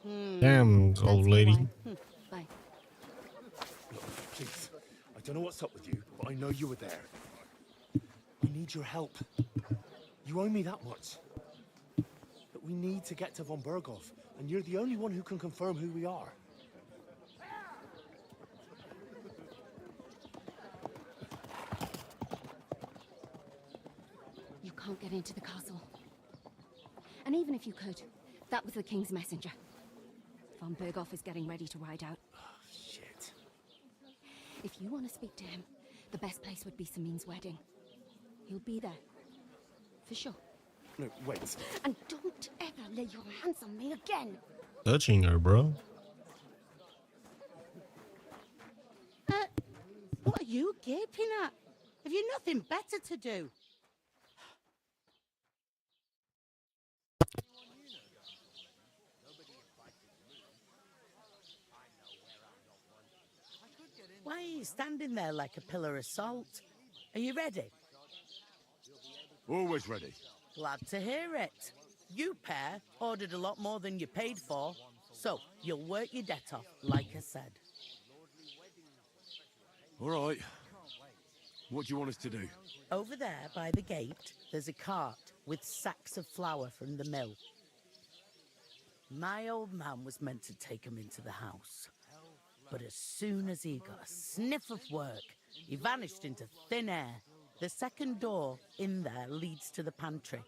Speaker 1: Damn, old lady.
Speaker 6: Bye.
Speaker 11: Please, I don't know what's up with you, but I know you were there. We need your help. You owe me that much. But we need to get to von Berghoff, and you're the only one who can confirm who we are.
Speaker 6: You can't get into the castle. And even if you could, that was the king's messenger. Von Berghoff is getting ready to ride out.
Speaker 11: Shit.
Speaker 6: If you want to speak to him, the best place would be Samin's wedding. He'll be there. For sure.
Speaker 11: No, wait.
Speaker 6: And don't ever lay your hands on me again.
Speaker 1: Touching her, bro.
Speaker 16: What are you gaping at? Have you nothing better to do?
Speaker 2: Why are you standing there like a pillar of salt? Are you ready?
Speaker 11: Always ready.
Speaker 2: Glad to hear it. You pair ordered a lot more than you paid for, so you'll work your debt off, like I said.
Speaker 11: All right. What do you want us to do?
Speaker 2: Over there by the gate, there's a cart with sacks of flour from the mill. My old man was meant to take 'em into the house. But as soon as he got a sniff of work, he vanished into thin air. The second door in there leads to the pantry.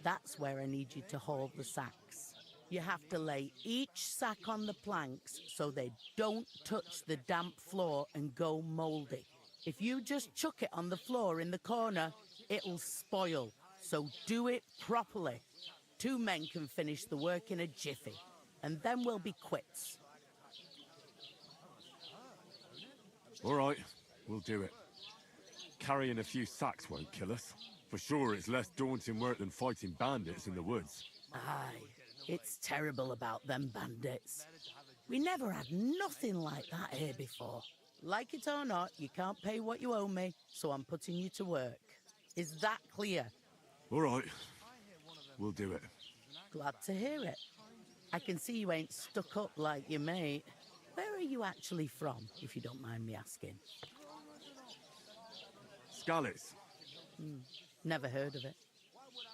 Speaker 2: That's where I need you to haul the sacks. You have to lay each sack on the planks so they don't touch the damp floor and go mouldy. If you just chuck it on the floor in the corner, it'll spoil. So do it properly. 2 men can finish the work in a jiffy, and then we'll be quits.
Speaker 11: All right, we'll do it. Carrying a few sacks won't kill us. For sure, it's less daunting work than fighting bandits in the woods.
Speaker 2: Aye, it's terrible about them bandits. We never had nothing like that here before. Like it or not, you can't pay what you owe me, so I'm putting you to work. Is that clear?
Speaker 11: All right, we'll do it.
Speaker 2: Glad to hear it. I can see you ain't stuck up like your mate. Where are you actually from, if you don't mind me asking?
Speaker 11: Scalets.
Speaker 2: Never heard of it.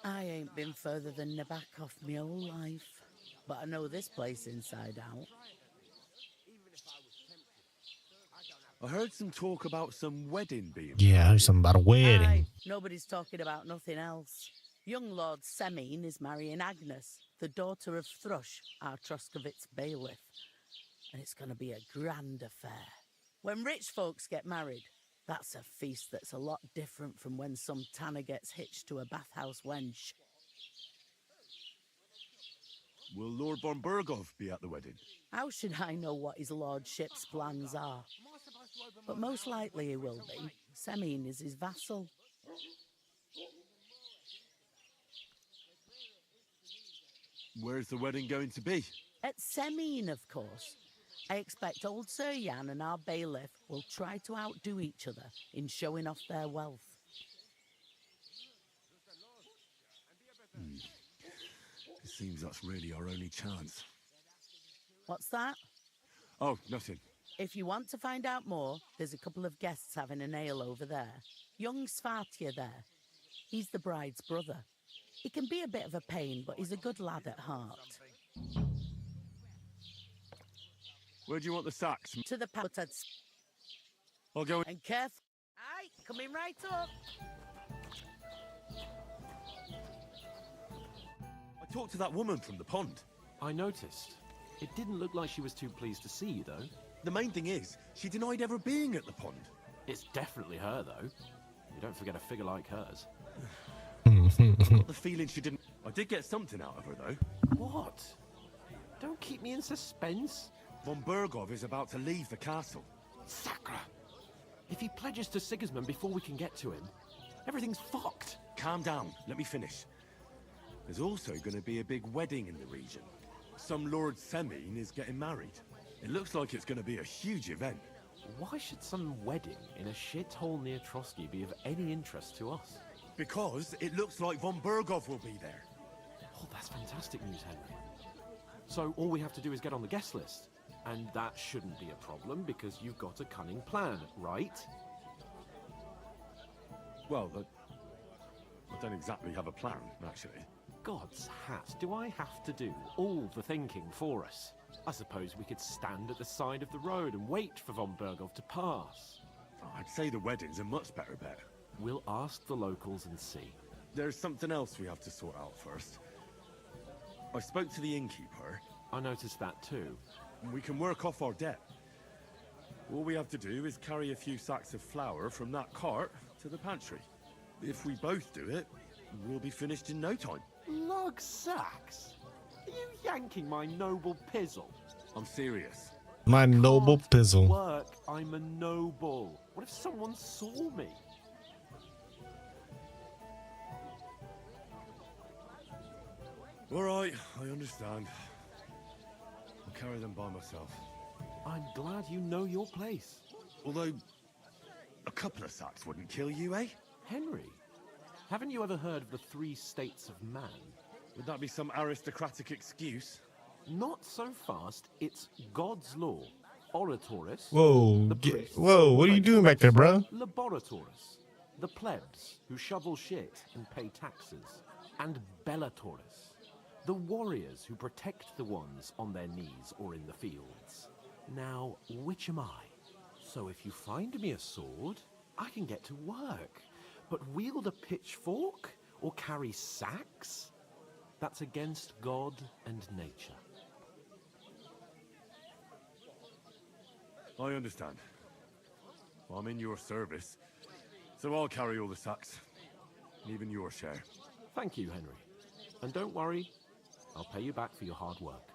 Speaker 2: I ain't been further than Nabakov my whole life, but I know this place inside out.
Speaker 11: I heard some talk about some wedding being
Speaker 1: Yeah, there's something about a wedding.
Speaker 2: Aye, nobody's talking about nothing else. Young Lord Semine is marrying Agnes, the daughter of Thrush, our Troskovitz bailiff. And it's going to be a grand affair. When rich folks get married, that's a feast that's a lot different from when some tanner gets hitched to a bathhouse wench.
Speaker 11: Will Lord von Burgov be at the wedding?
Speaker 2: How should I know what his lordship's plans are? But most likely he will be. Semine is his vassal.
Speaker 11: Where's the wedding going to be?
Speaker 2: At Semine, of course. I expect old Sir Jan and our bailiff will try to outdo each other in showing off their wealth.
Speaker 11: It seems that's really our only chance.
Speaker 2: What's that?
Speaker 11: Oh, nothing.
Speaker 2: If you want to find out more, there's a couple of guests having an ale over there. Young Svartje there. He's the bride's brother. He can be a bit of a pain, but he's a good lad at heart.
Speaker 11: Where do you want the sacks?
Speaker 2: To the poutats.
Speaker 11: I'll go.
Speaker 2: And careful. Aye, coming right up.
Speaker 11: I talked to that woman from the pond.
Speaker 5: I noticed. It didn't look like she was too pleased to see you, though.
Speaker 11: The main thing is, she denied ever being at the pond.
Speaker 5: It's definitely her, though. You don't forget a figure like hers.
Speaker 11: I got the feeling she didn't. I did get something out of her, though.
Speaker 5: What? Don't keep me in suspense.
Speaker 11: Von Burgov is about to leave the castle.
Speaker 5: Sacra! If he pledges to Sigismund before we can get to him, everything's fucked.
Speaker 11: Calm down. Let me finish. There's also going to be a big wedding in the region. Some Lord Semine is getting married. It looks like it's going to be a huge event.
Speaker 5: Why should some wedding in a shithole near Trotsky be of any interest to us?
Speaker 11: Because it looks like von Burgov will be there.
Speaker 5: Oh, that's fantastic news, Henry. So all we have to do is get on the guest list. And that shouldn't be a problem because you've got a cunning plan, right?
Speaker 11: Well, I don't exactly have a plan, actually.
Speaker 5: God's hat, do I have to do all the thinking for us? I suppose we could stand at the side of the road and wait for von Burgov to pass.
Speaker 11: I'd say the wedding's a much better bet.
Speaker 5: We'll ask the locals and see.
Speaker 11: There's something else we have to sort out first. I spoke to the innkeeper.
Speaker 5: I noticed that too.
Speaker 11: We can work off our debt. All we have to do is carry a few sacks of flour from that cart to the pantry. If we both do it, we'll be finished in no time.
Speaker 5: Lug sacks? Are you yanking my noble pizzle?
Speaker 11: I'm serious.
Speaker 1: My noble pizzle.
Speaker 5: Work, I'm a noble. What if someone saw me?
Speaker 11: All right, I understand. I'll carry them by myself.
Speaker 5: I'm glad you know your place.
Speaker 11: Although, a couple of sacks wouldn't kill you, eh?
Speaker 5: Henry, haven't you ever heard of the 3 states of man?
Speaker 11: Would that be some aristocratic excuse?
Speaker 5: Not so fast. It's God's law. Oratoris.
Speaker 1: Whoa,
Speaker 5: the priests,
Speaker 1: whoa, what are you doing back there, bro?
Speaker 5: Laboratoris. The plebs who shovel shit and pay taxes. And Bellatoris. The warriors who protect the ones on their knees or in the fields. Now, which am I? So if you find me a sword, I can get to work. But wield a pitchfork or carry sacks? That's against God and nature.
Speaker 11: I understand. I'm in your service, so I'll carry all the sacks. Even your share.
Speaker 5: Thank you, Henry. And don't worry, I'll pay you back for your hard work.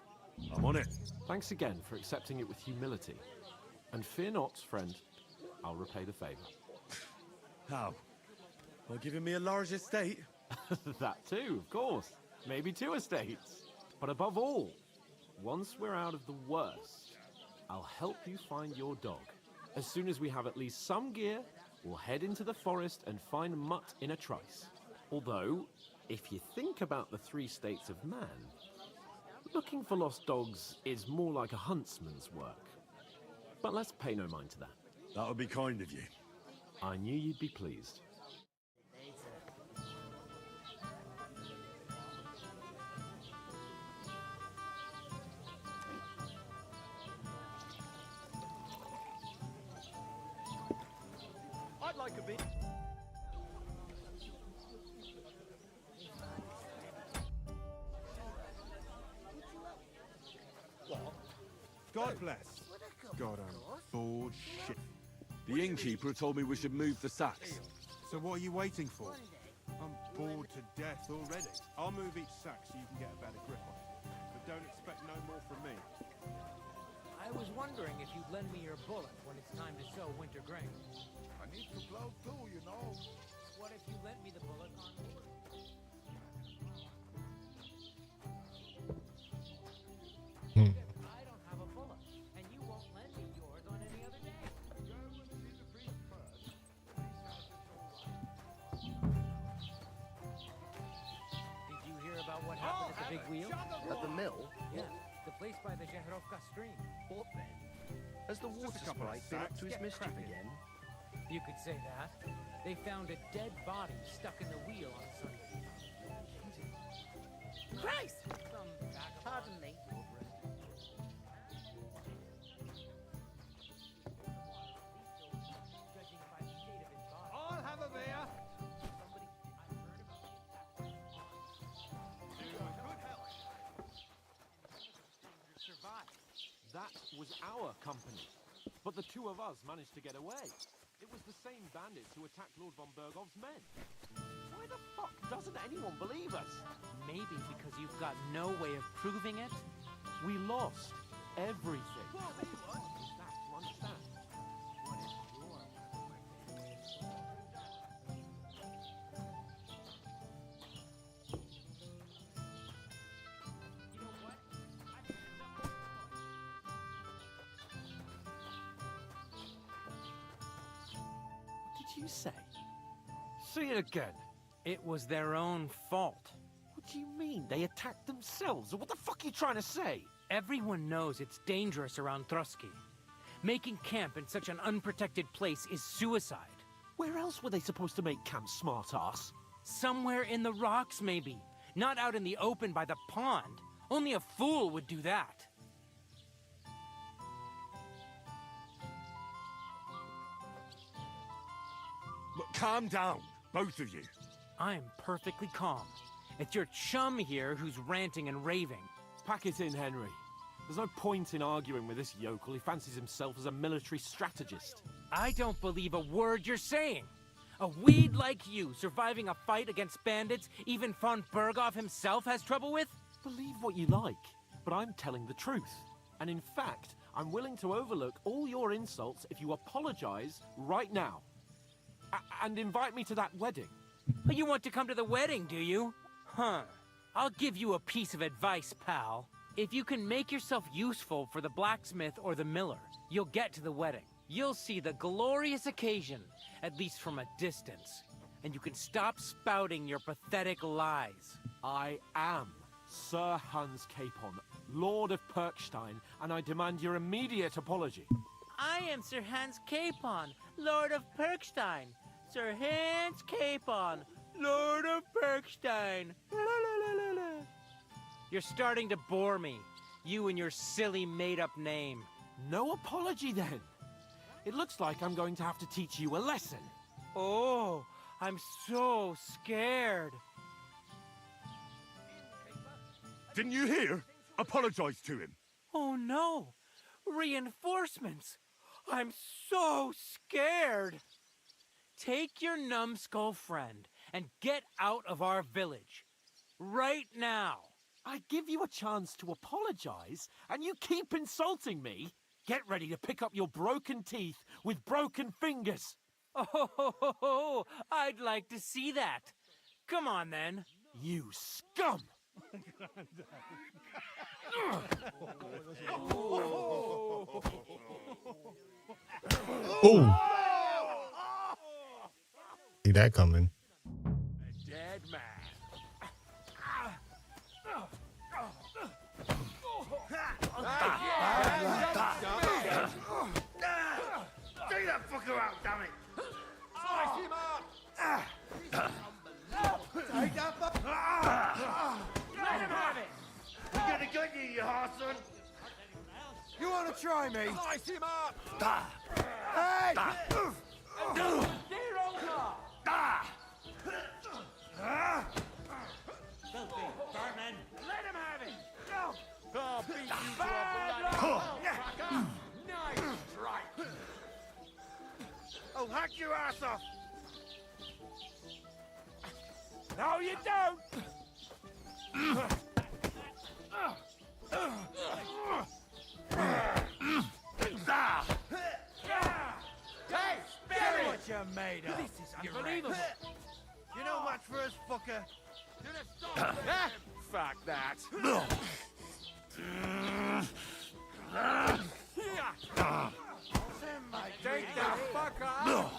Speaker 11: I'm on it.
Speaker 5: Thanks again for accepting it with humility. And fear not, friend, I'll repay the favor.
Speaker 11: How? By giving me a large estate?
Speaker 5: That too, of course. Maybe 2 estates. But above all, once we're out of the worst, I'll help you find your dog. As soon as we have at least some gear, we'll head into the forest and find Mutt in a trice. Although, if you think about the 3 states of man, looking for lost dogs is more like a huntsman's work. But let's pay no mind to that.
Speaker 11: That would be kind of you.
Speaker 5: I knew you'd be pleased. I'd like a bit.
Speaker 11: God bless. God, I'm bored shit. The innkeeper told me we should move the sacks.
Speaker 19: So what are you waiting for? I'm bored to death already. I'll move each sack so you can get a better grip on it. But don't expect no more from me.
Speaker 3: I was wondering if you'd lend me your bullet when it's time to sow winter grain.
Speaker 9: I need to plow too, you know.
Speaker 3: What if you lent me the bullet on board? I don't have a bullet, and you won't lend me yours on any other day. Did you hear about what happened at the big wheel?
Speaker 17: At the mill?
Speaker 3: Yeah, the place by the Zheherovka stream.
Speaker 17: What then? Has the water sprite been up to his mischief again?
Speaker 3: You could say that. They found a dead body stuck in the wheel on Sunday.
Speaker 2: Christ! Pardon me.
Speaker 5: I'll have a beer. That was our company. But the two of us managed to get away. It was the same bandits who attacked Lord von Bergov's men. Why the fuck doesn't anyone believe us?
Speaker 3: Maybe because you've got no way of proving it?
Speaker 5: We lost everything. That to understand. What is your... What did you say? Say it again.
Speaker 3: It was their own fault.
Speaker 5: What do you mean? They attacked themselves? What the fuck are you trying to say?
Speaker 3: Everyone knows it's dangerous around Trotsky. Making camp in such an unprotected place is suicide.
Speaker 5: Where else were they supposed to make camp, smart-ass?
Speaker 3: Somewhere in the rocks, maybe. Not out in the open by the pond. Only a fool would do that.
Speaker 11: But calm down, both of you.
Speaker 3: I'm perfectly calm. It's your chum here who's ranting and raving.
Speaker 5: Pack it in, Henry. There's no point in arguing with this yokel. He fancies himself as a military strategist.
Speaker 3: I don't believe a word you're saying. A weed like you surviving a fight against bandits even von Berghoff himself has trouble with?
Speaker 5: Believe what you like, but I'm telling the truth. And in fact, I'm willing to overlook all your insults if you apologize right now. And invite me to that wedding.
Speaker 3: You want to come to the wedding, do you? Huh. I'll give you a piece of advice, pal. If you can make yourself useful for the blacksmith or the miller, you'll get to the wedding. You'll see the glorious occasion, at least from a distance. And you can stop spouting your pathetic lies.
Speaker 5: I am Sir Hans Capon, Lord of Perkstein, and I demand your immediate apology.
Speaker 3: I am Sir Hans Capon, Lord of Perkstein. Sir Hans Capon, Lord of Perkstein. La, la, la, la, la. You're starting to bore me. You and your silly made-up name.
Speaker 5: No apology, then. It looks like I'm going to have to teach you a lesson.
Speaker 3: Oh, I'm so scared.
Speaker 11: Didn't you hear? Apologize to him.
Speaker 3: Oh no! Reinforcements! I'm so scared! Take your numbskull friend and get out of our village. Right now!
Speaker 5: I give you a chance to apologize, and you keep insulting me? Get ready to pick up your broken teeth with broken fingers.
Speaker 3: Oh, I'd like to see that. Come on, then.
Speaker 5: You scum!
Speaker 1: Oh! See that coming.
Speaker 5: Dead man.
Speaker 9: Take that fucker out, damn it!
Speaker 5: Slice him up!
Speaker 9: Take that fucker! Let him have it! We're gonna get you, you arson!
Speaker 5: You want to try me? Slice him up!
Speaker 9: Hey!
Speaker 5: Damn your ass off! No, you don't! Hey, spare what you're made of! This is unbelievable!
Speaker 8: You're no match for us, fucker. You're gonna stop.
Speaker 5: Fuck that! Take the fuck off!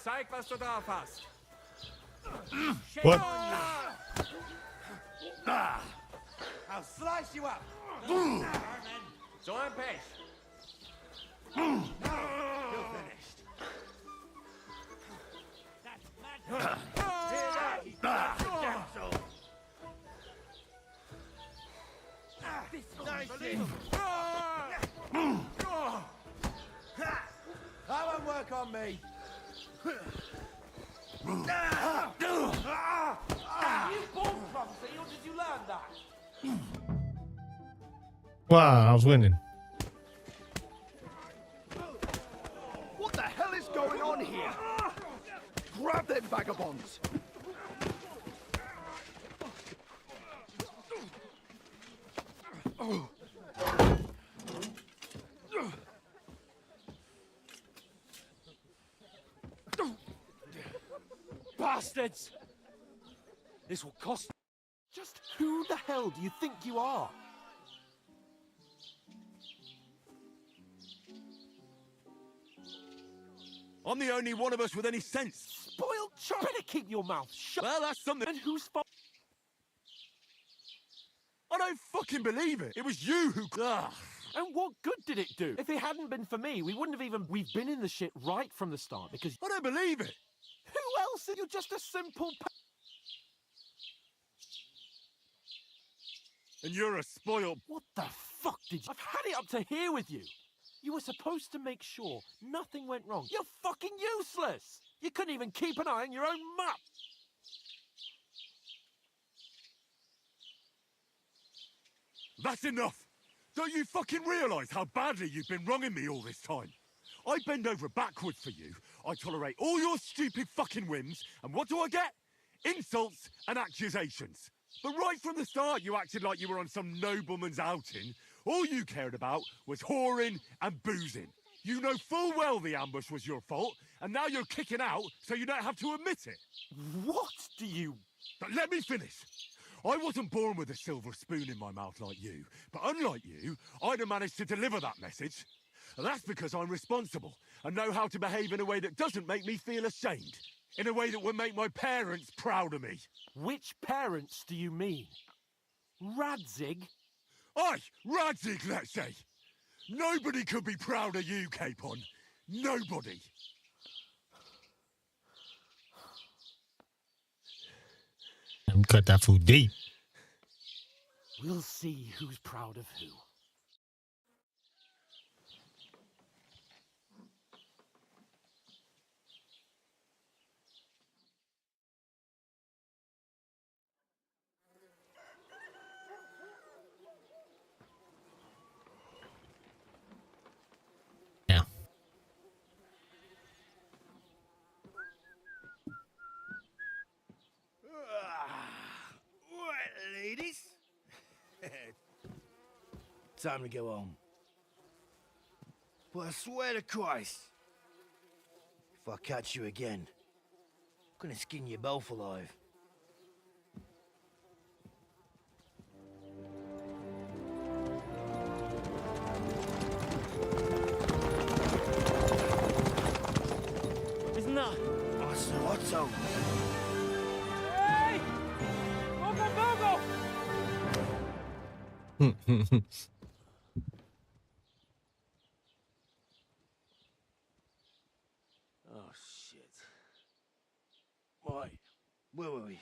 Speaker 5: Zeig, was du drauf hast!
Speaker 1: What?
Speaker 8: I'll slice you up.
Speaker 5: So I'm Pech.
Speaker 8: You're finished.
Speaker 5: That won't work on me.
Speaker 8: You born clumsy, or did you learn that?
Speaker 1: Wow, I was winning.
Speaker 9: What the hell is going on here? Grab them vagabonds!
Speaker 5: Bastards! This will cost. Just who the hell do you think you are?
Speaker 11: I'm the only one of us with any sense.
Speaker 5: Spoiled child! Better keep your mouth shut.
Speaker 11: Well, that's something.
Speaker 5: And whose fault?
Speaker 11: I don't fucking believe it. It was you who. Ugh.
Speaker 5: And what good did it do? If it hadn't been for me, we wouldn't have even. We've been in the shit right from the start because.
Speaker 11: I don't believe it.
Speaker 5: Who else? You're just a simple.
Speaker 11: And you're a spoiled.
Speaker 5: What the fuck did you? I've had it up to here with you. You were supposed to make sure nothing went wrong. You're fucking useless. You couldn't even keep an eye on your own map.
Speaker 11: That's enough. Don't you fucking realise how badly you've been wronging me all this time? I bend over backwards for you. I tolerate all your stupid fucking whims. And what do I get? Insults and accusations. But right from the start, you acted like you were on some nobleman's outing. All you cared about was whoring and boozing. You know full well the ambush was your fault, and now you're kicking out so you don't have to admit it.
Speaker 5: What do you...
Speaker 11: But let me finish. I wasn't born with a silver spoon in my mouth like you, but unlike you, I'd have managed to deliver that message. And that's because I'm responsible and know how to behave in a way that doesn't make me feel ashamed. In a way that would make my parents proud of me.
Speaker 5: Which parents do you mean? Radzig?
Speaker 11: Aye, Radzig, let's say. Nobody could be proud of you, Capon. Nobody.
Speaker 1: Cut that food deep.
Speaker 5: We'll see who's proud of who.
Speaker 1: Yeah.
Speaker 10: Right, ladies. Time to go home. But I swear to Christ, if I catch you again, I'm gonna skin you both alive.
Speaker 3: Isn't that?
Speaker 10: Otto.
Speaker 3: Hey! Bogo, Bogo!
Speaker 10: Oh, shit. Right, where were we?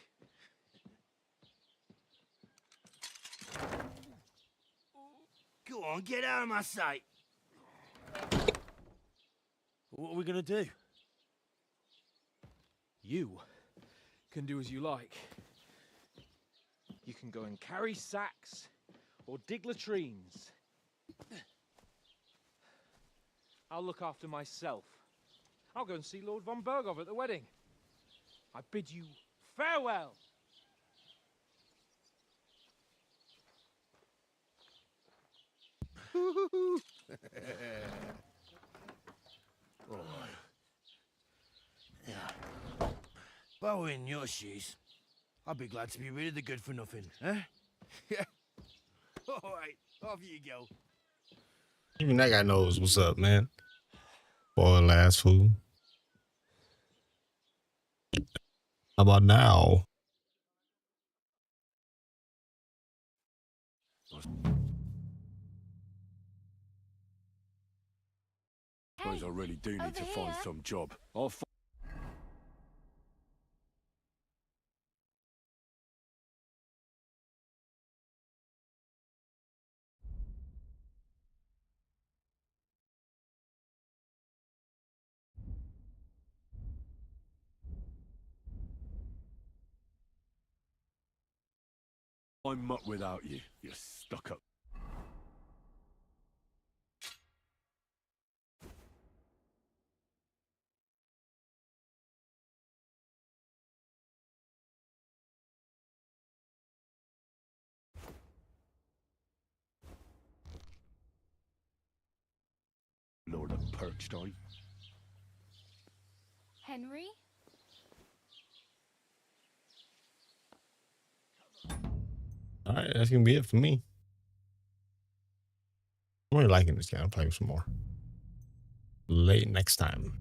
Speaker 10: Go on, get out of my sight.
Speaker 13: What are we gonna do? You can do as you like. You can go and carry sacks or dig latrines. I'll look after myself. I'll go and see Lord von Berghoff at the wedding. I bid you farewell.
Speaker 10: If I were in your shoes, I'd be glad to be rid of the good for nothing, eh? Yeah. All right, off you go.
Speaker 1: Even that guy knows what's up, man. Boiled ass food. How about now?
Speaker 11: Suppose I really do need to find some job. I'll I'm muck without you, you stuck-up. Lord of Perkstein.
Speaker 7: Henry?
Speaker 1: All right, that's gonna be it for me. I'm really liking this game. I'll play some more. Late next time.